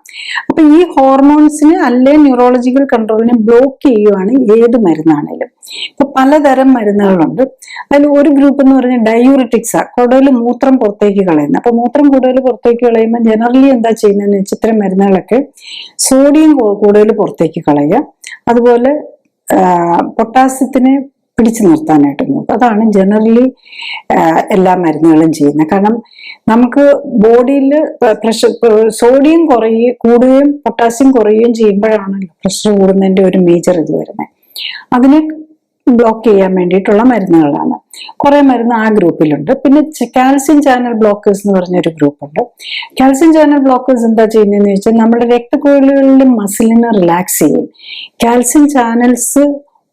അപ്പൊ ഈ ഹോർമോൺസിന് അല്ലെ ന്യൂറോളജിക്കൽ കൺട്രോളിനെ ബ്ലോക്ക് ചെയ്യുവാണ് ഏത് മരുന്നാണേലും. ഇപ്പൊ പലതരം മരുന്നുകളുണ്ട്. അതിൽ ഒരു ഗ്രൂപ്പ് എന്ന് പറഞ്ഞാൽ ഡയൂറിറ്റിക്സാ, കൂടുതൽ മൂത്രം പുറത്തേക്ക് കളയുന്നത്. അപ്പൊ മൂത്രം കൂടുതൽ പുറത്തേക്ക് കളയുമ്പോൾ ജനറലി എന്താ ചെയ്യുന്നതെന്ന് വെച്ചാൽ ഇത്തരം മരുന്നുകളൊക്കെ സോഡിയം കൂടുതൽ പുറത്തേക്ക് കളയുക, അതുപോലെ പൊട്ടാസ്യത്തിനെ പിടിച്ചു നിർത്താനായിട്ട് നോക്കും. അതാണ് ജനറലി എല്ലാ മരുന്നുകളും ചെയ്യുന്നത്. കാരണം നമുക്ക് ബോഡിയിൽ പ്രഷർ സോഡിയം കൂടുകയും പൊട്ടാസ്യം കുറയുകയും ചെയ്യുമ്പോഴാണല്ലോ പ്രഷർ കൂടുന്നതിന്റെ ഒരു മേജർ ഇത് വരുന്നത്. അതിനെ ബ്ലോക്ക് ചെയ്യാൻ വേണ്ടിയിട്ടുള്ള മരുന്നുകളാണ്. കുറെ മരുന്ന് ആ ഗ്രൂപ്പിലുണ്ട്. പിന്നെ കാൽസ്യം ചാനൽ ബ്ലോക്കേഴ്സ് എന്ന് പറഞ്ഞൊരു ഗ്രൂപ്പുണ്ട്. കാൽസ്യം ചാനൽ ബ്ലോക്കേഴ്സ് എന്താ ചെയ്യുന്നതെന്ന് വെച്ചാൽ നമ്മുടെ രക്തക്കുഴലുകളിലും മസിലിനെ റിലാക്സ് ചെയ്യും. കാൽസ്യം ചാനൽസ്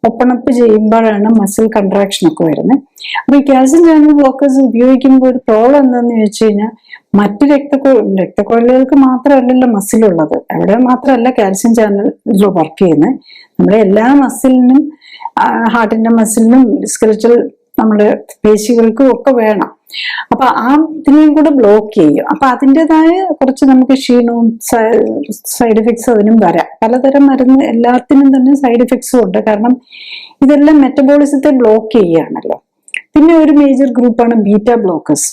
ഓപ്പൺ അപ്പ് ചെയ്യുമ്പോഴാണ് മസിൽ കൺട്രാക്ഷൻ ഒക്കെ വരുന്നത്. അപ്പൊ ഈ കാൽസ്യം ചാനൽ ബ്ലോക്കേഴ്സ് ഉപയോഗിക്കുമ്പോൾ ഒരു പ്രോബ്ലം എന്താന്ന് ചോദിച്ചു കഴിഞ്ഞാൽ മറ്റ് രക്തക്കുഴലുകൾക്ക് മാത്രമല്ലല്ലോ മസിലുള്ളത്, അവിടെ മാത്രമല്ല കാൽസ്യം ചാനൽ വർക്ക് ചെയ്യുന്നത്. നമ്മുടെ എല്ലാ മസിലിനും, ഹാർട്ടിന്റെ മസിലിനും സ്കെലറ്റൽ നമ്മുടെ പേശികൾക്കും ഒക്കെ വേണം. അപ്പൊ ആ ഇതിനെയും കൂടെ ബ്ലോക്ക് ചെയ്യും. അപ്പൊ അതിൻ്റെതായ കുറച്ച് നമുക്ക് ക്ഷീണവും സൈഡ് എഫക്ട്സ് അതിനും വരാം. പലതരം മരുന്ന് എല്ലാത്തിനും തന്നെ സൈഡ് എഫക്ട്സും ഉണ്ട്. കാരണം ഇതെല്ലാം മെറ്റബോളിസത്തെ ബ്ലോക്ക് ചെയ്യുകയാണല്ലോ. പിന്നെ ഒരു മേജർ ഗ്രൂപ്പാണ് ബീറ്റ ബ്ലോക്കേഴ്സ്.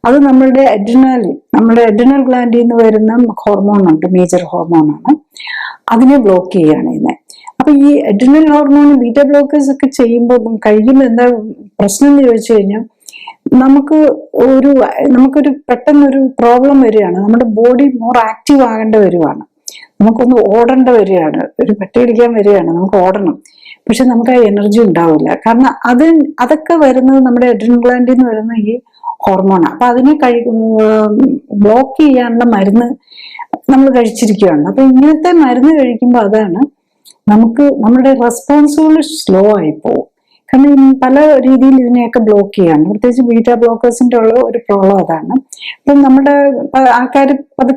അത് നമ്മുടെ അഡ്രിനൽ ഗ്ലാൻഡിൽ നിന്ന് വരുന്ന ഹോർമോൺ ഉണ്ട്, മേജർ ഹോർമോണാണ്. അതിനെ ബ്ലോക്ക് ചെയ്യുകയാണ് ചെയ്യുന്നത്. അപ്പൊ ഈ അഡ്രിനൽ ഹോർമോൺ ബീറ്റ ബ്ലോക്കേഴ്സ് ഒക്കെ കഴിയുമ്പോൾ എന്താ പ്രശ്നം എന്ന് ചോദിച്ചു കഴിഞ്ഞാൽ നമുക്കൊരു പെട്ടെന്നൊരു പ്രോബ്ലം വരികയാണ്. നമ്മുടെ ബോഡി മോർ ആക്റ്റീവ് ആകേണ്ട വരുവാണ്. നമുക്കൊന്ന് ഓടേണ്ട വരികയാണ്, ഒരു പെട്ടി പിടിക്കാൻ വരികയാണ്, നമുക്ക് ഓടണം. പക്ഷെ നമുക്ക് ആ എനർജി ഉണ്ടാവില്ല. കാരണം അതൊക്കെ വരുന്നത് നമ്മുടെ അഡ്രിനൽ ഗ്ലാൻഡിൽ നിന്ന് വരുന്ന ഈ ഹോർമോണാണ്. അപ്പൊ അതിനെ ബ്ലോക്ക് ചെയ്യാനുള്ള മരുന്ന് നമ്മൾ കഴിച്ചിരിക്കുകയാണ്. അപ്പൊ ഇങ്ങനത്തെ മരുന്ന് കഴിക്കുമ്പോൾ അതാണ് നമ്മുടെ റെസ്പോൺസുകൾ സ്ലോ ആയി പോകും. കാരണം പല രീതിയിൽ ഇതിനെയൊക്കെ ബ്ലോക്ക് ചെയ്യാണ്. പ്രത്യേകിച്ച് ബീറ്റ ബ്ലോക്കേഴ്സിന്റെ ഉള്ള ഒരു പ്രോബ്ലം അതാണ്. അപ്പൊ നമ്മുടെ ആൾക്കാർ അത്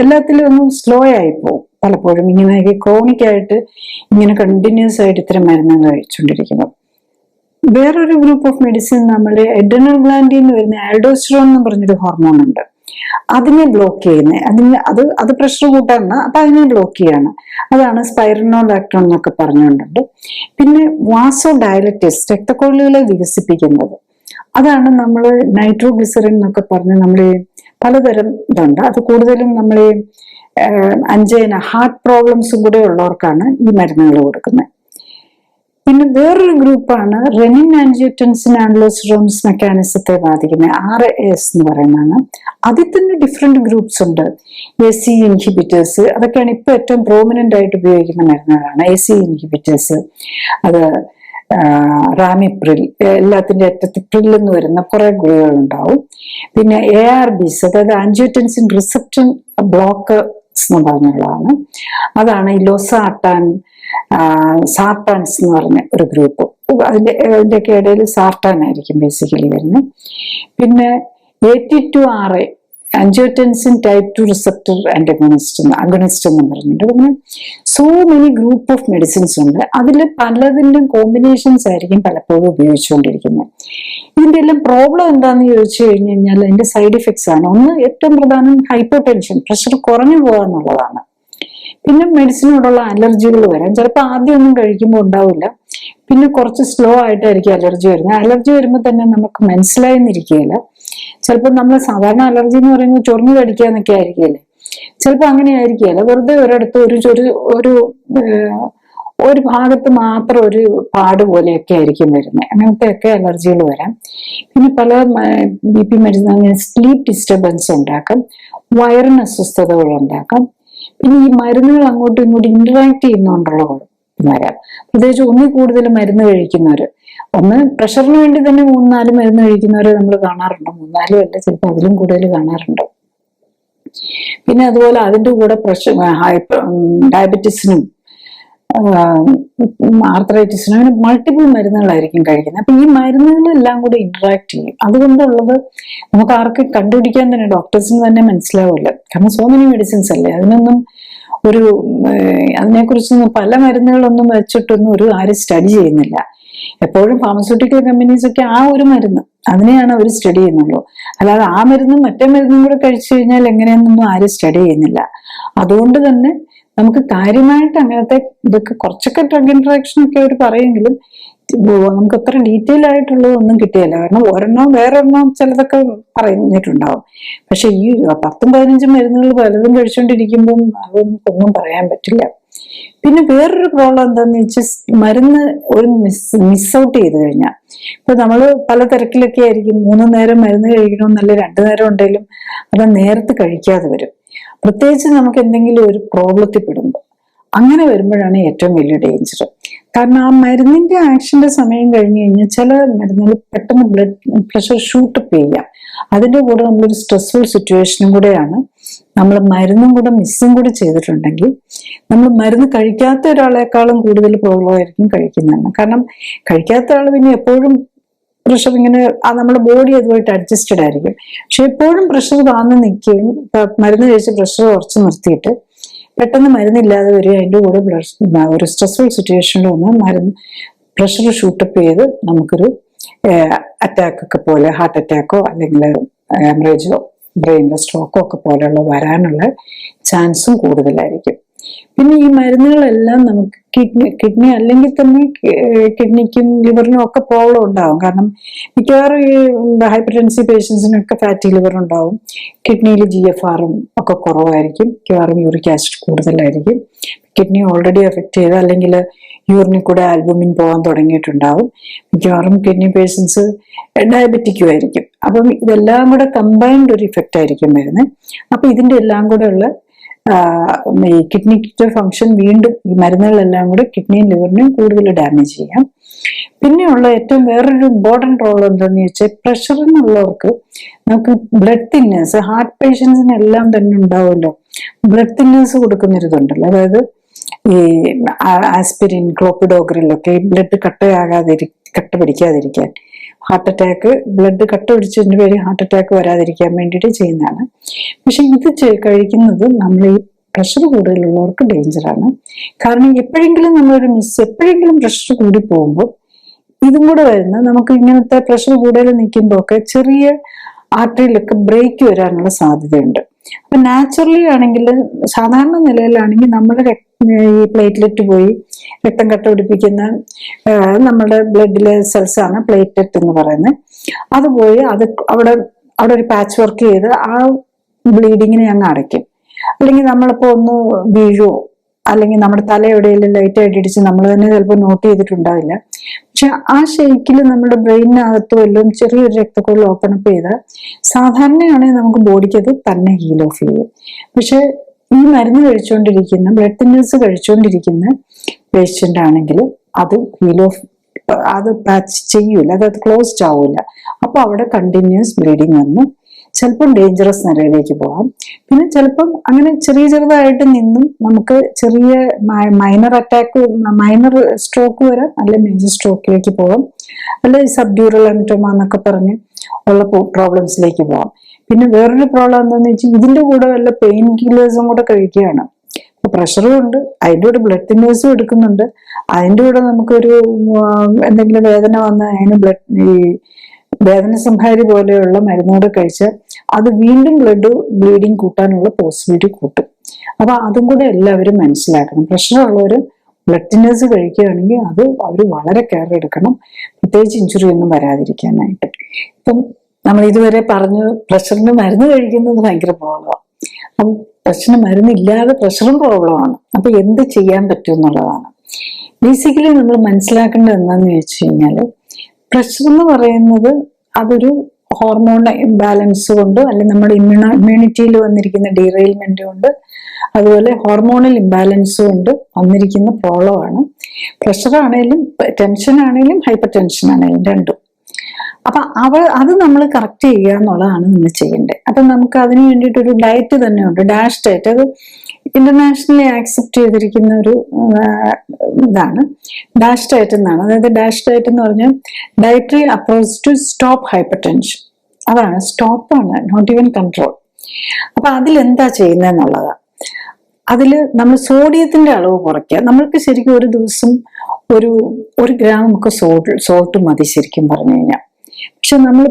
എല്ലാത്തിലും ഒന്നും സ്ലോ ആയി പോകും. പലപ്പോഴും ഇങ്ങനെ ക്രോണിക് ആയിട്ട് ഇങ്ങനെ കണ്ടിന്യൂസ് ആയിട്ട് ഇത്തരം മരുന്നുകൾ കഴിച്ചുകൊണ്ടിരിക്കുന്നു. വേറൊരു ഗ്രൂപ്പ് ഓഫ് മെഡിസിൻ നമ്മുടെ അഡ്രിനൽ ഗ്ലാൻഡിൽ നിന്ന് വരുന്ന ആൽഡോസ്റ്ററോൺ എന്ന് പറഞ്ഞൊരു ഹോർമോൺ ഉണ്ട്. അതിനെ ബ്ലോക്ക് ചെയ്യുന്നത്, അത് പ്രഷർ കൂട്ടാണ്. അപ്പൊ അതിനെ ബ്ലോക്ക് ചെയ്യാണ്. അതാണ് സ്പൈറനോലാക്ടോൺ എന്നൊക്കെ പറഞ്ഞുകൊണ്ടുണ്ട്. പിന്നെ വാസോ ഡയലറ്റിസ്, രക്തക്കൊഴലുകളെ വികസിപ്പിക്കുന്നത്. അതാണ് നമ്മൾ നൈട്രോഗ്ലിസറിൻ എന്നൊക്കെ പറഞ്ഞ് നമ്മൾ പലതരം ഇതുണ്ട്. അത് കൂടുതലും നമ്മൾ അഞ്ചേന ഹാർട്ട് പ്രോബ്ലംസും കൂടെ ഉള്ളവർക്കാണ് ഈ മരുന്നുകൾ കൊടുക്കുന്നത്. പിന്നെ വേറൊരു ഗ്രൂപ്പാണ് റെനിൻ ആൻജിയോടെൻസിൻ ആൻഡ്ലോസ്റ്ററോൺസ് മെക്കാനിസത്തെ ബാധിക്കുന്ന RAS എന്ന് പറയുന്നതാണ്. അതിൽ തന്നെ ഡിഫറെന്റ് ഗ്രൂപ്പ്സ് ഉണ്ട്. AC ഇൻഹിബിറ്റേഴ്സ്, അതൊക്കെയാണ് ഇപ്പൊ ഏറ്റവും പ്രോമിനന്റ് ആയിട്ട് ഉപയോഗിക്കുന്ന മരുന്നുകളാണ്. AC ഇൻഹിബിറ്റേഴ്സ്, അത് റാമിപ്രിൽ, എല്ലാത്തിന്റെ അറ്റത്തിപ്രിൽ എന്ന് വരുന്ന കുറെ ഗുളികകൾ ഉണ്ടാവും. പിന്നെ ARBs, അതായത് ആൻജിയോടെൻസിൻ റിസപ്റ്റർ ബ്ലോക്കേഴ്സ് എന്ന് പറഞ്ഞുള്ളതാണ്. അതാണ് ഈ ലോസാർട്ടാൻ, സാർട്ടാൻസ് എന്ന് പറഞ്ഞ ഒരു ഗ്രൂപ്പ്. അതിന്റെയൊക്കെ ഇടയിൽ സാർട്ടാൻ ആയിരിക്കും ബേസിക്കലി വരുന്നത്. പിന്നെ AT2RA, angiotensin type 2 receptor agonist എന്ന് പറഞ്ഞിട്ട് പിന്നെ so many group of medicines ഉണ്ട്. അതിൽ പലതിൻ്റെയും കോമ്പിനേഷൻസ് ആയിരിക്കും പലപ്പോഴും ഉപയോഗിച്ചുകൊണ്ടിരിക്കുന്നത്. ഇതിന്റെ എല്ലാം പ്രോബ്ലം എന്താന്ന് ചോദിച്ചു കഴിഞ്ഞു കഴിഞ്ഞാൽ അതിന്റെ സൈഡ് ഇഫക്ട്സ് ആണ്. ഒന്ന്, ഏറ്റവും പ്രധാനം ഹൈപ്പർ ടെൻഷൻ, പ്രഷർ കുറഞ്ഞു പോകാന്നുള്ളതാണ്. പിന്നെ മെഡിസിനോടുള്ള അലർജികൾ വരാം. ചിലപ്പോൾ ആദ്യം ഒന്നും കഴിക്കുമ്പോൾ ഉണ്ടാവില്ല, പിന്നെ കുറച്ച് സ്ലോ ആയിട്ടായിരിക്കും അലർജി വരുന്നത്. അലർജി വരുമ്പോൾ തന്നെ നമുക്ക് മനസ്സിലായെന്നിരിക്കുകയില്ല. ചിലപ്പോൾ നമ്മൾ സാധാരണ അലർജി എന്ന് പറയുമ്പോൾ ചൊറിഞ്ഞു കടിക്കാന്നൊക്കെ ആയിരിക്കുകയല്ലേ, ചിലപ്പോൾ അങ്ങനെ ആയിരിക്കുകയല്ല, വെറുതെ ഒരിടത്ത് ഒരു ഭാഗത്ത് മാത്രം ഒരു പാട് പോലെയൊക്കെ ആയിരിക്കും വരുന്നത്. അങ്ങനത്തെ ഒക്കെ അലർജികൾ വരാം. പിന്നെ പല BP മരുന്ന് സ്ലീപ്പ് ഡിസ്റ്റർബൻസ് ഉണ്ടാക്കാം, വയറിന് അസ്വസ്ഥതകൾ ഉണ്ടാക്കാം. പിന്നെ ഈ മരുന്നുകൾ അങ്ങോട്ടും ഇങ്ങോട്ടും ഇന്ററാക്ട് ചെയ്യുന്നതുകൊണ്ടുള്ള വരാം. പ്രത്യേകിച്ച് ഒന്നിൽ കൂടുതൽ മരുന്ന് കഴിക്കുന്നവര്, ഒന്ന് പ്രഷറിന് വേണ്ടി തന്നെ 3-4 മരുന്ന് കഴിക്കുന്നവരെ നമ്മൾ കാണാറുണ്ട്. 3-4 അല്ല, ചിലപ്പോൾ അതിലും കൂടുതൽ കാണാറുണ്ട്. പിന്നെ അതുപോലെ അതിന്റെ കൂടെ ഡയബറ്റീസിനും ആർത്രൈറ്റിസിനും അങ്ങനെ മൾട്ടിപ്പിൾ മരുന്നുകളായിരിക്കും കഴിക്കുന്നത്. അപ്പൊ ഈ മരുന്നുകളെല്ലാം കൂടെ ഇന്ററാക്ട് ചെയ്യും. അതുകൊണ്ടുള്ളത് നമുക്ക് ആർക്കും കണ്ടുപിടിക്കാൻ തന്നെ, ഡോക്ടേഴ്സിന് തന്നെ മനസ്സിലാവില്ല. കാരണം സോ മെനി മെഡിസിൻസ് അല്ലേ. അതിനെക്കുറിച്ചൊന്നും പല മരുന്നുകളൊന്നും വെച്ചിട്ടൊന്നും ആരും സ്റ്റഡി ചെയ്യുന്നില്ല. എപ്പോഴും ഫാർമസ്യൂട്ടിക്കൽ കമ്പനീസ് ഒക്കെ ആ ഒരു മരുന്ന് അതിനെയാണ് അവർ സ്റ്റഡി ചെയ്യുന്നുള്ളൂ. അല്ലാതെ ആ മരുന്നും മറ്റേ മരുന്നും കൂടെ കഴിച്ചു കഴിഞ്ഞാൽ എങ്ങനെയെന്നൊന്നും ആരും സ്റ്റഡി ചെയ്യുന്നില്ല. അതുകൊണ്ട് തന്നെ നമുക്ക് കാര്യമായിട്ട് അങ്ങനത്തെ ഇതൊക്കെ കുറച്ചൊക്കെ ഡ്രഗ് ഇന്ററാക്ഷൻ ഒക്കെ അവർ പറയുമെങ്കിലും നമുക്ക് അത്ര ഡീറ്റെയിൽ ആയിട്ടുള്ളതൊന്നും കിട്ടിയല്ല. കാരണം വേറൊരെണ്ണം ചിലതൊക്കെ പറഞ്ഞിട്ടുണ്ടാവും. പക്ഷെ ഈ 10-15 മരുന്നുകൾ പലതും കഴിച്ചുകൊണ്ടിരിക്കുമ്പം അതൊന്നും പറയാൻ പറ്റില്ല. പിന്നെ വേറൊരു പ്രോബ്ലം എന്താന്ന് വെച്ചാൽ മരുന്ന് ഒരു മിസ് ഔട്ട് ചെയ്ത് കഴിഞ്ഞാൽ, ഇപ്പൊ നമ്മൾ പല തിരക്കിലൊക്കെ ആയിരിക്കും, 3 നേരം മരുന്ന് കഴിക്കണമെന്നല്ല 2 നേരം ഉണ്ടെങ്കിലും അത് നേരത്തെ കഴിക്കാതെ വരും. പ്രത്യേകിച്ച് നമുക്ക് എന്തെങ്കിലും ഒരു പ്രോബ്ലത്തിൽ പെടുമ്പോൾ, അങ്ങനെ വരുമ്പോഴാണ് ഏറ്റവും വലിയ ഡേഞ്ചർ. കാരണം ആ മരുന്നിന്റെ ആക്ഷന്റെ സമയം കഴിഞ്ഞു കഴിഞ്ഞാൽ ചില മരുന്നുകൾ പെട്ടെന്ന് ബ്ലഡ് പ്രഷർ ഷൂട്ടപ്പ് ചെയ്യാം. അതിന്റെ കൂടെ നമ്മളൊരു സ്ട്രെസ്ഫുൾ സിറ്റുവേഷനും കൂടെയാണ് നമ്മൾ മരുന്നും കൂടെ മിസ്സും കൂടി ചെയ്തിട്ടുണ്ടെങ്കിൽ നമ്മൾ മരുന്ന് കഴിക്കാത്ത ഒരാളെക്കാളും കൂടുതൽ പ്രോബ്ലം ആയിരിക്കും കഴിക്കുന്നതാണ്. കാരണം കഴിക്കാത്ത ആൾ പിന്നെ എപ്പോഴും പ്രഷർ ഇങ്ങനെ നമ്മുടെ ബോഡി അതുമായിട്ട് അഡ്ജസ്റ്റഡ് ആയിരിക്കും. പക്ഷെ എപ്പോഴും പ്രഷർ താന്ന് നിൽക്കുകയും മരുന്ന് കഴിച്ച് പ്രഷർ കുറച്ച് നിർത്തിയിട്ട് പെട്ടെന്ന് മരുന്നില്ലാതെ വരിക, അതിൻ്റെ കൂടെ ഒരു സ്ട്രെസ്ഫുൾ സിറ്റുവേഷനിൽ വന്ന് മരുന്ന് പ്രഷർ ഷൂട്ടപ്പ് ചെയ്ത് നമുക്കൊരു അറ്റാക്ക് ഒക്കെ പോലെ, ഹാർട്ട് അറ്റാക്കോ അല്ലെങ്കിൽ ഹെമറേജോ ബ്രെയിനിലെ സ്ട്രോക്കോ ഒക്കെ പോലെയുള്ള വരാനുള്ള ചാൻസും കൂടുതലായിരിക്കും. പിന്നെ ഈ മരുന്നുകളെല്ലാം നമുക്ക് കിഡ്നി അല്ലെങ്കിൽ തന്നെ കിഡ്നിക്കും ലിവറിനും ഒക്കെ പ്രോബ്ലം ഉണ്ടാവും. കാരണം മിക്കവാറും ഈ ഹൈപ്പർ ടെൻസീവ് പേഷ്യൻസിനൊക്കെ ഫാറ്റി ലിവർ ഉണ്ടാവും. കിഡ്നിയിൽ GFR ഒക്കെ കുറവായിരിക്കും, മിക്കവാറും യൂറിക് ആസിഡ് കൂടുതലായിരിക്കും. കിഡ്നി ഓൾറെഡി എഫക്ട് ചെയ്ത് അല്ലെങ്കിൽ യൂറിനിൽ കൂടെ ആൽബുമിൻ പോകാൻ തുടങ്ങിയിട്ടുണ്ടാവും. മിക്കവാറും കിഡ്നി പേഷ്യൻസ് ഡയബറ്റിക്കും ആയിരിക്കും. അപ്പം ഇതെല്ലാം കൂടെ കമ്പൈൻഡ് ഒരു ഇഫക്റ്റ് ആയിരിക്കും വരുന്നത്. അപ്പൊ ഇതിന്റെ എല്ലാം കൂടെ ഉള്ള ഈ കിഡ്നിയുടെ ഫങ്ഷൻ വീണ്ടും ഈ മരുന്നുകളെല്ലാം കൂടെ കിഡ്നിയും ലിവറിനെയും കൂടുതൽ ഡാമേജ് ചെയ്യാം. പിന്നെയുള്ള ഏറ്റവും വേറൊരു ഇമ്പോർട്ടൻറ്റ് റോൾ എന്താണെന്ന് വെച്ചാൽ, പ്രഷറിനുള്ളവർക്ക് നമുക്ക് ബ്ലഡ് തിന്നേഴ്സ്, ഹാർട്ട് പേഷ്യൻസിനെല്ലാം തന്നെ ഉണ്ടാവുമല്ലോ ബ്ലഡ് തിന്നേഴ്സ് കൊടുക്കുന്നൊരിതുണ്ടല്ലോ. അതായത് ഈ ആസ്പിരിൻ, ക്ലോപ്പിഡോഗ്രിലൊക്കെ ഈ ബ്ലഡ് കട്ട പിടിക്കാതിരിക്കാൻ, ഹാർട്ട് അറ്റാക്ക്, ബ്ലഡ് കട്ട പിടിച്ചതിന്റെ പേര് ഹാർട്ട് അറ്റാക്ക് വരാതിരിക്കാൻ വേണ്ടിയിട്ട് ചെയ്യുന്നതാണ്. പക്ഷെ ഇത് കഴിക്കുന്നത് നമ്മൾ ഈ പ്രഷർ കൂടുതലുള്ളവർക്ക് ഡേഞ്ചറാണ്. കാരണം എപ്പോഴെങ്കിലും എപ്പോഴെങ്കിലും പ്രഷർ കൂടി പോകുമ്പോൾ ഇതും കൂടെ വരുന്ന നമുക്ക് ഇങ്ങനത്തെ പ്രഷർ കൂടുതൽ നിൽക്കുമ്പോൾ ഒക്കെ ചെറിയ ആർട്ടറിയിലൊക്കെ ബ്രേക്ക് വരാനുള്ള സാധ്യതയുണ്ട്. അപ്പൊ നാച്ചുറലി ആണെങ്കിൽ, സാധാരണ നിലയിലാണെങ്കിൽ നമ്മുടെ ഈ പ്ലേറ്റ്ലെറ്റ് പോയി രക്തം കട്ട പിടിപ്പിക്കുന്ന നമ്മുടെ ബ്ലഡിലെ സെൽസ് ആണ് പ്ലേറ്റ്ലെറ്റ് എന്ന് പറയുന്നത്. അത് പോയി അവിടെ ഒരു പാച്ച് വർക്ക് ചെയ്ത് ആ ബ്ലീഡിങ്ങിനെ അങ്ങ് അടയ്ക്കും. അല്ലെങ്കിൽ നമ്മളിപ്പോ ഒന്ന് വീഴുവോ അല്ലെങ്കിൽ നമ്മുടെ തല എവിടെയെങ്കിലും ലൈറ്റായിട്ട് ഇടിച്ച് നമ്മൾ തന്നെ ചിലപ്പോൾ നോട്ട് ചെയ്തിട്ടുണ്ടാവില്ല. പക്ഷെ ആ ഷെയ്ക്കിൽ നമ്മുടെ ബ്രെയിനകത്ത് വല്ലതും ചെറിയൊരു രക്തക്കുഴൽ ഓപ്പൺ അപ്പ് ചെയ്താൽ സാധാരണയാണെങ്കിൽ നമുക്ക് ബോഡിക്ക് അത് തന്നെ ഹീൽ ഓഫ് ചെയ്യും. പക്ഷെ ഈ മരുന്ന് കഴിച്ചുകൊണ്ടിരിക്കുന്ന, ബ്ലഡ് തിന്നേഴ്സ് കഴിച്ചുകൊണ്ടിരിക്കുന്ന പേഷ്യന്റ് ആണെങ്കിൽ അത് ഹീൽ ഓഫ്, അത് പാച്ച് ചെയ്യൂല, അത് ക്ലോസ്ഡ് ആവൂല. അപ്പൊ അവിടെ കണ്ടിന്യൂസ് ബ്ലീഡിങ് വന്ന് ചിലപ്പം ഡേഞ്ചറസ് നിലയിലേക്ക് പോകാം. പിന്നെ ചിലപ്പം അങ്ങനെ ചെറുതായിട്ട് നിന്നും നമുക്ക് ചെറിയ മൈനർ അറ്റാക്ക്, മൈനർ സ്ട്രോക്ക് വരാം, അല്ലെ മേജർ സ്ട്രോക്കിലേക്ക് പോകാം, അല്ലെ സബ്ഡ്യൂറൽ എൻറ്റോമ എന്നൊക്കെ പറഞ്ഞ് ഉള്ള പ്രോബ്ലംസിലേക്ക് പോകാം. പിന്നെ വേറൊരു പ്രോബ്ലം എന്താണെന്ന് വെച്ചാൽ ഇതിന്റെ കൂടെ വല്ല പെയിൻ കില്ലേഴ്സും കൂടെ കഴിക്കുകയാണ്. അപ്പൊ പ്രഷറും ഉണ്ട്, അതിൻ്റെ കൂടെ ബ്ലഡ് തിന്നേഴ്സും എടുക്കുന്നുണ്ട്, അതിൻ്റെ കൂടെ നമുക്കൊരു എന്തെങ്കിലും വേദന വന്ന് അതിന് ഈ വേദന സംഹാരി പോലെയുള്ള മരുന്നുകൂടെ കഴിച്ചാൽ അത് വീണ്ടും ബ്ലീഡിങ് കൂട്ടാനുള്ള പോസിബിലിറ്റി കൂട്ടും. അപ്പൊ അതും കൂടെ എല്ലാവരും മനസ്സിലാക്കണം. പ്രഷർ ഉള്ളവർ ബ്ലഡ് തിന്നേഴ്സ് കഴിക്കുകയാണെങ്കിൽ അത് അവർ വളരെ കെയർ എടുക്കണം, പ്രത്യേകിച്ച് ഇഞ്ചുറി ഒന്നും വരാതിരിക്കാനായിട്ട്. ഇപ്പം നമ്മൾ ഇതുവരെ പറഞ്ഞു പ്രഷറിന് മരുന്ന് കഴിക്കുന്നത് ഭയങ്കര പ്രോബ്ലമാണ്. അപ്പം പ്രഷറിന് മരുന്നില്ലാതെ പ്രഷറും പ്രോബ്ലമാണ്. അപ്പൊ എന്ത് ചെയ്യാൻ പറ്റും എന്നുള്ളതാണ് ബേസിക്കലി നമ്മൾ മനസ്സിലാക്കേണ്ടത്. എന്താണെന്ന് ചോദിച്ചു കഴിഞ്ഞാൽ, പ്രഷർ എന്ന് പറയുന്നത് അതൊരു ഹോർമോൺ ഇംബാലൻസ് കൊണ്ട്, അല്ലെങ്കിൽ നമ്മുടെ ഇമ്മ്യൂണിറ്റിയിൽ വന്നിരിക്കുന്ന ഡീറെയിൽമെന്റ് കൊണ്ട്, അതുപോലെ ഹോർമോണൽ ഇംബാലൻസ് കൊണ്ട് വന്നിരിക്കുന്ന പ്രോബ്ലമാണ്. പ്രഷർ ആണെങ്കിലും ടെൻഷൻ ആണെങ്കിലും ഹൈപ്പർ ടെൻഷൻ ആണെങ്കിലും രണ്ടും. അപ്പൊ അത് നമ്മൾ കറക്റ്റ് ചെയ്യുക എന്നുള്ളതാണ് നമ്മൾ ചെയ്യേണ്ടത്. അപ്പൊ നമുക്ക് അതിന് വേണ്ടിയിട്ടൊരു ഡയറ്റ് തന്നെ ഉണ്ട്, ഡാഷ് ഡയറ്റ്. അത് ഇന്റർനാഷണലി ആക്സെപ്റ്റ് ചെയ്തിരിക്കുന്ന ഒരു ഇതാണ് ഡാഷ് ഡയറ്റ് എന്നാണ്. അതായത് ഡാഷ് ഡയറ്റ് എന്ന് പറഞ്ഞാൽ dietary approach to stop hypertension. അതാണ്, സ്റ്റോപ്പാണ്, നോട്ട് ഈവൻ കൺട്രോൾ. അപ്പൊ അതിലെന്താ ചെയ്യുന്നതെന്നുള്ളതാണ്. അതിൽ നമ്മൾ സോഡിയത്തിന്റെ അളവ് കുറയ്ക്കുക. നമ്മൾക്ക് ശരിക്കും ഒരു ദിവസം ഒരു ഗ്രാം നമുക്ക് സോൾട്ട് മതി ശരിക്കും പറഞ്ഞു കഴിഞ്ഞാൽ. പക്ഷെ നമ്മൾ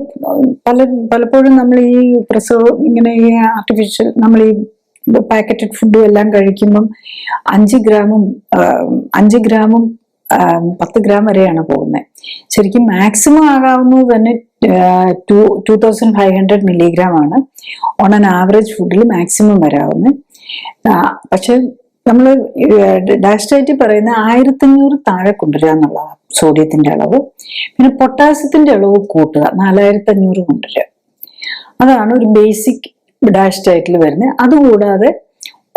പലപ്പോഴും നമ്മൾ ഈ ഇങ്ങനെ ഈ ആർട്ടിഫിഷ്യൽ, നമ്മൾ ഈ പാക്കറ്റഡ് ഫുഡും എല്ലാം കഴിക്കുമ്പം 5 ഗ്രാമും 10 ഗ്രാം വരെയാണ് പോകുന്നത്. ശരിക്കും മാക്സിമം ആകാവുന്നത് തന്നെ 2500 മില്ലിഗ്രാം ആണ് ഓൺ ആൻ ആവറേജ് ഫുഡിൽ മാക്സിമം വരാവുന്നത്. പക്ഷെ നമ്മൾ ഡാഷ് ഡയറ്റിൽ പറയുന്ന 1500 താഴെ കൊണ്ടുവരിക എന്നുള്ളതാണ് സോഡിയത്തിന്റെ അളവ്. പിന്നെ പൊട്ടാസ്യത്തിന്റെ അളവ് കൂട്ടുക, 4500 കൊണ്ടുവരിക. അതാണ് ഒരു ബേസിക് ഡാഷ് ഡയറ്റിൽ വരുന്നത്. അതുകൂടാതെ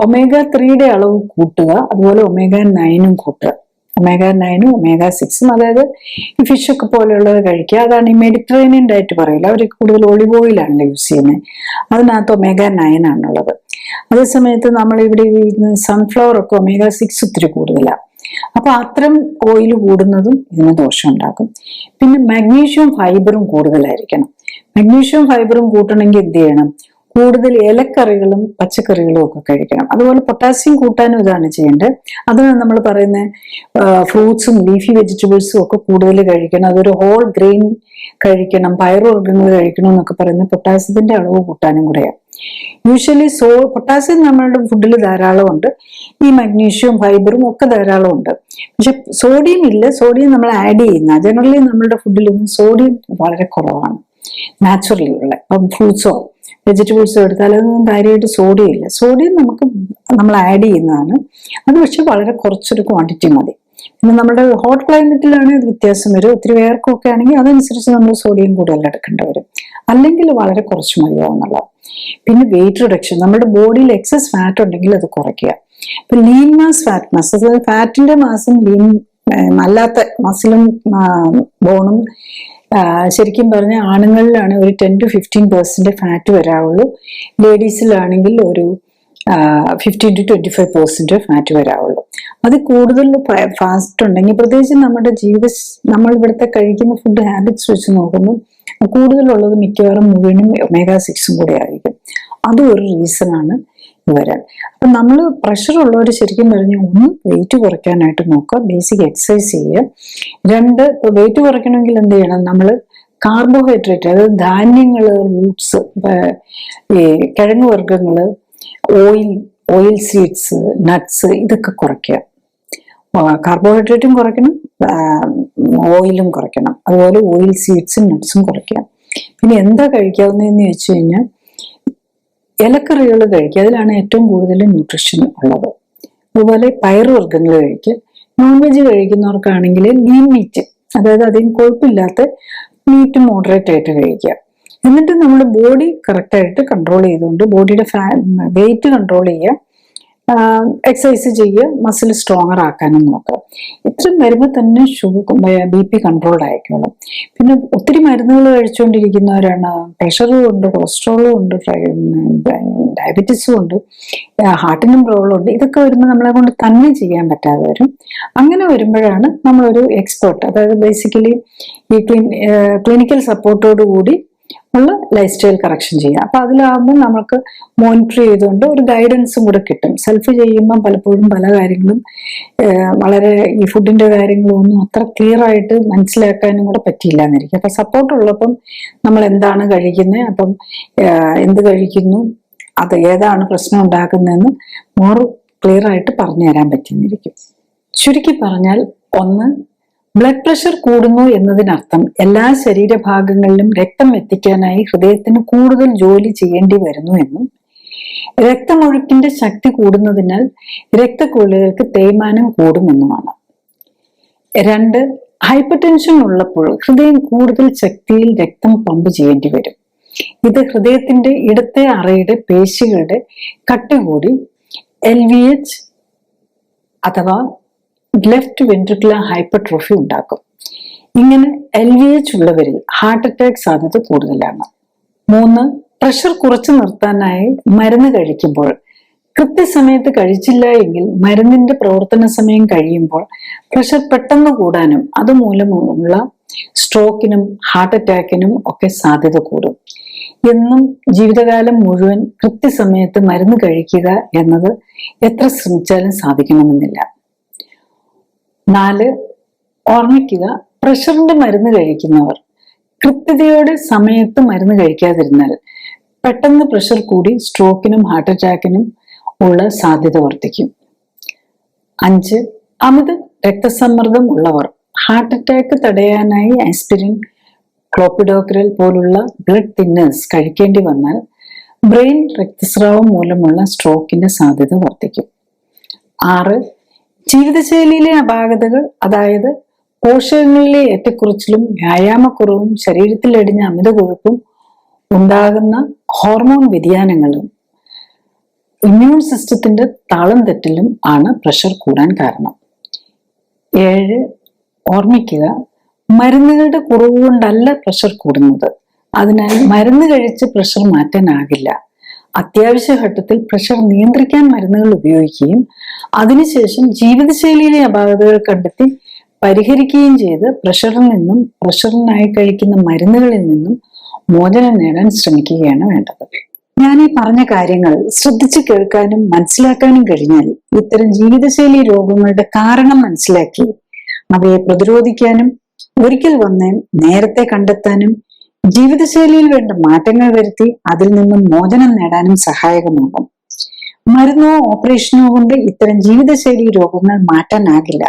omega-3 അളവ് കൂട്ടുക, അതുപോലെ omega-9 കൂട്ടുക. omega-9 omega-6, അതായത് ഈ ഫിഷൊക്കെ പോലെയുള്ളത് കഴിക്കുക. അതാണ് ഈ മെഡിറ്ററേനിയൻ ഡയറ്റ് പറയില്ല, അവർ കൂടുതൽ ഒളിവ് ഓയിലാണല്ലോ യൂസ് ചെയ്യുന്നത്. അതിനകത്ത് omega-9 ആണുള്ളത്. അതേസമയത്ത് നമ്മളിവിടെ സൺഫ്ലവർ ഒക്കെ omega-6 ഒത്തിരി കൂടുതലാണ്. അപ്പൊ അത്തരം ഓയിൽ കൂടുന്നതും ഇതിന് ദോഷം ഉണ്ടാക്കും. പിന്നെ മഗ്നീഷ്യവും ഫൈബറും കൂടുതലായിരിക്കണം. മഗ്നീഷ്യവും ഫൈബറും കൂട്ടണമെങ്കിൽ എന്ത് ചെയ്യണം? കൂടുതൽ ഇലക്കറികളും പച്ചക്കറികളും ഒക്കെ കഴിക്കണം. അതുപോലെ പൊട്ടാസ്യം കൂട്ടാനും ഇതാണ് ചെയ്യേണ്ടത്. അതിന് നമ്മൾ പറയുന്ന ഫ്രൂട്ട്സും ലീഫി വെജിറ്റബിൾസും ഒക്കെ കൂടുതൽ കഴിക്കണം. അതൊരു ഹോൾ ഗ്രെയിൻ കഴിക്കണം, പയറുവർഗ്ഗങ്ങൾ കഴിക്കണം എന്നൊക്കെ പറയുന്ന പൊട്ടാസ്യത്തിന്റെ അളവ് കൂട്ടാനും കൂടെയാണ്. യൂഷ്വലി പൊട്ടാസ്യം നമ്മളുടെ ഫുഡിൽ ധാരാളം ഉണ്ട്, ഈ മഗ്നീഷ്യവും ഫൈബറും ഒക്കെ ധാരാളം ഉണ്ട്. പക്ഷെ സോഡിയം ഇല്ല. സോഡിയം നമ്മൾ ആഡ് ചെയ്യുന്ന ജനറലി നമ്മളുടെ ഫുഡിലൊന്നും സോഡിയം വളരെ കുറവാണ് നാച്ചുറലി ഉള്ള. ഇപ്പം ഫ്രൂട്ട്സോ വെജിറ്റബിൾസോ എടുത്താൽ അതൊന്നും കാര്യമായിട്ട് സോഡിയം ഇല്ല. സോഡിയം നമ്മൾ ആഡ് ചെയ്യുന്നതാണ്. അത് പക്ഷെ വളരെ കുറച്ചൊരു ക്വാണ്ടിറ്റി മതി. പിന്നെ നമ്മുടെ ഹോട്ട് ക്ലൈമറ്റിലാണ് ഇത് വ്യത്യാസം വരും. ഒത്തിരി വേർക്കൊക്കെ ആണെങ്കിൽ അതനുസരിച്ച് നമ്മൾ സോഡിയം കൂടുതൽ എടുക്കേണ്ടി വരും. അല്ലെങ്കിൽ വളരെ കുറച്ച് മതിയാവുന്നുള്ളത്. പിന്നെ വെയിറ്റ് റിഡക്ഷൻ, നമ്മുടെ ബോഡിയിൽ എക്സസ് ഫാറ്റ് ഉണ്ടെങ്കിൽ അത് കുറയ്ക്കുക. ഇപ്പൊ ലീൻ മാസ്, ഫാറ്റ് മാസ്, അതായത് ഫാറ്റിന്റെ മാസം ലീൻ അല്ലാത്ത മസിലും ബോണും ശരിക്കും പറഞ്ഞ ആണുങ്ങളിലാണ് ഒരു 10 to 15% ഫാറ്റ് വരാവുള്ളൂ. ലേഡീസിലാണെങ്കിൽ ഒരു 15 to 25% ഫാറ്റ് വരാവുള്ളൂ. അത് കൂടുതൽ ഫാസ്റ്റ് ഉണ്ടെങ്കിൽ, പ്രത്യേകിച്ച് നമ്മൾ ഇവിടുത്തെ കഴിക്കുന്ന ഫുഡ് ഹാബിറ്റ്സ് വെച്ച് നോക്കുമ്പോൾ കൂടുതലുള്ളത് മിക്കവാറും മുഴുവനും omega-6 കൂടെ ആയിരിക്കും. അതും ഒരു റീസൺ ആണ് വരാൻ. അപ്പൊ നമ്മൾ പ്രഷർ ഉള്ളവർ ശരിക്കും പറഞ്ഞാൽ ഒന്ന് വെയിറ്റ് കുറയ്ക്കാനായിട്ട് നോക്കുക, ബേസിക് എക്സസൈസ് ചെയ്യുക. 2, വെയിറ്റ് കുറയ്ക്കണമെങ്കിൽ എന്ത് ചെയ്യണം? നമ്മൾ കാർബോഹൈഡ്രേറ്റ്, അതായത് ധാന്യങ്ങള്, ഫ്രൂട്ട്സ്, ഈ കിഴങ്ങ് വർഗ്ഗങ്ങള്, ഓയിൽ സീഡ്സ്, നട്ട്സ്, ഇതൊക്കെ കുറയ്ക്കുക. കാർബോഹൈഡ്രേറ്റും കുറയ്ക്കണം, ഓയിലും കുറയ്ക്കണം. അതുപോലെ ഓയിൽ സീഡ്സും നട്ട്സും കുറയ്ക്കുക. പിന്നെ എന്താ കഴിക്കാവുന്നതെന്ന് ചോദിച്ചു കഴിഞ്ഞാൽ ഇലക്കറികൾ കഴിക്കുക, അതിലാണ് ഏറ്റവും കൂടുതൽ ന്യൂട്രിഷൻ ഉള്ളത്. അതുപോലെ പയറുവർഗ്ഗങ്ങൾ കഴിക്കുക. നോൺ വെജ് കഴിക്കുന്നവർക്കാണെങ്കിൽ ലീൻ മീറ്റ്, അതായത് അധികം കൊഴുപ്പില്ലാത്ത മീറ്റ് മോഡറേറ്റ് ആയിട്ട് കഴിക്കുക. എന്നിട്ട് നമ്മൾ ബോഡി കറക്റ്റായിട്ട് കൺട്രോൾ ചെയ്തുകൊണ്ട് ബോഡിയുടെ വെയിറ്റ് കൺട്രോൾ ചെയ്യുക, എക്സസൈസ് ചെയ്യുക, മസിൽ സ്ട്രോങ്ങർ ആക്കാനും നോക്കുക. ഇത്രയും വരുമ്പോൾ തന്നെ BP കൺട്രോൾഡ് ആയിക്കോളും. പിന്നെ ഒത്തിരി മരുന്നുകൾ കഴിച്ചുകൊണ്ടിരിക്കുന്നവരാണ്, പ്രഷറും ഉണ്ട്, കൊളസ്ട്രോളും ഉണ്ട്, ഡയബറ്റീസും ഉണ്ട്, ഹാർട്ടിനും പ്രോബ്ലം ഉണ്ട്. ഇതൊക്കെ വരുമ്പോൾ നമ്മളെ കൊണ്ട് തന്നെ ചെയ്യാൻ പറ്റാതെ വരും. അങ്ങനെ വരുമ്പോഴാണ് നമ്മളൊരു എക്സ്പേർട്ട്, അതായത് ബേസിക്കലി ഈ ക്ലിനിക്കൽ സപ്പോർട്ടോട് കൂടി ഉള്ള ലൈഫ് സ്റ്റൈൽ കറക്ഷൻ ചെയ്യാം. അപ്പൊ അതിലാകുമ്പോൾ നമുക്ക് മോണിറ്റർ ചെയ്തുകൊണ്ട് ഒരു ഗൈഡൻസും കൂടെ കിട്ടും. സെൽഫ് ചെയ്യുമ്പോൾ പലപ്പോഴും പല കാര്യങ്ങളും വളരെ ഈ ഫുഡിന്റെ കാര്യങ്ങളും ഒന്നും അത്ര ക്ലിയർ ആയിട്ട് മനസ്സിലാക്കാനും കൂടെ പറ്റിയില്ല എന്നിരിക്കും. അപ്പൊ സപ്പോർട്ട് ഉള്ളപ്പം നമ്മൾ എന്താണ് കഴിക്കുന്നത്, അപ്പം എന്ത് കഴിക്കുന്നു, അത് ഏതാണ് പ്രശ്നം ഉണ്ടാക്കുന്നതെന്ന് മോർ ക്ലിയർ ആയിട്ട് പറഞ്ഞു തരാൻ പറ്റുന്നിരിക്കും. ചുരുക്കി പറഞ്ഞാൽ, 1, ബ്ലഡ് പ്രഷർ കൂടുന്നു എന്നതിനർത്ഥം എല്ലാ ശരീരഭാഗങ്ങളിലും രക്തം എത്തിക്കാനായി ഹൃദയത്തിന് കൂടുതൽ ജോലി ചെയ്യേണ്ടി വരുന്നു എന്നും, രക്തമൊഴുക്കിന്റെ ശക്തി കൂടുന്നതിനാൽ രക്തക്കുഴലുകൾക്ക് തേയ്മാനം കൂടുമെന്നുമാണ്. 2, ഹൈപ്പർ ടെൻഷൻ ഉള്ളപ്പോൾ ഹൃദയം കൂടുതൽ ശക്തിയിൽ രക്തം പമ്പ് ചെയ്യേണ്ടി വരും. ഇത് ഹൃദയത്തിന്റെ ഇടത്തെ അറയുടെ പേശികളുടെ കട്ടി കൂടി LVH അഥവാ ലെഫ്റ്റ് വെൻട്രിക്കുലർ ഹൈപ്പർട്രോഫി ഉണ്ടാക്കും. ഇങ്ങനെ LVH ഉള്ളവരിൽ ഹാർട്ട് അറ്റാക്ക് സാധ്യത കൂടുതലാണ്. 3, പ്രഷർ കുറച്ചു നിർത്താനായി മരുന്ന് കഴിക്കുമ്പോൾ കൃത്യസമയത്ത് കഴിച്ചില്ല എങ്കിൽ മരുന്നിന്റെ പ്രവർത്തന സമയം കഴിയുമ്പോൾ പ്രഷർ പെട്ടെന്ന് കൂടാനും അതുമൂലമുള്ള സ്ട്രോക്കിനും ഹാർട്ട് അറ്റാക്കിനും ഒക്കെ സാധ്യത കൂടും. എന്നും ജീവിതകാലം മുഴുവൻ കൃത്യസമയത്ത് മരുന്ന് കഴിക്കുക എന്നത് എത്ര ശ്രമിച്ചാലും സാധിക്കണമെന്നില്ല. 4, ഓർമ്മിക്കുക, പ്രഷറിന്റെ മരുന്ന് കഴിക്കുന്നവർ കൃത്യതയോടെ സമയത്ത് മരുന്ന് കഴിക്കാതിരുന്നാൽ പെട്ടെന്ന് പ്രഷർ കൂടി സ്ട്രോക്കിനും ഹാർട്ട് അറ്റാക്കിനും ഉള്ള സാധ്യത വർദ്ധിക്കും. 5, അമിത രക്തസമ്മർദ്ദം ഉള്ളവർ ഹാർട്ട് അറ്റാക്ക് തടയാനായി ആസ്പിരിൻ, ക്ലോപ്പിഡോഗ്രൽ പോലുള്ള ബ്ലഡ് തിന്നേഴ്സ് കഴിക്കേണ്ടി വന്നാൽ ബ്രെയിൻ രക്തസ്രാവം മൂലമുള്ള സ്ട്രോക്കിന്റെ സാധ്യത വർദ്ധിക്കും. 6. ജീവിതശൈലിയിലെ അപാകതകൾ, അതായത് പോഷകങ്ങളിലെ ഏറ്റക്കുറച്ചിലും വ്യായാമക്കുറവും ശരീരത്തിൽ അടിഞ്ഞ അമിത കൊഴുപ്പും ഉണ്ടാകുന്ന ഹോർമോൺ വ്യതിയാനങ്ങളും ഇമ്മ്യൂൺ സിസ്റ്റത്തിന്റെ താളം തെറ്റലും ആണ് പ്രഷർ കൂടാൻ കാരണം. 7. ഓർമ്മിക്കുക, മരുന്നുകളുടെ കുറവ് കൊണ്ടല്ല പ്രഷർ കൂടുന്നത്. അതിനാൽ മരുന്ന് കഴിച്ച് പ്രഷർ മാറ്റാനാകില്ല. അത്യാവശ്യ ഘട്ടത്തിൽ പ്രഷർ നിയന്ത്രിക്കാൻ മരുന്നുകൾ ഉപയോഗിക്കുകയും അതിനുശേഷം ജീവിതശൈലിയിലെ അപാകതകൾ കണ്ടെത്തി പരിഹരിക്കുകയും ചെയ്ത് പ്രഷറിൽ നിന്നും പ്രഷറിനായി കഴിക്കുന്ന മരുന്നുകളിൽ നിന്നും മോചനം നേടാൻ ശ്രമിക്കുകയാണ് വേണ്ടത്. ഞാൻ ഈ പറഞ്ഞ കാര്യങ്ങൾ ശ്രദ്ധിച്ചു കേൾക്കാനും മനസ്സിലാക്കാനും കഴിഞ്ഞാൽ ഇത്തരം ജീവിതശൈലി രോഗങ്ങളുടെ കാരണം മനസ്സിലാക്കി അവയെ പ്രതിരോധിക്കാനും ഒരിക്കൽ വന്ന് നേരത്തെ കണ്ടെത്താനും ജീവിതശൈലിയിൽ വേണ്ട മാറ്റങ്ങൾ വരുത്തി അതിൽ നിന്നും മോചനം നേടാനും സഹായകമാകും. മരുന്നോ ഓപ്പറേഷനോ കൊണ്ട് ഇത്തരം ജീവിതശൈലി രോഗങ്ങൾ മാറ്റാനാകില്ല.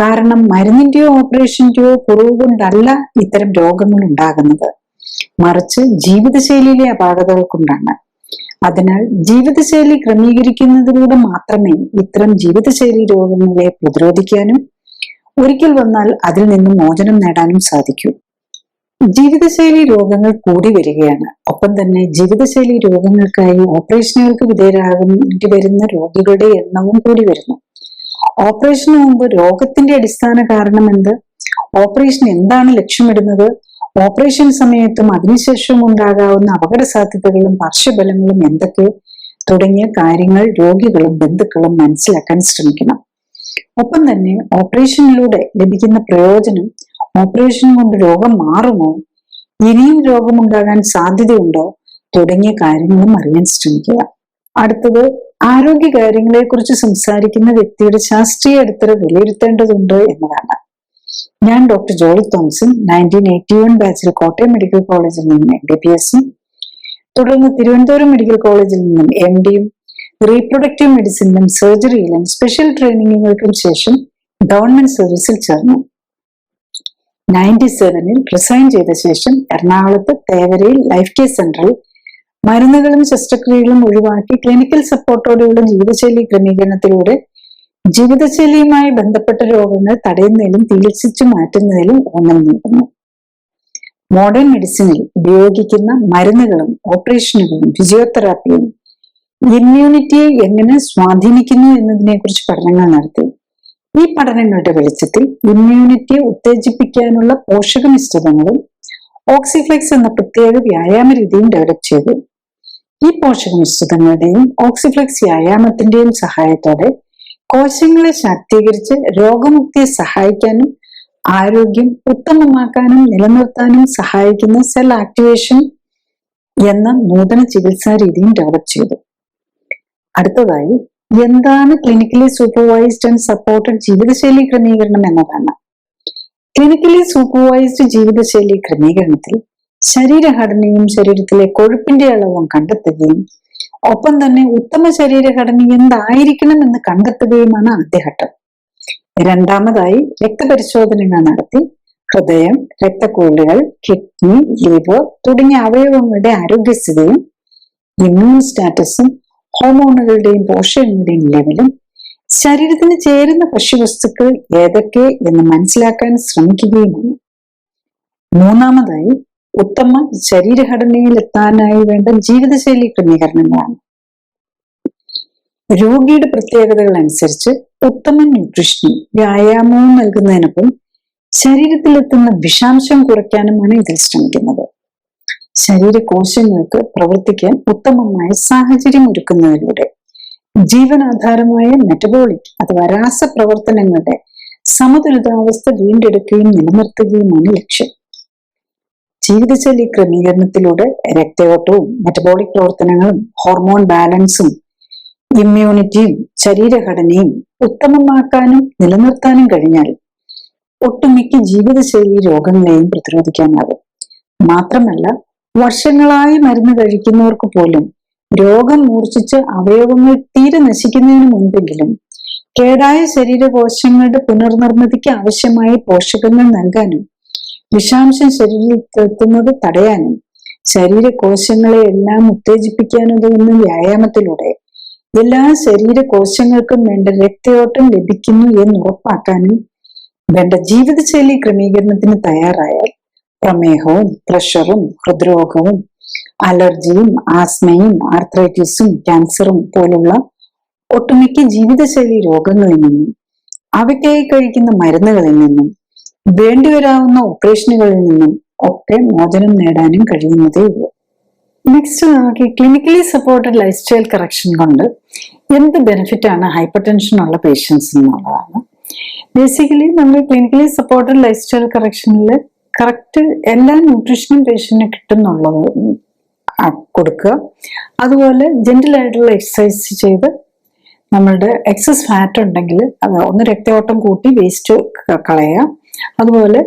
കാരണം മരുന്നിന്റെയോ ഓപ്പറേഷന്റെയോ കുറവ് കൊണ്ടല്ല ഇത്തരം രോഗങ്ങൾ ഉണ്ടാകുന്നത്, മറിച്ച് ജീവിതശൈലിയിലെ അപാകതകൾ കൊണ്ടാണ്. അതിനാൽ ജീവിതശൈലി ക്രമീകരിക്കുന്നതിലൂടെ മാത്രമേ ഇത്തരം ജീവിതശൈലി രോഗങ്ങളെ പ്രതിരോധിക്കാനും ഒരിക്കൽ വന്നാൽ അതിൽ നിന്നും മോചനം നേടാനും സാധിക്കൂ. ജീവിതശൈലി രോഗങ്ങൾ കൂടി വരികയാണ്. ഒപ്പം തന്നെ ജീവിതശൈലി രോഗങ്ങൾക്കായി ഓപ്പറേഷനുകൾക്ക് വിധേയരാകേണ്ടി വരുന്ന രോഗികളുടെ എണ്ണവും കൂടി വരുന്നു. ഓപ്പറേഷന് മുമ്പ് രോഗത്തിന്റെ അടിസ്ഥാന കാരണം എന്ത്, ഓപ്പറേഷൻ എന്താണ് ലക്ഷ്യമിടുന്നത്, ഓപ്പറേഷൻ സമയത്തും അതിനുശേഷവും ഉണ്ടാകാവുന്ന അപകട സാധ്യതകളും പാർശ്വഫലങ്ങളും എന്തൊക്കെ തുടങ്ങിയ കാര്യങ്ങൾ രോഗികളും ബന്ധുക്കളും മനസ്സിലാക്കാൻ ശ്രമിക്കണം. ഒപ്പം തന്നെ ഓപ്പറേഷനിലൂടെ ലഭിക്കുന്ന പ്രയോജനം, ഓപ്പറേഷൻ കൊണ്ട് രോഗം മാറുമോ, ഇനിയും രോഗമുണ്ടാകാൻ സാധ്യതയുണ്ടോ തുടങ്ങിയ കാര്യങ്ങളും അറിയാൻ ശ്രമിക്കുക. അടുത്തത്, ആരോഗ്യ കാര്യങ്ങളെ കുറിച്ച് സംസാരിക്കുന്ന വ്യക്തിയുടെ ശാസ്ത്രീയ അടിത്തറ വിലയിരുത്തേണ്ടതുണ്ട് എന്നതാണ്. ഞാൻ ഡോക്ടർ ജോളി തോമസും 1981 ബാച്ചിൽ കോട്ടയം മെഡിക്കൽ കോളേജിൽ നിന്നും MBBS-ഉം തുടർന്ന് തിരുവനന്തപുരം മെഡിക്കൽ കോളേജിൽ നിന്നും MD-യും റീപ്രൊഡക്റ്റീവ് മെഡിസിനിലും സർജറിയിലും സ്പെഷ്യൽ ട്രെയിനിങ്ങുകൾക്കും ശേഷം ഗവൺമെന്റ് സർവീസിൽ ചേർന്നു. 97-ൽ റിസൈൻ ചെയ്ത ശേഷം എറണാകുളത്ത് തേവരയിൽ ലൈഫ് കെയർ സെന്ററിൽ മരുന്നുകളും ശസ്ത്രക്രിയകളും ഒഴിവാക്കി ക്ലിനിക്കൽ സപ്പോർട്ടോടെയുള്ള ജീവിതശൈലി ക്രമീകരണത്തിലൂടെ ജീവിതശൈലിയുമായി ബന്ധപ്പെട്ട രോഗങ്ങൾ തടയുന്നതിലും ചികിത്സിച്ചു മാറ്റുന്നതിലും ഊന്നൽ നൽകുന്നു. മോഡേൺ മെഡിസിനിൽ ഉപയോഗിക്കുന്ന മരുന്നുകളും ഓപ്പറേഷനുകളും ഫിസിയോതെറാപ്പിയും ഇമ്മ്യൂണിറ്റിയെ എങ്ങനെ സ്വാധീനിക്കുന്നു എന്നതിനെ കുറിച്ച് പഠനങ്ങൾ നടത്തി. ഈ പഠനങ്ങളുടെ വെളിച്ചത്തിൽ ഇമ്മ്യൂണിറ്റിയെ ഉത്തേജിപ്പിക്കാനുള്ള പോഷക മിശ്രിതങ്ങളും ഓക്സിഫ്ലെക്സ് എന്ന പ്രത്യേക വ്യായാമ രീതിയും ഡെവലപ്പ് ചെയ്തു. ഈ പോഷക മിശ്രിതങ്ങളുടെയും ഓക്സിഫ്ലെക്സ് വ്യായാമത്തിന്റെയും സഹായത്തോടെ കോശങ്ങളെ ശാക്തീകരിച്ച് രോഗമുക്തിയെ സഹായിക്കാനും ആരോഗ്യം ഉത്തമമാക്കാനും നിലനിർത്താനും സഹായിക്കുന്ന സെൽ ആക്ടിവേഷൻ എന്ന നൂതന ചികിത്സാ രീതിയും ഡെവലപ്പ് ചെയ്തു. അടുത്തതായി, എന്താണ് ക്ലിനിക്കലി സൂപ്പർവൈസ്ഡ് ആൻഡ് സപ്പോർട്ടഡ് ജീവിതശൈലി ക്രമീകരണം എന്നതാണ്. ക്ലിനിക്കലി സൂപ്പർവൈസ്ഡ് ജീവിതശൈലി ക്രമീകരണത്തിൽ ശരീരഘടനയും ശരീരത്തിലെ കൊഴുപ്പിന്റെ അളവും കണ്ടെത്തുകയും ഒപ്പം തന്നെ ഉത്തമ ശരീരഘടന എന്തായിരിക്കണം എന്ന് കണ്ടെത്തുകയുമാണ് ആദ്യഘട്ടം. രണ്ടാമതായി, രക്തപരിശോധനകൾ നടത്തി ഹൃദയം, രക്തക്കുഴലുകൾ, കിഡ്നി, ലിവർ തുടങ്ങിയ അവയവങ്ങളുടെ ആരോഗ്യസ്ഥിതിയും ഇമ്മ്യൂൺ സ്റ്റാറ്റസും ഹോർമോണുകളുടെയും പോഷകങ്ങളുടെയും ലെവലും ശരീരത്തിന് ചേരുന്ന ഭക്ഷ്യവസ്തുക്കൾ ഏതൊക്കെ എന്ന് മനസ്സിലാക്കാൻ ശ്രമിക്കുകയുമാണ്. മൂന്നാമതായി, ഉത്തമ ശരീരഘടനയിൽ എത്താനായി വേണ്ട ജീവിതശൈലി ക്രമീകരണങ്ങളാണ്. രോഗിയുടെ പ്രത്യേകതകൾ അനുസരിച്ച് ഉത്തമ ന്യൂട്രീഷനും വ്യായാമവും നൽകുന്നതിനൊപ്പം ശരീരത്തിലെത്തുന്ന വിഷാംശം കുറയ്ക്കാനുമാണ് ഇതിൽ ശ്രമിക്കുന്നത്. ശരീരകോശങ്ങൾക്ക് പ്രവർത്തിക്കാൻ ഉത്തമമായ സാഹചര്യം ഒരുക്കുന്നതിലൂടെ ജീവനാധാരമായ മെറ്റബോളിക് അഥവാ രാസപ്രവർത്തനങ്ങളുടെ സമതുലിതാവസ്ഥ വീണ്ടെടുക്കുകയും നിലനിർത്തുകയുമാണ് ലക്ഷ്യം. ജീവിതശൈലി ക്രമീകരണത്തിലൂടെ രക്തയോട്ടവും മെറ്റബോളിക് പ്രവർത്തനങ്ങളും ഹോർമോൺ ബാലൻസും ഇമ്മ്യൂണിറ്റിയും ശരീരഘടനയും ഉത്തമമാക്കാനും നിലനിർത്താനും കഴിഞ്ഞാൽ ഒട്ടുമിക്ക ജീവിതശൈലി രോഗങ്ങളെയും പ്രതിരോധിക്കാനാകും. മാത്രമല്ല, വർഷങ്ങളായി മരുന്ന് കഴിക്കുന്നവർക്ക് പോലും രോഗം മൂർച്ഛിച്ച് അവയവങ്ങൾ തീരെ നശിക്കുന്നതിന് മുൻപെങ്കിലും കേടായ ശരീരകോശങ്ങളുടെ പുനർനിർമ്മിതിക്ക് ആവശ്യമായ പോഷകങ്ങൾ നൽകാനും വിഷാംശം ശരീരത്തിലെത്തുന്നത് തടയാനും ശരീരകോശങ്ങളെ എല്ലാം ഉത്തേജിപ്പിക്കാനുതകുന്ന വ്യായാമത്തിലൂടെ എല്ലാ ശരീരകോശങ്ങൾക്കും വേണ്ട രക്തയോട്ടം ലഭിക്കുന്നു എന്ന് ഉറപ്പാക്കാനും വേണ്ട ജീവിതശൈലി ക്രമീകരണത്തിന് തയ്യാറായാൽ പ്രമേഹവും പ്രഷറും ഹൃദ്രോഗവും അലർജിയും ആസ്മയും ആർത്രൈറ്റിസും ക്യാൻസറും പോലുള്ള ഒട്ടുമിക്ക ജീവിതശൈലി രോഗങ്ങളിൽ നിന്നും അവയ്ക്കായി കഴിക്കുന്ന മരുന്നുകളിൽ നിന്നും വേണ്ടിവരാവുന്ന ഓപ്പറേഷനുകളിൽ നിന്നും ഒക്കെ മോചനം നേടാനും കഴിയുന്നതേ ഉള്ളൂ. നെക്സ്റ്റ് നമുക്ക് clinically supported lifestyle correction കൊണ്ട് എന്ത് ബെനിഫിറ്റ് ആണ് ഹൈപ്പർ ടെൻഷൻ ഉള്ള പേഷ്യൻസ് എന്നുള്ളതാണ്. ബേസിക്കലി നമ്മൾ ക്ലിനിക്കലി സപ്പോർട്ടഡ് ലൈഫ് സ്റ്റൈൽ കറക്ഷനിൽ കറക്റ്റ് എല്ലാ ന്യൂട്രീഷനും പേഷ്യന്റിന് കിട്ടുന്നുള്ളത് കൊടുക്കുക. അതുപോലെ ജെന്റിൽ ആയിട്ടുള്ള എക്സസൈസ് ചെയ്ത് നമ്മളുടെ എക്സസ് ഫാറ്റ് ഉണ്ടെങ്കിൽ അത് ഒന്ന് രക്തയോട്ടം കൂട്ടി വേസ്റ്റ് കളയുക. അതുപോലെ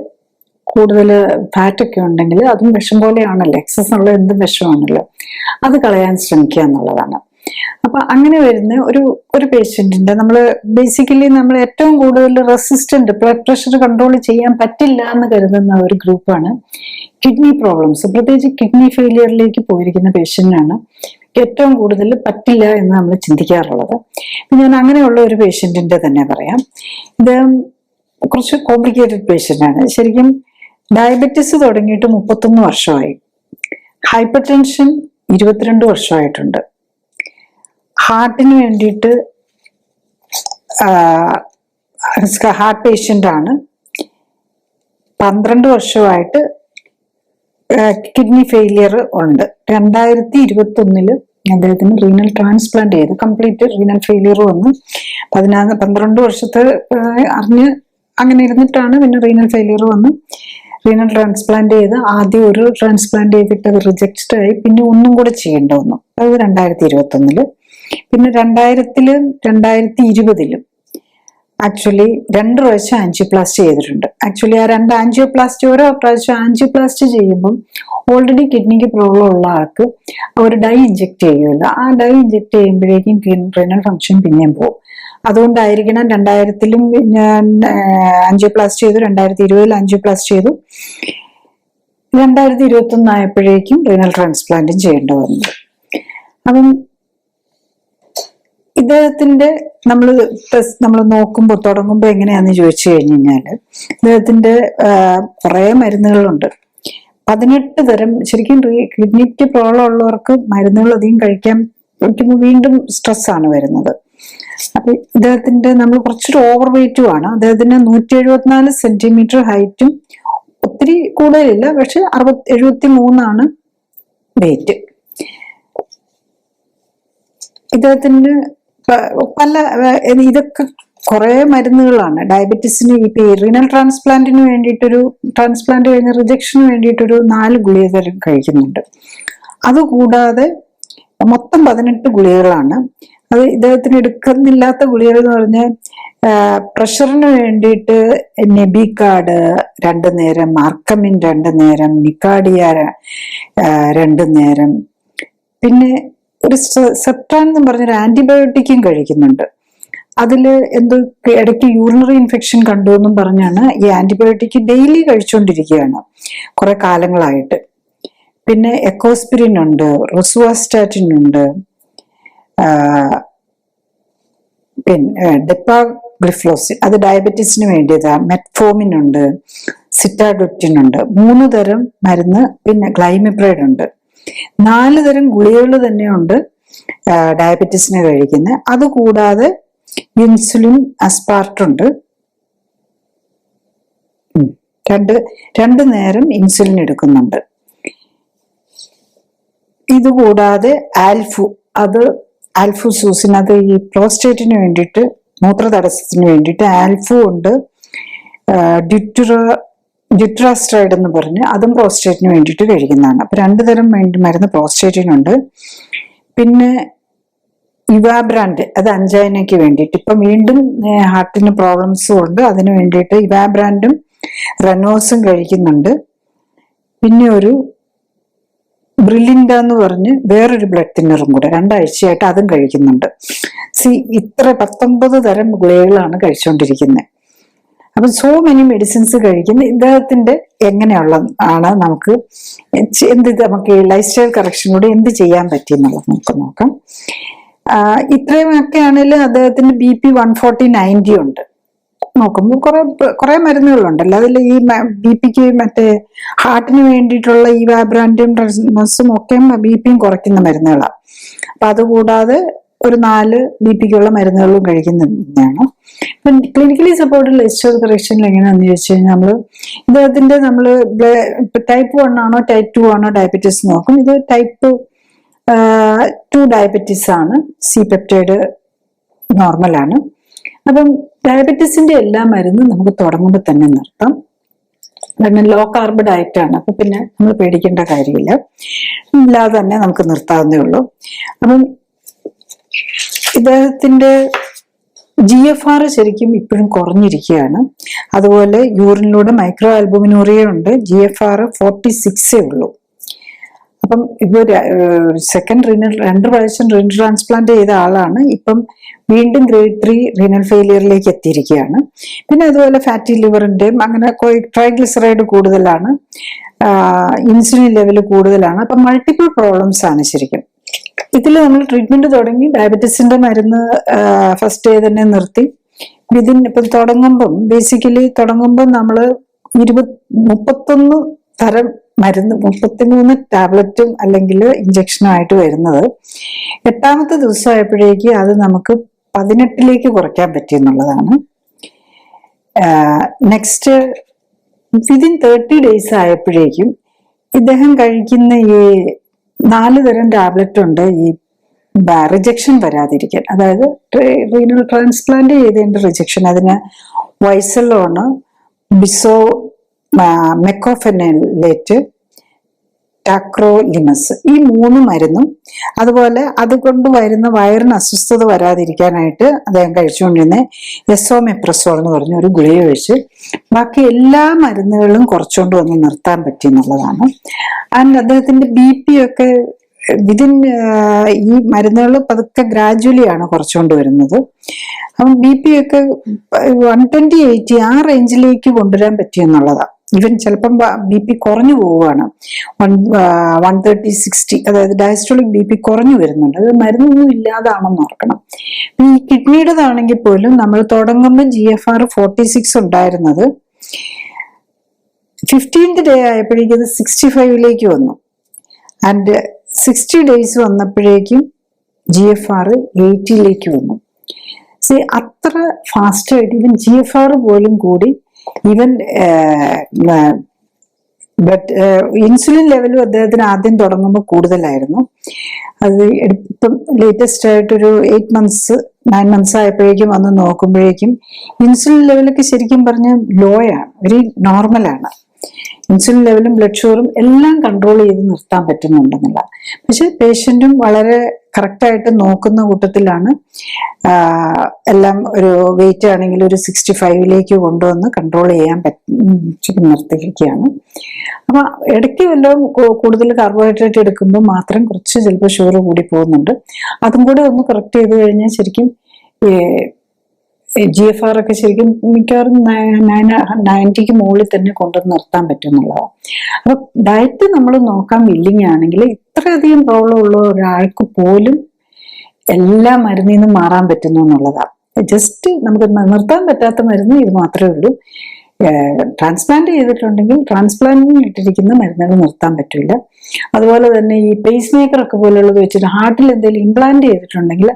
കൂടുതൽ ഫാറ്റ് ഒക്കെ ഉണ്ടെങ്കിൽ അതും വിഷം പോലെയാണല്ലോ, എക്സസ് ഉള്ള എന്തും വിഷമാണല്ലോ, അത് കളയാൻ ശ്രമിക്കുക എന്നുള്ളതാണ്. അപ്പൊ അങ്ങനെ വരുന്ന ഒരു പേഷ്യന്റിന്റെ നമ്മൾ ബേസിക്കലി നമ്മൾ ഏറ്റവും കൂടുതൽ റെസിസ്റ്റന്റ് ബ്ലഡ് പ്രഷർ കൺട്രോൾ ചെയ്യാൻ പറ്റില്ല എന്ന് കരുതുന്ന ഒരു ഗ്രൂപ്പാണ് കിഡ്നി പ്രോബ്ലംസ്. പ്രത്യേകിച്ച് കിഡ്നി ഫെയിലിയറിലേക്ക് പോയിരിക്കുന്ന പേഷ്യന്റിനാണ് ഏറ്റവും കൂടുതൽ പറ്റില്ല എന്ന് നമ്മൾ ചിന്തിക്കാറുള്ളത്. ഞാൻ അങ്ങനെയുള്ള ഒരു പേഷ്യന്റിന്റെ തന്നെ പറയാം. ഇദ്ദേഹം കുറച്ച് കോംപ്ലിക്കേറ്റഡ് പേഷ്യന്റ് ആണ്. ശരിക്കും ഡയബറ്റിസ് തുടങ്ങിയിട്ട് 31 വർഷമായി, ഹൈപ്പർ ടെൻഷൻ 22 വർഷമായിട്ടുണ്ട്. ഹാർട്ടിന് വേണ്ടിയിട്ട് ഹാർട്ട് പേഷ്യന്റ് ആണ്. 12 വർഷമായിട്ട് കിഡ്നി ഫെയിലിയർ ഉണ്ട്. 2021 അദ്ദേഹത്തിന് റീനൽ ട്രാൻസ്പ്ലാന്റ് ചെയ്ത് കംപ്ലീറ്റ് റീനൽ ഫെയിലിയർ വന്ന് 12 വർഷത്തെ അറിഞ്ഞ് അങ്ങനെ ഇരുന്നിട്ടാണ് പിന്നെ റീനൽ ഫെയിലിയർ വന്ന് റീനൽ ട്രാൻസ്പ്ലാന്റ് ചെയ്ത് ആദ്യം ഒരു ട്രാൻസ്പ്ലാന്റ് ചെയ്തിട്ട് അത് റിജക്റ്റഡ് ആയി, പിന്നെ ഒന്നും കൂടെ ചെയ്യേണ്ടി വന്നു. അത് 2021 പിന്നെ 2000-ലും 2020-ലും ആക്ച്വലി 2 പ്രാവശ്യം ആൻജിയോപ്ലാസ്റ്റി ചെയ്തിട്ടുണ്ട്. ആക്ച്വലി ആ 2 ആൻജിയോപ്ലാസ്റ്റി ഓരോ പ്രാവശ്യം ആൻജിയോപ്ലാസ്റ്റി ചെയ്യുമ്പം ഓൾറെഡി കിഡ്നിക്ക് പ്രോബ്ലം ഉള്ള ആൾക്ക് ഒരു ഡൈ ഇഞ്ചെക്ട് ചെയ്യുമല്ലോ, ആ ഡൈ ഇഞ്ചെക്ട് ചെയ്യുമ്പോഴേക്കും റീനൽ ഫംഗ്ഷൻ പിന്നെയും പോകും. അതുകൊണ്ടായിരിക്കണം 2000-ലും ആൻജിയോപ്ലാസ്റ്റി ചെയ്തു, 2020-ൽ ആൻജിയോപ്ലാസ്റ്റി ചെയ്തു, 2021 ആയപ്പോഴേക്കും റീനൽ ട്രാൻസ്പ്ലാന്റും ചെയ്യേണ്ടി വന്നത്. അപ്പം ഇദ്ദേഹത്തിന്റെ നമ്മൾ നോക്കുമ്പോൾ തുടങ്ങുമ്പോൾ എങ്ങനെയാന്ന് ചോദിച്ചു കഴിഞ്ഞാല് ഇദ്ദേഹത്തിന്റെ കുറെ മരുന്നുകളുണ്ട്. 18 തരം. ശരിക്കും കിഡ്നിക്ക് പ്രോബ്ലം ഉള്ളവർക്ക് മരുന്നുകൾ അധികം കഴിക്കാൻ പറ്റുമ്പോൾ വീണ്ടും സ്ട്രെസ് ആണ് വരുന്നത്. അപ്പൊ ഇദ്ദേഹത്തിന്റെ നമ്മൾ കുറച്ചൊരു ഓവർ വെയിറ്റും ആണ്. അദ്ദേഹത്തിന് 174 സെന്റിമീറ്റർ ഹൈറ്റും ഒത്തിരി കൂടുതലില്ല, പക്ഷെ 73 വെയിറ്റ്. ഇദ്ദേഹത്തിന് പല ഇതൊക്കെ കുറെ മരുന്നുകളാണ്. ഡയബറ്റീസിന് ഇപ്പൊ റീനൽ ട്രാൻസ്പ്ലാന്റിന് വേണ്ടിയിട്ടൊരു ട്രാൻസ്പ്ലാന്റ് കഴിഞ്ഞ റിജക്ഷന് വേണ്ടിയിട്ടൊരു 4 ഗുളിക തരം കഴിക്കുന്നുണ്ട്. അതുകൂടാതെ മൊത്തം 18 ഗുളികകളാണ്. അത് ഇദ്ദേഹത്തിന് എടുക്കുന്നില്ലാത്ത ഗുളികകൾ എന്ന് പറഞ്ഞാൽ പ്രഷറിന് വേണ്ടിയിട്ട് നെബികാർഡ് 2 നേരം, മാർക്കമിൻ 2 നേരം, നിക്കാഡിയ 2 നേരം, പിന്നെ ഒരു സെപ്റ്റാൻ എന്ന് പറഞ്ഞൊരു ആന്റിബയോട്ടിക്കും കഴിക്കുന്നുണ്ട്. അതില് എന്തോ ഇടയ്ക്ക് യൂറിനറി ഇൻഫെക്ഷൻ കണ്ടു എന്നും പറഞ്ഞാണ് ഈ ആന്റിബയോട്ടിക് ഡെയിലി കഴിച്ചുകൊണ്ടിരിക്കുകയാണ് കുറെ കാലങ്ങളായിട്ട്. പിന്നെ എക്കോസ്പിരിൻ ഉണ്ട്, റോസുവാസ്റ്റാറ്റിൻ ഉണ്ട്, പിന്നെ ഡെപ്പാഗ്ലിഫ്ലോസിൻ അത് ഡയബറ്റീസിന് വേണ്ടിയതാ, മെറ്റ്ഫോമിൻ ഉണ്ട്, സിറ്റാഡൊക്റ്റിൻ ഉണ്ട്, 3 തരം മരുന്ന്, പിന്നെ ഗ്ലൈമിപ്രൈഡ് ഉണ്ട്. 4 തരം ഗുളികകൾ തന്നെയുണ്ട് ഡയബറ്റീസിന് കഴിക്കുന്നത്. അതുകൂടാതെ ഇൻസുലിൻ അസ്പാർട്ടുണ്ട്, 2 നേരം ഇൻസുലിൻ എടുക്കുന്നുണ്ട്. ഇതുകൂടാതെ ആൽഫുസൂസിൻ അത് ഈ പ്രോസ്റ്റേറ്റിന് വേണ്ടിയിട്ട്, മൂത്ര തടസ്സത്തിന് വേണ്ടിയിട്ട് ആൽഫു ഉണ്ട്, ഡിട്രാസ്ട്രൈഡ് എന്ന് പറഞ്ഞ് അതും പ്രോസ്റ്റേറ്റിന് വേണ്ടിയിട്ട് കഴിക്കുന്നതാണ്. അപ്പൊ 2 തരം മരുന്ന് പ്രോസ്റ്റേറ്റിനുണ്ട്. പിന്നെ ഇവാബ്രാൻഡ് അത് അഞ്ചൈനയ്ക്ക് വേണ്ടിയിട്ട്, ഇപ്പൊ വീണ്ടും ഹാർട്ടിന് പ്രോബ്ലംസും ഉണ്ട്, അതിന് വേണ്ടിയിട്ട് ഇവാബ്രാൻഡും റെനോസും കഴിക്കുന്നുണ്ട്. പിന്നെ ഒരു ബ്രിലിൻഡ എന്ന് പറഞ്ഞ് വേറൊരു ബ്ലഡ് തിന്നറും കൂടെ 2 ആഴ്ചയായിട്ട് അതും കഴിക്കുന്നുണ്ട്. ഇത്ര 19 തരം ഗുളികകളാണ് കഴിച്ചുകൊണ്ടിരിക്കുന്നത്. അപ്പൊ സോ മെനി മെഡിസിൻസ് കഴിക്കുന്ന ഇദ്ദേഹത്തിന്റെ എങ്ങനെയുള്ള ആണ് നമുക്ക് നമുക്ക് ലൈഫ് സ്റ്റൈൽ കറക്ഷനോട് എന്ത് ചെയ്യാൻ പറ്റിയെന്നുള്ളത് നമുക്ക് നോക്കാം. ഇത്രയുമൊക്കെ ആണെങ്കിലും അദ്ദേഹത്തിന് BP 140/90 ഉണ്ട്. നോക്കുമ്പോൾ കുറെ മരുന്നുകളുണ്ടല്ലോ. അതിൽ ഈ BP മറ്റേ ഹാർട്ടിന് വേണ്ടിയിട്ടുള്ള ഈ വാബ്രാൻഡും റെസ്മസും ഒക്കെ BPയും കുറയ്ക്കുന്ന മരുന്നുകളാണ്. അപ്പൊ അതുകൂടാതെ ഒരു 4 BP മരുന്നുകളും കഴിക്കുന്നതാണ്. ഇപ്പം ക്ലിനിക്കലി സപ്പോർട്ടഡ് ലെസ്റ്റർ കറക്ഷനിൽ എങ്ങനെയാണെന്ന് ചോദിച്ചു കഴിഞ്ഞാൽ ഇദ്ദേഹത്തിന്റെ ടൈപ്പ് 1 ആണോ ടൈപ്പ് 2 ആണോ ഡയബറ്റീസ് നോക്കും. ഇത് ടൈപ്പ് 2 ഡയബറ്റീസ് ആണ്. C പെപ്റ്റൈഡ് നോർമലാണ്. അപ്പം ഡയബറ്റീസിന്റെ എല്ലാ മരുന്നും നമുക്ക് തുടങ്ങുമ്പോൾ തന്നെ നിർത്താം. കാരണം ലോ കാർബ് ഡയറ്റ് ആണ്. അപ്പൊ പിന്നെ നമ്മൾ പേടിക്കേണ്ട കാര്യമില്ല, ഇല്ലാതെ തന്നെ നമുക്ക് നിർത്താവുന്നേ ഉള്ളൂ. അപ്പം ഇദ്ദേഹത്തിന്റെ GFR ശരിക്കും ഇപ്പോഴും കുറഞ്ഞിരിക്കുകയാണ്. അതുപോലെ യൂറിനിലൂടെ മൈക്രോ ആൽബുമിനൂറിയ ഉണ്ട്. GFR 46 ഉള്ളൂ. അപ്പം ഇപ്പൊ 2 പ്രാവശ്യം റീനൽ ട്രാൻസ്പ്ലാന്റ് ചെയ്ത ആളാണ്. ഇപ്പം വീണ്ടും grade 3 റീനൽ ഫെയിലിയറിലേക്ക് എത്തിയിരിക്കുകയാണ്. പിന്നെ അതുപോലെ ഫാറ്റി ലിവറിന്റെയും അങ്ങനെ ട്രൈഗ്ലിസറൈഡ് കൂടുതലാണ്, ഇൻസുലിൻ ലെവൽ കൂടുതലാണ്. അപ്പം മൾട്ടിപ്പിൾ പ്രോബ്ലംസ് ആണ് ശരിക്കും. ഇതിൽ നമ്മൾ ട്രീറ്റ്മെന്റ് തുടങ്ങി ഡയബറ്റീസിന്റെ മരുന്ന് ഫസ്റ്റ് ഡേ തന്നെ നിർത്തി. ഇപ്പം ബേസിക്കലി തുടങ്ങുമ്പം നമ്മൾ 31 തരം മരുന്ന് 33 ടാബ്ലറ്റും അല്ലെങ്കിൽ ഇഞ്ചക്ഷനും ആയിട്ട് വരുന്നത്. 8ാമത്തെ ദിവസമായപ്പോഴേക്ക് അത് നമുക്ക് 18ലേക്ക് കുറയ്ക്കാൻ പറ്റിയെന്നുള്ളതാണ്. നെക്സ്റ്റ് വിതിൻ 30 days ആയപ്പോഴേക്കും ഇദ്ദേഹം കഴിക്കുന്ന ഈ 4 തരം ടാബ്ലറ്റ് ഉണ്ട് ഈ റിജക്ഷൻ വരാതിരിക്കാൻ. അതായത് റീനൽ ട്രാൻസ്പ്ലാന്റ് ചെയ്തതിന്റെ റിജക്ഷൻ. അതിന് വൈസലോണ്, മെക്കോഫെനലേറ്റ്, ടാക്രോലിമസ്, ഈ 3 മരുന്നും അതുപോലെ അതുകൊണ്ട് വരുന്ന വയറിന് അസ്വസ്ഥത വരാതിരിക്കാനായിട്ട് അദ്ദേഹം കഴിച്ചുകൊണ്ടിരുന്ന എസോമെപ്രസോൾ എന്ന് പറഞ്ഞ ഒരു ഗുളിക കഴിച്ച് ബാക്കി എല്ലാ മരുന്നുകളും കുറച്ചുകൊണ്ട് വന്ന് നിർത്താൻ പറ്റിയെന്നുള്ളതാണ്. ആൻഡ് അദ്ദേഹത്തിന്റെ BP ഒക്കെ വിതിൻ ഈ മരുന്നുകൾ പതുക്കെ ഗ്രാജുവലി ആണ് കുറച്ചുകൊണ്ട് വരുന്നത്. അപ്പം BP ഒക്കെ 120/80 ആ റേഞ്ചിലേക്ക് കൊണ്ടുവരാൻ പറ്റിയെന്നുള്ളതാണ്. ഈവൻ ചിലപ്പം BP കുറഞ്ഞു പോവുകയാണ്. 130/60, അതായത് ഡയസ്റ്റോളിക് BP കുറഞ്ഞു വരുന്നുണ്ട്. അത് മരുന്നൊന്നും ഇല്ലാതാണെന്ന് ഓർക്കണം. ഈ കിഡ്നിയുടേതാണെങ്കിൽ പോലും നമ്മൾ തുടങ്ങുമ്പോൾ GFR 46 ഉണ്ടായിരുന്നത് 15th day ആയപ്പോഴേക്കും അത് 65ലേക്ക് വന്നു. ആൻഡ് 60 days വന്നപ്പോഴേക്കും GFR 80ലേക്ക് വന്നു. അത്ര ഫാസ്റ്റായിട്ട് ഈവൻ GFR പോലും കൂടി. ഈവൻ ഇൻസുലിൻ ലെവലും അദ്ദേഹത്തിന് ആദ്യം തുടങ്ങുമ്പോൾ കൂടുതലായിരുന്നു. അത് ഇപ്പം ലേറ്റസ്റ്റ് ആയിട്ടൊരു 8 months 9 months ആയപ്പോഴേക്കും വന്ന് നോക്കുമ്പോഴേക്കും ഇൻസുലിൻ ലെവലൊക്കെ ശരിക്കും പറഞ്ഞ ലോ ആണ്, വെരി നോർമലാണ്. ഇൻസുലിൻ ലെവലും ബ്ലഡ് ഷുഗറും എല്ലാം കൺട്രോൾ ചെയ്ത് നിർത്താൻ പറ്റുന്നുണ്ടെന്നുള്ള. പക്ഷെ പേഷ്യന്റും വളരെ കറക്റ്റായിട്ട് നോക്കുന്ന കൂട്ടത്തിലാണ്. എല്ലാം ഒരു വെയിറ്റ് ആണെങ്കിൽ ഒരു 65ലേക്ക് കൊണ്ടുവന്ന് കൺട്രോൾ ചെയ്യാൻ നിർത്തിയിരിക്കുകയാണ്. അപ്പൊ ഇടയ്ക്ക് വല്ലതും കൂടുതൽ കാർബോഹൈഡ്രേറ്റ് എടുക്കുമ്പോൾ മാത്രം കുറച്ച് ചിലപ്പോൾ ഷുഗർ കൂടി പോകുന്നുണ്ട്. അതും കൂടെ ഒന്ന് കറക്റ്റ് ചെയ്ത് കഴിഞ്ഞാൽ ശരിക്കും GFR ഒക്കെ ശരിക്കും മിക്കവാറും 90ക്ക് മുകളിൽ തന്നെ കൊണ്ടുവന്ന് നിർത്താൻ പറ്റും എന്നുള്ളതാണ്. അപ്പൊ ഡയറ്റ് നമ്മൾ നോക്കാൻ വില്ലിങ് ആണെങ്കിൽ ഇത്രയധികം പ്രോബ്ലം ഉള്ള ഒരാൾക്ക് പോലും എല്ലാ മരുന്നിൽ നിന്നും മാറാൻ പറ്റുന്നു എന്നുള്ളതാണ്. ജസ്റ്റ് നമുക്ക് നിർത്താൻ പറ്റാത്ത മരുന്ന് ഇത് മാത്രമേ ഉള്ളൂ. ട്രാൻസ്പ്ലാന്റ് ചെയ്തിട്ടുണ്ടെങ്കിൽ ട്രാൻസ്പ്ലാന്റിന് ഇട്ടിരിക്കുന്ന മരുന്നുകൾ നിർത്താൻ പറ്റില്ല. അതുപോലെ തന്നെ ഈ പേസ് മേക്കർ ഒക്കെ പോലുള്ളത് വെച്ചിട്ട് ഹാർട്ടിൽ എന്തെങ്കിലും ഇംപ്ലാന്റ് ചെയ്തിട്ടുണ്ടെങ്കിൽ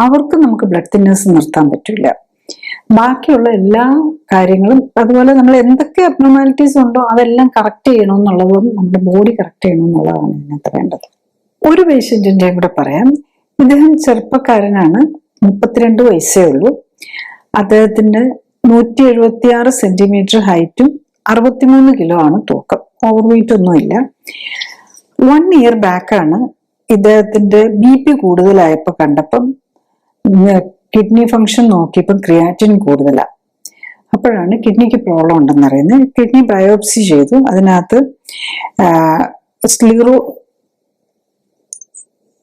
അവർക്ക് നമുക്ക് ബ്ലഡ് തിന്നേഴ്സ് നിർത്താൻ പറ്റില്ല. ബാക്കിയുള്ള എല്ലാ കാര്യങ്ങളും അതുപോലെ നമ്മൾ എന്തൊക്കെ അബ്നോർമാലിറ്റീസ് ഉണ്ടോ അതെല്ലാം കറക്റ്റ് ചെയ്യണമെന്നുള്ളതും നമ്മുടെ ബോഡി കറക്റ്റ് ചെയ്യണമെന്നുള്ളതാണ് ഇതിനകത്ത് വേണ്ടത്. ഒരു പേഷ്യന്റിന്റെയും കൂടെ പറയാം. ഇദ്ദേഹം ചെറുപ്പക്കാരനാണ്, 32 വയസ്സേ ഉള്ളൂ. അദ്ദേഹത്തിന്റെ 176 സെന്റിമീറ്റർ ഹൈറ്റും 63 കിലോ ആണ് തൂക്കം. ഓവർ വെയിറ്റ് ഒന്നുമില്ല. 1 year ബാക്കാണ് ഇദ്ദേഹത്തിന്റെ BP കൂടുതലായപ്പോ കണ്ടപ്പം കിഡ്നി ഫംഗ്ഷൻ നോക്കിയപ്പം ക്രിയാറ്റിൻ കൂടുതലാണ്. അപ്പോഴാണ് കിഡ്നിക്ക് പ്രോബ്ലം ഉണ്ടെന്ന് അറിയുന്നത്. കിഡ്നി ബയോപ്സി ചെയ്തു. അതിനകത്ത്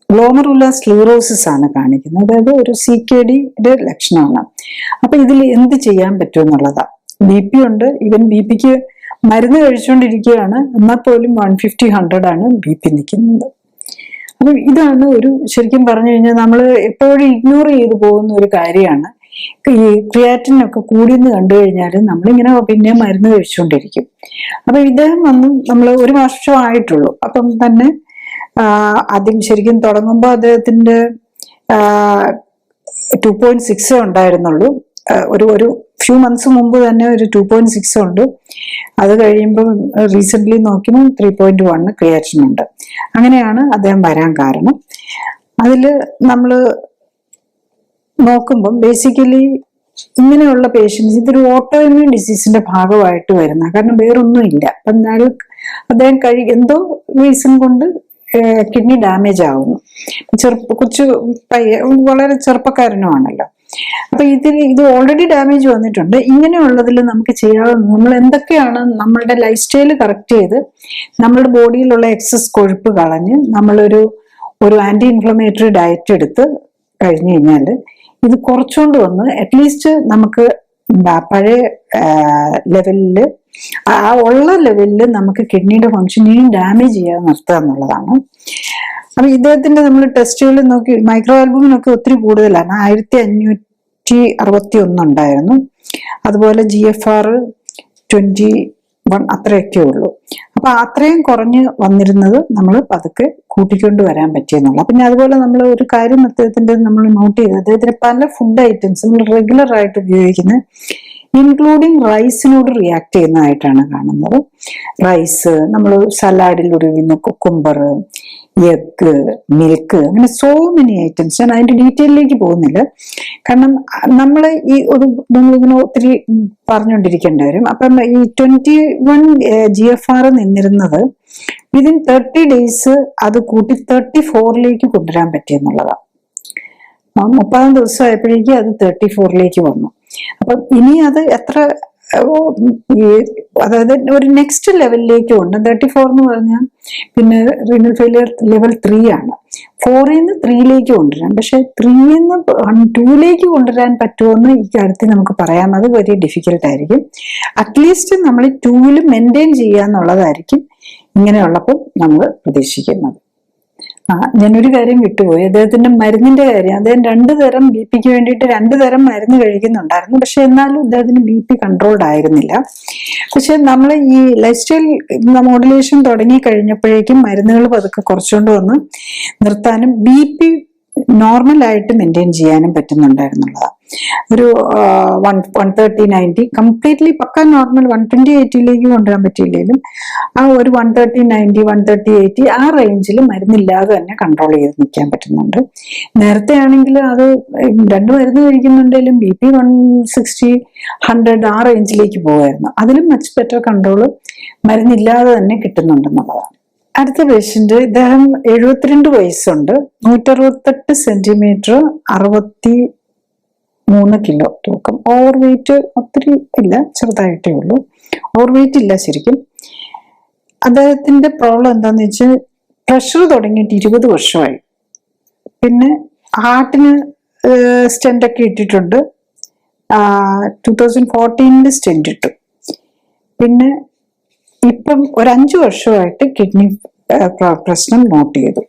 ഗ്ലോമറുലാർ സ്ക്ലീറോസിസ് ആണ് കാണിക്കുന്നത്. അതായത് ഒരു CKD-യുടെ ലക്ഷണമാണ്. അപ്പൊ ഇതിൽ എന്ത് ചെയ്യാൻ പറ്റും എന്നുള്ളതാണ്. BP ഉണ്ട്. ഈവൻ BPക്ക് മരുന്ന് കഴിച്ചുകൊണ്ടിരിക്കുകയാണ്. എന്നാൽ പോലും 150/100 ആണ് BP നിൽക്കുന്നത്. അപ്പൊ ഇതാണ് ഒരു ശരിക്കും പറഞ്ഞു കഴിഞ്ഞാൽ നമ്മൾ എപ്പോഴും ഇഗ്നോർ ചെയ്തു പോകുന്ന ഒരു കാര്യമാണ്. ഈ ക്രിയാറ്റിനൊക്കെ കൂടിയെന്ന് കണ്ടു കഴിഞ്ഞാൽ നമ്മളിങ്ങനെ പിന്നെ മരുന്ന് കഴിച്ചുകൊണ്ടിരിക്കും. അപ്പൊ ഇദ്ദേഹം വന്ന് നമ്മൾ 1 വർഷമായിട്ടുള്ളൂ. അപ്പം തന്നെ ആദ്യം ശരിക്കും തുടങ്ങുമ്പോൾ അദ്ദേഹത്തിന്റെ 2.6 ഉണ്ടായിരുന്നുള്ളൂ. ഒരു ഫ്യൂ മന്ത്സ് മുമ്പ് തന്നെ ഒരു 2.6 ഉണ്ട്. അത് കഴിയുമ്പോൾ റീസെന്റ് നോക്കിയപ്പോൾ 3.1 ക്രിയാറ്റിൻ ഉണ്ട്. അങ്ങനെയാണ് അദ്ദേഹം വരാൻ കാരണം. അതില് നമ്മള് നോക്കുമ്പം ബേസിക്കലി ഇങ്ങനെയുള്ള പേഷ്യൻസ് ഇതൊരു ഓട്ടോ ഇമ്മ്യൂൺ ഡിസീസിന്റെ ഭാഗമായിട്ട് വരുന്ന, കാരണം വേറൊന്നും ഇല്ല. അപ്പം അദ്ദേഹം എന്തോ റീസൺ കൊണ്ട് കിഡ്നി ഡാമേജ് ആവുന്നു. കൊച്ചു വളരെ ചെറുപ്പക്കാരനുമാണല്ലോ. അപ്പൊ ഇത് ഓൾറെഡി ഡാമേജ് വന്നിട്ടുണ്ട്. ഇങ്ങനെയുള്ളതിൽ നമുക്ക് ചെയ്യാവുന്ന, നമ്മൾ എന്തൊക്കെയാണ് നമ്മളുടെ ലൈഫ് സ്റ്റൈൽ കറക്റ്റ് ചെയ്ത് നമ്മളുടെ ബോഡിയിലുള്ള എക്സസ് കൊഴുപ്പ് കളഞ്ഞ് നമ്മളൊരു ആന്റി ഇൻഫ്ലമേറ്ററി ഡയറ്റ് എടുത്ത് കഴിഞ്ഞു കഴിഞ്ഞാൽ ഇത് കുറച്ചുകൊണ്ട് വന്ന് അറ്റ്ലീസ്റ്റ് നമുക്ക് പഴയ ലെവലില് ഉള്ള ലെവലില് നമുക്ക് കിഡ്നിയുടെ ഫംഗ്ഷനെയും ഡാമേജ് ചെയ്യാതെ നിർത്തുക എന്നുള്ളതാണ്. അപ്പൊ ഇദ്ദേഹത്തിന്റെ നമ്മൾ ടെസ്റ്റുകൾ നോക്കി മൈക്രോ ആൽബുമിനൊക്കെ ഒത്തിരി കൂടുതലാണ്. 1561 ഉണ്ടായിരുന്നു. അതുപോലെ GFR 21 അത്രയൊക്കെ ഉള്ളൂ. അപ്പൊ അത്രയും കുറഞ്ഞ് വന്നിരുന്നത് നമ്മൾ പതുക്കെ കൂട്ടിക്കൊണ്ട് വരാൻ പറ്റിയെന്നുള്ള. പിന്നെ അതുപോലെ നമ്മൾ ഒരു കാര്യം അദ്ദേഹത്തിന്റെ നമ്മൾ നോട്ട് ചെയ്ത്, അദ്ദേഹത്തിന് പല ഫുഡ് ഐറ്റംസ് നമ്മൾ റെഗുലർ ആയിട്ട് ഉപയോഗിക്കുന്നത് ഇൻക്ലൂഡിങ് റൈസിനോട് റിയാക്ട് ചെയ്യുന്നതായിട്ടാണ് കാണുന്നത്. റൈസ്, നമ്മൾ സലാഡിൽ ഉപയോഗിക്കുന്ന കുക്കുംബർ, എഗ്, മിൽക്ക്, അങ്ങനെ സോ മെനി ഐറ്റംസ്. ഞാൻ അതിന്റെ ഡീറ്റെയിലേക്ക് പോകുന്നില്ല, കാരണം നമ്മൾ നമ്മളിങ്ങനെ ഒത്തിരി പറഞ്ഞുകൊണ്ടിരിക്കേണ്ടി വരും. അപ്പം ഈ 21 GFR നിന്നിരുന്നത് വിതിൻ 30 days അത് കൂട്ടി 34 കൊണ്ടുവരാൻ പറ്റിയെന്നുള്ളതാണ്. 30 ദിവസം ആയപ്പോഴേക്കും അത് 34 വന്നു. അപ്പം ഇനി അത് എത്ര, അതായത് ഒരു നെക്സ്റ്റ് ലെവലിലേക്ക് ഉണ്ട്. 34 എന്ന് പറഞ്ഞാൽ പിന്നെ റീനൽ ഫെയിലിയർ ലെവൽ 3 ആണ്. 4 3 കൊണ്ടുവരാം. പക്ഷെ 3 2 കൊണ്ടുവരാൻ പറ്റുമെന്ന് ഈ കാര്യത്തിൽ നമുക്ക് പറയാം. അത് വലിയ ഡിഫിക്കൽട്ട് ആയിരിക്കും. അറ്റ്ലീസ്റ്റ് നമ്മൾ 2 മെയിൻറ്റെയിൻ ചെയ്യുക എന്നുള്ളതായിരിക്കും ഇങ്ങനെയുള്ളപ്പോൾ നമ്മൾ പ്രതീക്ഷിക്കുന്നത്. ഞാനൊരു കാര്യം വിട്ടുപോയി, അദ്ദേഹത്തിന്റെ മരുന്നിന്റെ കാര്യം. അദ്ദേഹം 2 തരം BP വേണ്ടിയിട്ട് 2 തരം മരുന്ന് കഴിക്കുന്നുണ്ടായിരുന്നു. പക്ഷെ എന്നാലും അദ്ദേഹത്തിന് BP കൺട്രോൾഡ് ആയിരുന്നില്ല. പക്ഷെ നമ്മൾ ഈ ലൈഫ് സ്റ്റൈൽ മോഡുലേഷൻ തുടങ്ങി കഴിഞ്ഞപ്പോഴേക്കും മരുന്നുകൾ പതുക്കെ കുറച്ചുകൊണ്ട് വന്ന് നിർത്താനും BP നോർമലായിട്ട് മെയിൻറ്റെയിൻ ചെയ്യാനും പറ്റുന്നുണ്ടായിരുന്നുള്ളതാണ്. ഒരു 130/90 കംപ്ലീറ്റ്ലി പക്ക നോർമൽ 120/80 കൊണ്ടുവരാൻ പറ്റിയില്ലെങ്കിലും ആ ഒരു 130/90 130/80 ആ റേഞ്ചിൽ മരുന്നില്ലാതെ തന്നെ കൺട്രോൾ ചെയ്ത് നിൽക്കാൻ പറ്റുന്നുണ്ട്. നേരത്തെ ആണെങ്കിൽ അത് 2 മരുന്ന് കഴിക്കുന്നുണ്ടെങ്കിലും BP 160 100 ആ റേഞ്ചിലേക്ക് പോകുമായിരുന്നു. അതിലും മച്ച് ബെറ്റർ കൺട്രോൾ മരുന്നില്ലാതെ തന്നെ കിട്ടുന്നുണ്ടെന്നുള്ളതാണ്. അടുത്ത പേഷ്യന്റ്, ഇദ്ദേഹം 72 വയസ്സുണ്ട്, 168 സെന്റിമീറ്റർ, 63 കിലോ തൂക്കം. ഓവർ വെയിറ്റ് ഒത്തിരി ഇല്ല, ചെറുതായിട്ടേ ഉള്ളൂ. ഓവർ വെയിറ്റ് ഇല്ല ശരിക്കും. അദ്ദേഹത്തിന്റെ പ്രോബ്ലം എന്താന്ന് വെച്ചാൽ പ്രഷർ തുടങ്ങിയിട്ട് 20 വർഷമായി. പിന്നെ ഹാർട്ടിന് സ്റ്റെൻറ്റൊക്കെ ഇട്ടിട്ടുണ്ട്. 2014 സ്റ്റെൻറ്റ് ഇട്ടു. പിന്നെ ഇപ്പം ഒരു 5 വർഷമായിട്ട് കിഡ്നി പ്രശ്നം നോട്ട് ചെയ്തു.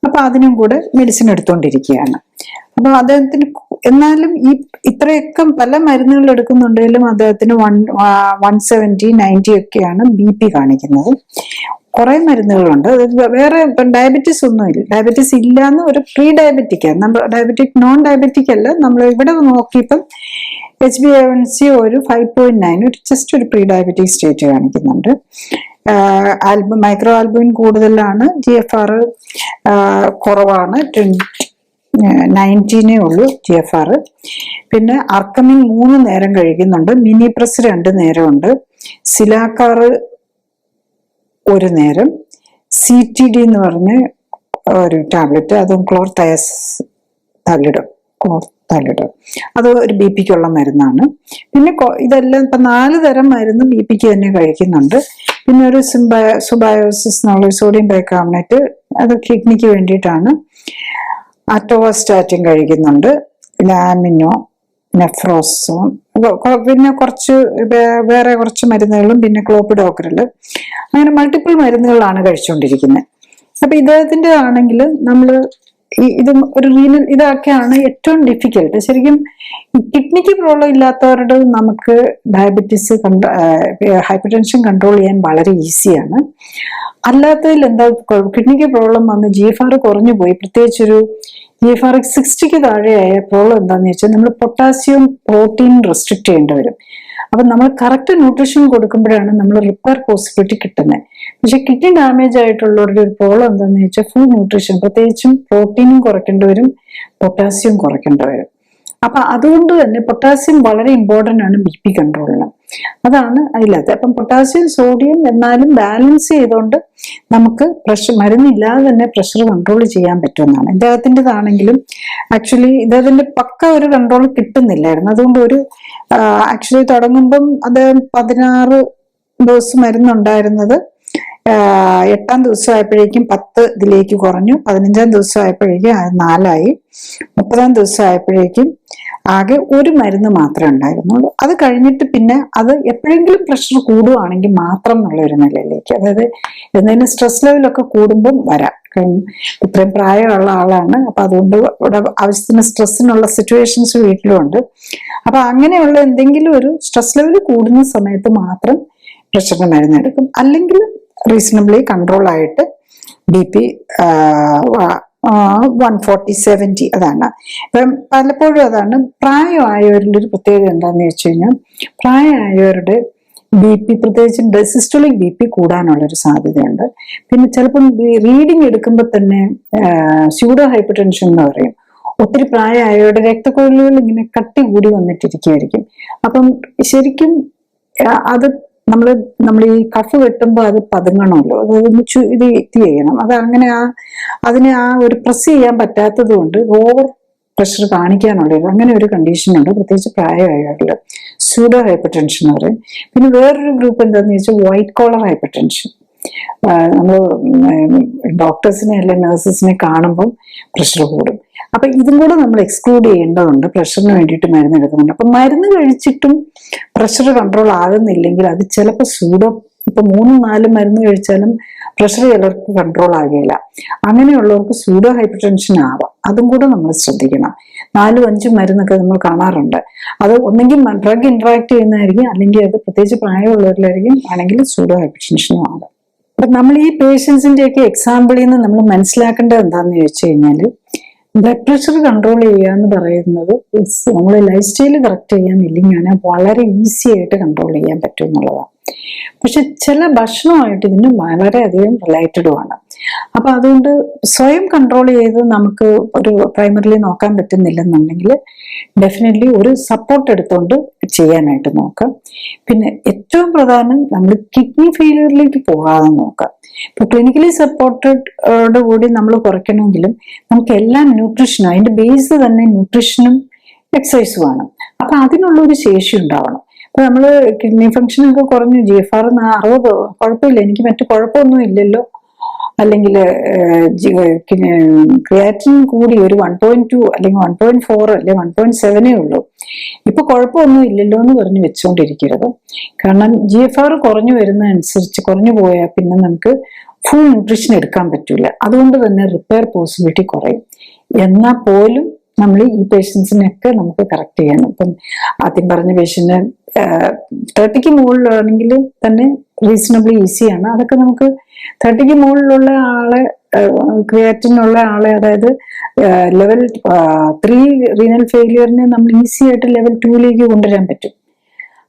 അപ്പൊ അതിനും കൂടെ മെഡിസിൻ എടുത്തുകൊണ്ടിരിക്കുകയാണ്. അപ്പൊ അദ്ദേഹത്തിന് എന്നാലും ഇത്രയൊക്കെ പല മരുന്നുകൾ എടുക്കുന്നുണ്ടെങ്കിലും അദ്ദേഹത്തിന് 170 90 ഒക്കെയാണ് BP കാണിക്കുന്നത്. കുറെ മരുന്നുകളുണ്ട്. വേറെ ഡയബറ്റീസ് ഒന്നുമില്ല. ഡയബറ്റീസ് ഇല്ലാന്ന് ഒരു പ്രീ ഡയബറ്റിക്കാണ്. നമ്മൾ ഡയബറ്റിക് നോൺ ഡയബറ്റിക് അല്ല. നമ്മൾ ഇവിടെ നോക്കിയപ്പം HbA1c ഒരു 5.9, ജസ്റ്റ് ഒരു പ്രീ ഡയബറ്റിക് സ്റ്റേറ്റ് കാണിക്കുന്നുണ്ട്. മൈക്രോ ആൽബുമിൻ കൂടുതലാണ്. GFR കുറവാണ്, 19 ഉള്ളൂ GFR. പിന്നെ അർക്കമിൻ 3 നേരം കഴിക്കുന്നുണ്ട്. Mini press 2 നേരമുണ്ട്. സിലാക്കാർ 1 നേരം. CTD എന്ന് പറഞ്ഞ് ഒരു ടാബ്ലറ്റ്, അതും ക്ലോർതയാസിഡ് അത് ഒരു BPക്കുള്ള മരുന്നാണ്. പിന്നെ ഇതെല്ലാം ഇപ്പൊ 4 തരം മരുന്ന് BPക്ക് തന്നെ കഴിക്കുന്നുണ്ട്. പിന്നെ ഒരു സുബയോസിസ് എന്നുള്ള സോഡിയം ബൈകാർബണേറ്റ്, അത് കിഡ്നിക്ക് വേണ്ടിയിട്ടാണ്. അറ്റോവാസ്റ്റാറ്റിൻ കഴിക്കുന്നുണ്ട്. ലാമിനോ, നെഫ്രോസും, പിന്നെ കുറച്ച് മരുന്നുകളും, പിന്നെ ക്ലോപ്പിഡോഗ്രൽ, അങ്ങനെ മൾട്ടിപ്പിൾ മരുന്നുകളാണ് കഴിച്ചുകൊണ്ടിരിക്കുന്നത്. അപ്പൊ ഇദ്ദേഹത്തിന്റെ ആണെങ്കിൽ നമ്മള് ഇത് ഒരു റീനൽ ഇതൊക്കെയാണ് ഏറ്റവും ഡിഫിക്കൽട്ട്. ശരിക്കും കിഡ്നിക്ക് പ്രോബ്ലം ഇല്ലാത്തവരുടെ നമുക്ക് ഡയബറ്റീസ് ഹൈപ്പർ ടെൻഷൻ കൺട്രോൾ ചെയ്യാൻ വളരെ ഈസിയാണ്. അല്ലാത്തതിൽ എന്താ കിഡ്നിക്ക് പ്രോബ്ലം വന്ന് GFR കുറഞ്ഞു പോയി, പ്രത്യേകിച്ചൊരു GFR 60ക്ക് താഴെയായ പ്രോബ്ലം എന്താണെന്ന് വെച്ചാൽ നമ്മൾ പൊട്ടാസ്യം പ്രോട്ടീൻ റെസ്ട്രിക്ട് ചെയ്യേണ്ടി വരും. അപ്പൊ നമ്മൾ കറക്റ്റ് ന്യൂട്രീഷൻ കൊടുക്കുമ്പോഴാണ് നമ്മൾ റിപ്പയർ പോസിബിലിറ്റി കിട്ടുന്നത്. പക്ഷെ കിഡ്നി ഡാമേജ് ആയിട്ടുള്ളവരുടെ ഒരു പ്രോബ്ലം എന്താണെന്ന് വെച്ചാൽ ഫുൾ ന്യൂട്രീഷൻ, പ്രത്യേകിച്ചും പ്രോട്ടീനും കുറയ്ക്കേണ്ടി വരും, പൊട്ടാസ്യം കുറയ്ക്കേണ്ടി വരും. അപ്പൊ അതുകൊണ്ട് തന്നെ പൊട്ടാസ്യം വളരെ ഇമ്പോർട്ടന്റ് ആണ് BP കൺട്രോളിന്. അതാണ് അതിലകത്ത്. അപ്പം പൊട്ടാസ്യം സോഡിയം എന്നാലും ബാലൻസ് ചെയ്തുകൊണ്ട് നമുക്ക് മരുന്നില്ലാതെ തന്നെ പ്രഷർ കൺട്രോൾ ചെയ്യാൻ പറ്റുമെന്നാണ്. ഇദ്ദേഹത്തിൻ്റെതാണെങ്കിലും ആക്ച്വലി ഇദ്ദേഹത്തിന്റെ പക്ക ഒരു കൺട്രോൾ കിട്ടുന്നില്ലായിരുന്നു. അതുകൊണ്ട് ആക്ച്വലി തുടങ്ങുമ്പം അത് 16 ഡോസ് മരുന്നുണ്ടായിരുന്നത് 8ാം ദിവസം ആയപ്പോഴേക്കും 10 ഇതിലേക്ക് കുറഞ്ഞു. 15ാം ദിവസം ആയപ്പോഴേക്കും 4 ആയി. 30ാം ദിവസം ആയപ്പോഴേക്കും ആകെ ഒരു മരുന്ന് മാത്രമേ ഉണ്ടായിരുന്നുള്ളൂ. അത് കഴിഞ്ഞിട്ട് പിന്നെ അത് എപ്പോഴെങ്കിലും പ്രഷർ കൂടുകയാണെങ്കിൽ മാത്രം എന്നുള്ള ഒരു നിലയിലേക്ക്, അതായത് എന്തെങ്കിലും സ്ട്രെസ് ലെവലൊക്കെ കൂടുമ്പം വരാം. ഇത്രയും പ്രായമുള്ള ആളാണ്. അപ്പൊ അതുകൊണ്ട് ഇവിടെ ആവശ്യത്തിന് സ്ട്രെസ്സിനുള്ള സിറ്റുവേഷൻസ് വീട്ടിലുണ്ട്. അപ്പൊ അങ്ങനെയുള്ള എന്തെങ്കിലും ഒരു സ്ട്രെസ് ലെവൽ കൂടുന്ന സമയത്ത് മാത്രം പ്രഷറിന് മരുന്നെടുക്കും. അല്ലെങ്കിൽ റീസണബിളി കൺട്രോൾ ആയിട്ട് BP 140/70 അതാണ്. ഇപ്പം പലപ്പോഴും അതാണ് പ്രായമായവരിൽ ഒരു പ്രത്യേകത എന്താണെന്ന് വെച്ച് കഴിഞ്ഞാൽ, പ്രായമായവരുടെ BP പ്രത്യേകിച്ചും സിസ്റ്റോളിക് BP കൂടാനുള്ളൊരു സാധ്യതയുണ്ട്. പിന്നെ ചിലപ്പം റീഡിങ് എടുക്കുമ്പോൾ തന്നെ സ്യൂഡോ ഹൈപ്പർ ടെൻഷൻ എന്ന് പറയും. ഒത്തിരി പ്രായമായവരുടെ രക്തക്കുഴലുകൾ ഇങ്ങനെ കട്ടി കൂടി വന്നിട്ടിരിക്കുകയായിരിക്കും. അപ്പം ശരിക്കും അത് നമ്മൾ ഈ കഫ് വെട്ടുമ്പോൾ അത് പതുങ്ങണമല്ലോ, അതൊന്ന് ഇത് ചെയ്യണം. അത് അങ്ങനെ അതിനെ ഒരു പ്രസ് ചെയ്യാൻ പറ്റാത്തത് കൊണ്ട് ഓവർ പ്രഷർ കാണിക്കാനുള്ളത് അങ്ങനെ ഒരു കണ്ടീഷനുണ്ട്, പ്രത്യേകിച്ച് പ്രായമായവരിൽ സ്യൂഡോ ഹൈപ്പർ ടെൻഷൻ എന്ന് പറയും. പിന്നെ വേറൊരു ഗ്രൂപ്പ് എന്താണെന്ന് വെച്ചാൽ വൈറ്റ് കോളർ ഹൈപ്പർ ടെൻഷൻ. നമ്മൾ ഡോക്ടേഴ്സിനെ അല്ലെങ്കിൽ നഴ്സസിനെ കാണുമ്പം പ്രഷർ കൂടും. അപ്പൊ ഇതും കൂടെ നമ്മൾ എക്സ്ക്ലൂഡ് ചെയ്യേണ്ടതുണ്ട്. പ്രഷറിന് വേണ്ടിയിട്ട് മരുന്ന് എടുക്കുന്നുണ്ട്. അപ്പൊ മരുന്ന് കഴിച്ചിട്ടും പ്രഷർ കൺട്രോൾ ആകുന്നില്ലെങ്കിൽ അത് ചിലപ്പോൾ ഇപ്പൊ 3-4 മരുന്ന് കഴിച്ചാലും പ്രഷർ ചിലർക്ക് കൺട്രോൾ ആകില്ല. അങ്ങനെയുള്ളവർക്ക് സ്യൂഡോ ഹൈപ്പർ ടെൻഷൻ ആവാം. അതും കൂടെ നമ്മൾ ശ്രദ്ധിക്കണം. 4-5 മരുന്നൊക്കെ നമ്മൾ കാണാറുണ്ട്. അത് ഒന്നെങ്കിൽ ഡ്രഗ് ഇന്ററാക്ട് ചെയ്യുന്നതായിരിക്കും, അല്ലെങ്കിൽ അത് പ്രത്യേകിച്ച് പ്രായമുള്ളവരിലായിരിക്കും, ആണെങ്കിൽ സ്യൂഡോ ഹൈപ്പർ ടെൻഷനും ആവാം. അപ്പൊ നമ്മൾ ഈ പേഷ്യൻസിന്റെ ഒക്കെ എക്സാമ്പിളിൽ നിന്ന് നമ്മൾ മനസ്സിലാക്കേണ്ടത് എന്താണെന്ന് ചോദിച്ചു കഴിഞ്ഞാല്, ബ്ലഡ് പ്രഷർ കൺട്രോൾ ചെയ്യുക എന്ന് പറയുന്നത് നമ്മൾ ലൈഫ് സ്റ്റൈൽ കറക്റ്റ് ചെയ്യാനില്ലെങ്കിൽ വളരെ ഈസി ആയിട്ട് കൺട്രോൾ ചെയ്യാൻ പറ്റും എന്നുള്ളതാണ്. പക്ഷെ ചില ഭക്ഷണമായിട്ട് ഇതിന് വളരെയധികം റിലേറ്റഡുമാണ്. അപ്പൊ അതുകൊണ്ട് സ്വയം കൺട്രോൾ ചെയ്ത് നമുക്ക് ഒരു പ്രൈമറിലി നോക്കാൻ പറ്റുന്നില്ലെന്നുണ്ടെങ്കിൽ ഡെഫിനറ്റ്ലി ഒരു സപ്പോർട്ട് എടുത്തുകൊണ്ട് ചെയ്യാനായിട്ട് നോക്കാം. പിന്നെ ഏറ്റവും പ്രധാനം നമ്മൾ കിഡ്നി ഫെയിലിയറിലേക്ക് പോകാതെ നോക്കാം. ഇപ്പൊ ക്ലിനിക്കലി സപ്പോർട്ടഡ് കൂടി നമ്മൾ കുറയ്ക്കണമെങ്കിലും നമുക്ക് എല്ലാം ന്യൂട്രീഷനും, അതിന്റെ ബേസ് തന്നെ ന്യൂട്രീഷനും എക്സസൈസുമാണ്. അപ്പൊ അതിനുള്ള ഒരു ശേഷി ഉണ്ടാവണം. അപ്പൊ നമ്മള് കിഡ്നി ഫംഗ്ഷൻ ഒക്കെ കുറഞ്ഞു, GFR 60, കുഴപ്പമില്ല, എനിക്ക് മറ്റു കുഴപ്പമൊന്നും ഇല്ലല്ലോ, അല്ലെങ്കിൽ ക്രിയാറ്റിൻ കൂടി ഒരു 1.2 അല്ലെങ്കിൽ 1.4 അല്ലെങ്കിൽ 1.7 ഉള്ളൂ, ഇപ്പൊ കുഴപ്പമൊന്നും ഇല്ലല്ലോ എന്ന് പറഞ്ഞ് വെച്ചുകൊണ്ടിരിക്കരുത്. കാരണം GFR കുറഞ്ഞു വരുന്നതനുസരിച്ച് കുറഞ്ഞു പോയാൽ പിന്നെ നമുക്ക് ഫുൾ ന്യൂട്രീഷൻ എടുക്കാൻ പറ്റൂല. അതുകൊണ്ട് തന്നെ റിപ്പയർ പോസിബിലിറ്റി കുറയും. എന്നാൽ പോലും നമ്മൾ ഈ പേഷ്യൻസിനെയൊക്കെ നമുക്ക് കറക്റ്റ് ചെയ്യണം. ഇപ്പം ആദ്യം പറഞ്ഞ പേഷ്യന്റ് 30ക്ക് മുകളിലാണെങ്കിൽ തന്നെ റീസണബിളി ഈസിയാണ്. അതൊക്കെ നമുക്ക് 30ക്ക് മുകളിലുള്ള ആളെ, ക്രിയാറ്റിനുള്ള ആളെ, അതായത് ലെവൽ 3 റീനൽ ഫെയിലിയറിനെ നമ്മൾ ഈസി ആയിട്ട് ലെവൽ 2ലേക്ക് കൊണ്ടുവരാൻ പറ്റും.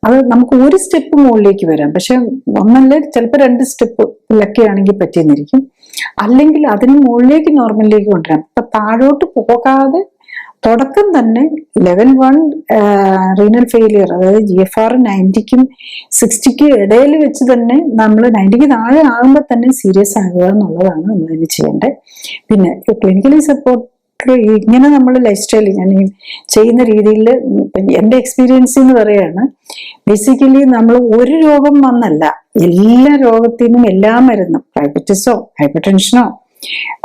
അത് നമുക്ക് ഒരു സ്റ്റെപ്പ് മുകളിലേക്ക് വരാം. പക്ഷെ ഒന്നല്ല, ചിലപ്പോൾ 2 സ്റ്റെപ്പ് ലക്കിയാണെങ്കിൽ പറ്റിയെന്നിരിക്കും. അല്ലെങ്കിൽ അതിന് മുകളിലേക്ക് നോർമലിലേക്ക് കൊണ്ടുവരാം. അപ്പൊ താഴോട്ട് പോകാതെ തുടക്കം തന്നെ ലെവൽ 1 റീനൽ ഫെയിലിയർ, അതായത് GFR 90ക്കും 60ക്കും ഇടയിൽ വെച്ച് തന്നെ നമ്മൾ 90ക്ക് താഴെ ആകുമ്പോൾ തന്നെ സീരിയസ് ആകുക എന്നുള്ളതാണ് നമ്മൾ ഇനി ചെയ്യേണ്ടത്. പിന്നെ ക്ലിനിക്കലി സപ്പോർട്ട് ഇങ്ങനെ നമ്മൾ ലൈഫ് സ്റ്റൈൽ ഞാൻ ഈ ചെയ്യുന്ന രീതിയിൽ എൻ്റെ എക്സ്പീരിയൻസ് എന്ന് പറയാണ്, ബേസിക്കലി നമ്മൾ ഒരു രോഗം വന്നല്ല, എല്ലാ രോഗത്തിനും എല്ലാ മരുന്നും, ഡയബറ്റീസോ ഹൈപ്പർ ടെൻഷനോ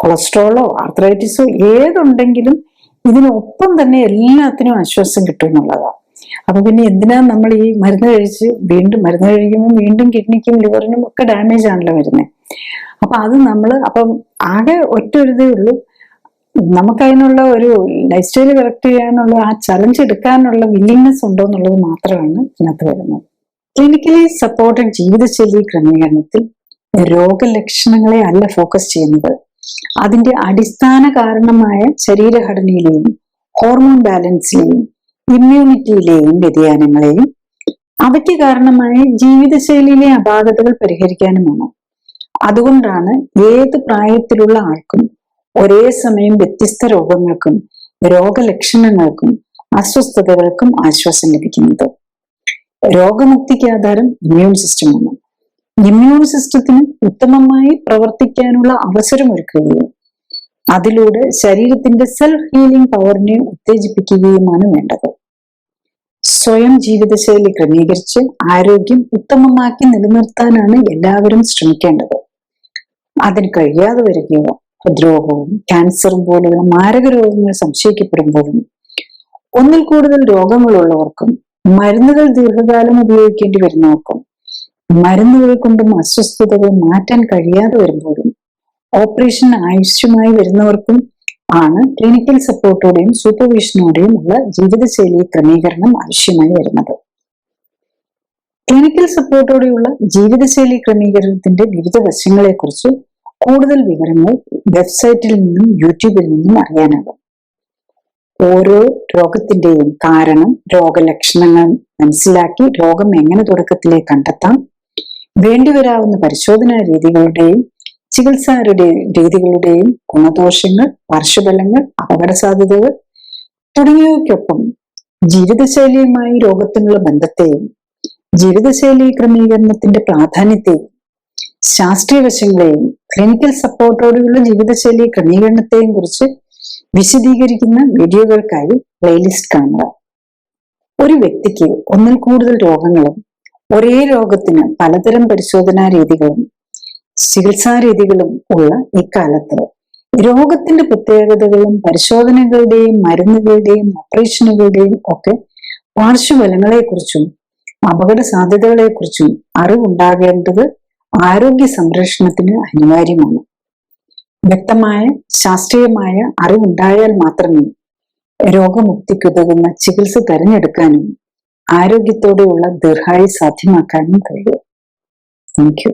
കൊളസ്ട്രോളോ ആർത്രൈറ്റിസോ ഏതുണ്ടെങ്കിലും ഇതിനൊപ്പം തന്നെ എല്ലാത്തിനും ആശ്വാസം കിട്ടും എന്നുള്ളതാണ്. അപ്പൊ പിന്നെ എന്തിനാ നമ്മൾ ഈ മരുന്ന് കഴിച്ച് വീണ്ടും മരുന്ന് കഴിക്കുമ്പോൾ വീണ്ടും കിഡ്നിക്കും ലിവറിനും ഒക്കെ ഡാമേജ് ആണല്ലോ വരുന്നത്. അപ്പൊ അത് അപ്പം ആകെ ഒറ്റ ഒരിതേ ഉള്ളൂ, നമുക്കതിനുള്ള ഒരു ലൈഫ് സ്റ്റൈൽ കറക്റ്റ് ചെയ്യാനുള്ള ആ ചലഞ്ച് എടുക്കാനുള്ള വില്ലിങ്നെസ് ഉണ്ടോ എന്നുള്ളത് മാത്രമാണ് ഇതിനകത്ത് വരുന്നത്. ക്ലിനിക്കലി സപ്പോർട്ടഡ് ജീവിതശൈലി ക്രമീകരണത്തിൽ രോഗലക്ഷണങ്ങളെ അല്ല ഫോക്കസ് ചെയ്യുന്നത്, അതിന്റെ അടിസ്ഥാന കാരണമായ ശരീരഘടനയിലെയും ഹോർമോൺ ബാലൻസിലെയും ഇമ്മ്യൂണിറ്റിയിലെയും വ്യതിയാനങ്ങളെയും അവയ്ക്ക് കാരണമായ ജീവിതശൈലിയിലെ അപാകതകൾ പരിഹരിക്കാനുമാണ്. അതുകൊണ്ടാണ് ഏത് പ്രായത്തിലുള്ള ആൾക്കും ഒരേ സമയം വ്യത്യസ്ത രോഗങ്ങൾക്കും രോഗലക്ഷണങ്ങൾക്കും അസ്വസ്ഥതകൾക്കും ആശ്വാസം ലഭിക്കുന്നത്. രോഗമുക്തിക്ക് ആധാരം ഇമ്മ്യൂൺ സിസ്റ്റമാണ്. ഇമ്മ്യൂൺ സിസ്റ്റത്തിന് ഉത്തമമായി പ്രവർത്തിക്കാനുള്ള അവസരമൊരുക്കുകയും അതിലൂടെ ശരീരത്തിന്റെ സെൽഫ് ഹീലിംഗ് പവറിനെ ഉത്തേജിപ്പിക്കുകയുമാണ് വേണ്ടത്. സ്വയം ജീവിതശൈലി ക്രമീകരിച്ച് ആരോഗ്യം ഉത്തമമാക്കി നിലനിർത്താനാണ് എല്ലാവരും ശ്രമിക്കേണ്ടത്. അതിന് കഴിയാതെ വരികയോ ഹൃദ്രോഗവും ക്യാൻസറും പോലുള്ള മാരക രോഗങ്ങൾ സംശയിക്കപ്പെടുമ്പോഴും ഒന്നിൽ കൂടുതൽ രോഗങ്ങളുള്ളവർക്കും മരുന്നുകൾ ദീർഘകാലം ഉപയോഗിക്കേണ്ടി വരുന്നവർക്കും മരുന്നുകൾ കൊണ്ടും അസ്വസ്ഥതകൾ മാറ്റാൻ കഴിയാതെ വരുമ്പോഴും ഓപ്പറേഷൻ ആവശ്യമായി വരുന്നവർക്കും ആണ് ക്ലിനിക്കൽ സപ്പോർട്ടോടെയും സൂപ്പർവിഷനോടെയും ഉള്ള ജീവിതശൈലി ക്രമീകരണം ആവശ്യമായി വരുന്നത്. ക്ലിനിക്കൽ സപ്പോർട്ടോടെയുള്ള ജീവിതശൈലി ക്രമീകരണത്തിന്റെ വിവിധ വശങ്ങളെ കുറിച്ച് കൂടുതൽ വിവരങ്ങൾ വെബ്സൈറ്റിൽ നിന്നും യൂട്യൂബിൽ നിന്നും അറിയാനാകും. ഓരോ രോഗത്തിന്റെയും കാരണം, രോഗലക്ഷണങ്ങൾ മനസ്സിലാക്കി രോഗം എങ്ങനെ തുടക്കത്തിലേ കണ്ടെത്താം, വേണ്ടിവരാവുന്ന പരിശോധനാ രീതികളുടെയും ചികിത്സാ രീതികളുടെയും ഗുണദോഷങ്ങൾ, പാർശ്വഫലങ്ങൾ, അപകട സാധ്യതകൾ തുടങ്ങിയവയ്ക്കൊപ്പം ജീവിതശൈലിയുമായി രോഗത്തിനുള്ള ബന്ധത്തെയും ജീവിതശൈലി ക്രമീകരണത്തിന്റെ പ്രാധാന്യത്തെയും ശാസ്ത്രീയ വശങ്ങളെയും ക്ലിനിക്കൽ സപ്പോർട്ടോടെയുള്ള ജീവിതശൈലി ക്രമീകരണത്തെയും കുറിച്ച് വിശദീകരിക്കുന്ന വീഡിയോകൾക്കായി പ്ലേലിസ്റ്റ് കാണുക. ഒരു വ്യക്തിക്ക് ഒന്നിൽ കൂടുതൽ രോഗങ്ങളും ഒരേ രോഗത്തിന് പലതരം പരിശോധനാ രീതികളും ചികിത്സാ രീതികളും ഉള്ള ഇക്കാലത്ത് രോഗത്തിന്റെ പ്രത്യേകതകളും പരിശോധനകളുടെയും മരുന്നുകളുടെയും ഓപ്പറേഷനുകളുടെയും ഒക്കെ പാർശ്വഫലങ്ങളെക്കുറിച്ചും അപകട സാധ്യതകളെക്കുറിച്ചും അറിവുണ്ടാകേണ്ടത് ആരോഗ്യ സംരക്ഷണത്തിന് അനിവാര്യമാണ്. വ്യക്തമായ ശാസ്ത്രീയമായ അറിവുണ്ടായാൽ മാത്രമേ രോഗമുക്തിക്കുതകുന്ന ചികിത്സ തിരഞ്ഞെടുക്കാനും ആരോഗ്യത്തോടെയുള്ള ദീർഘായുസ് സാധ്യമാക്കാനും കഴിയൂ. Thank you.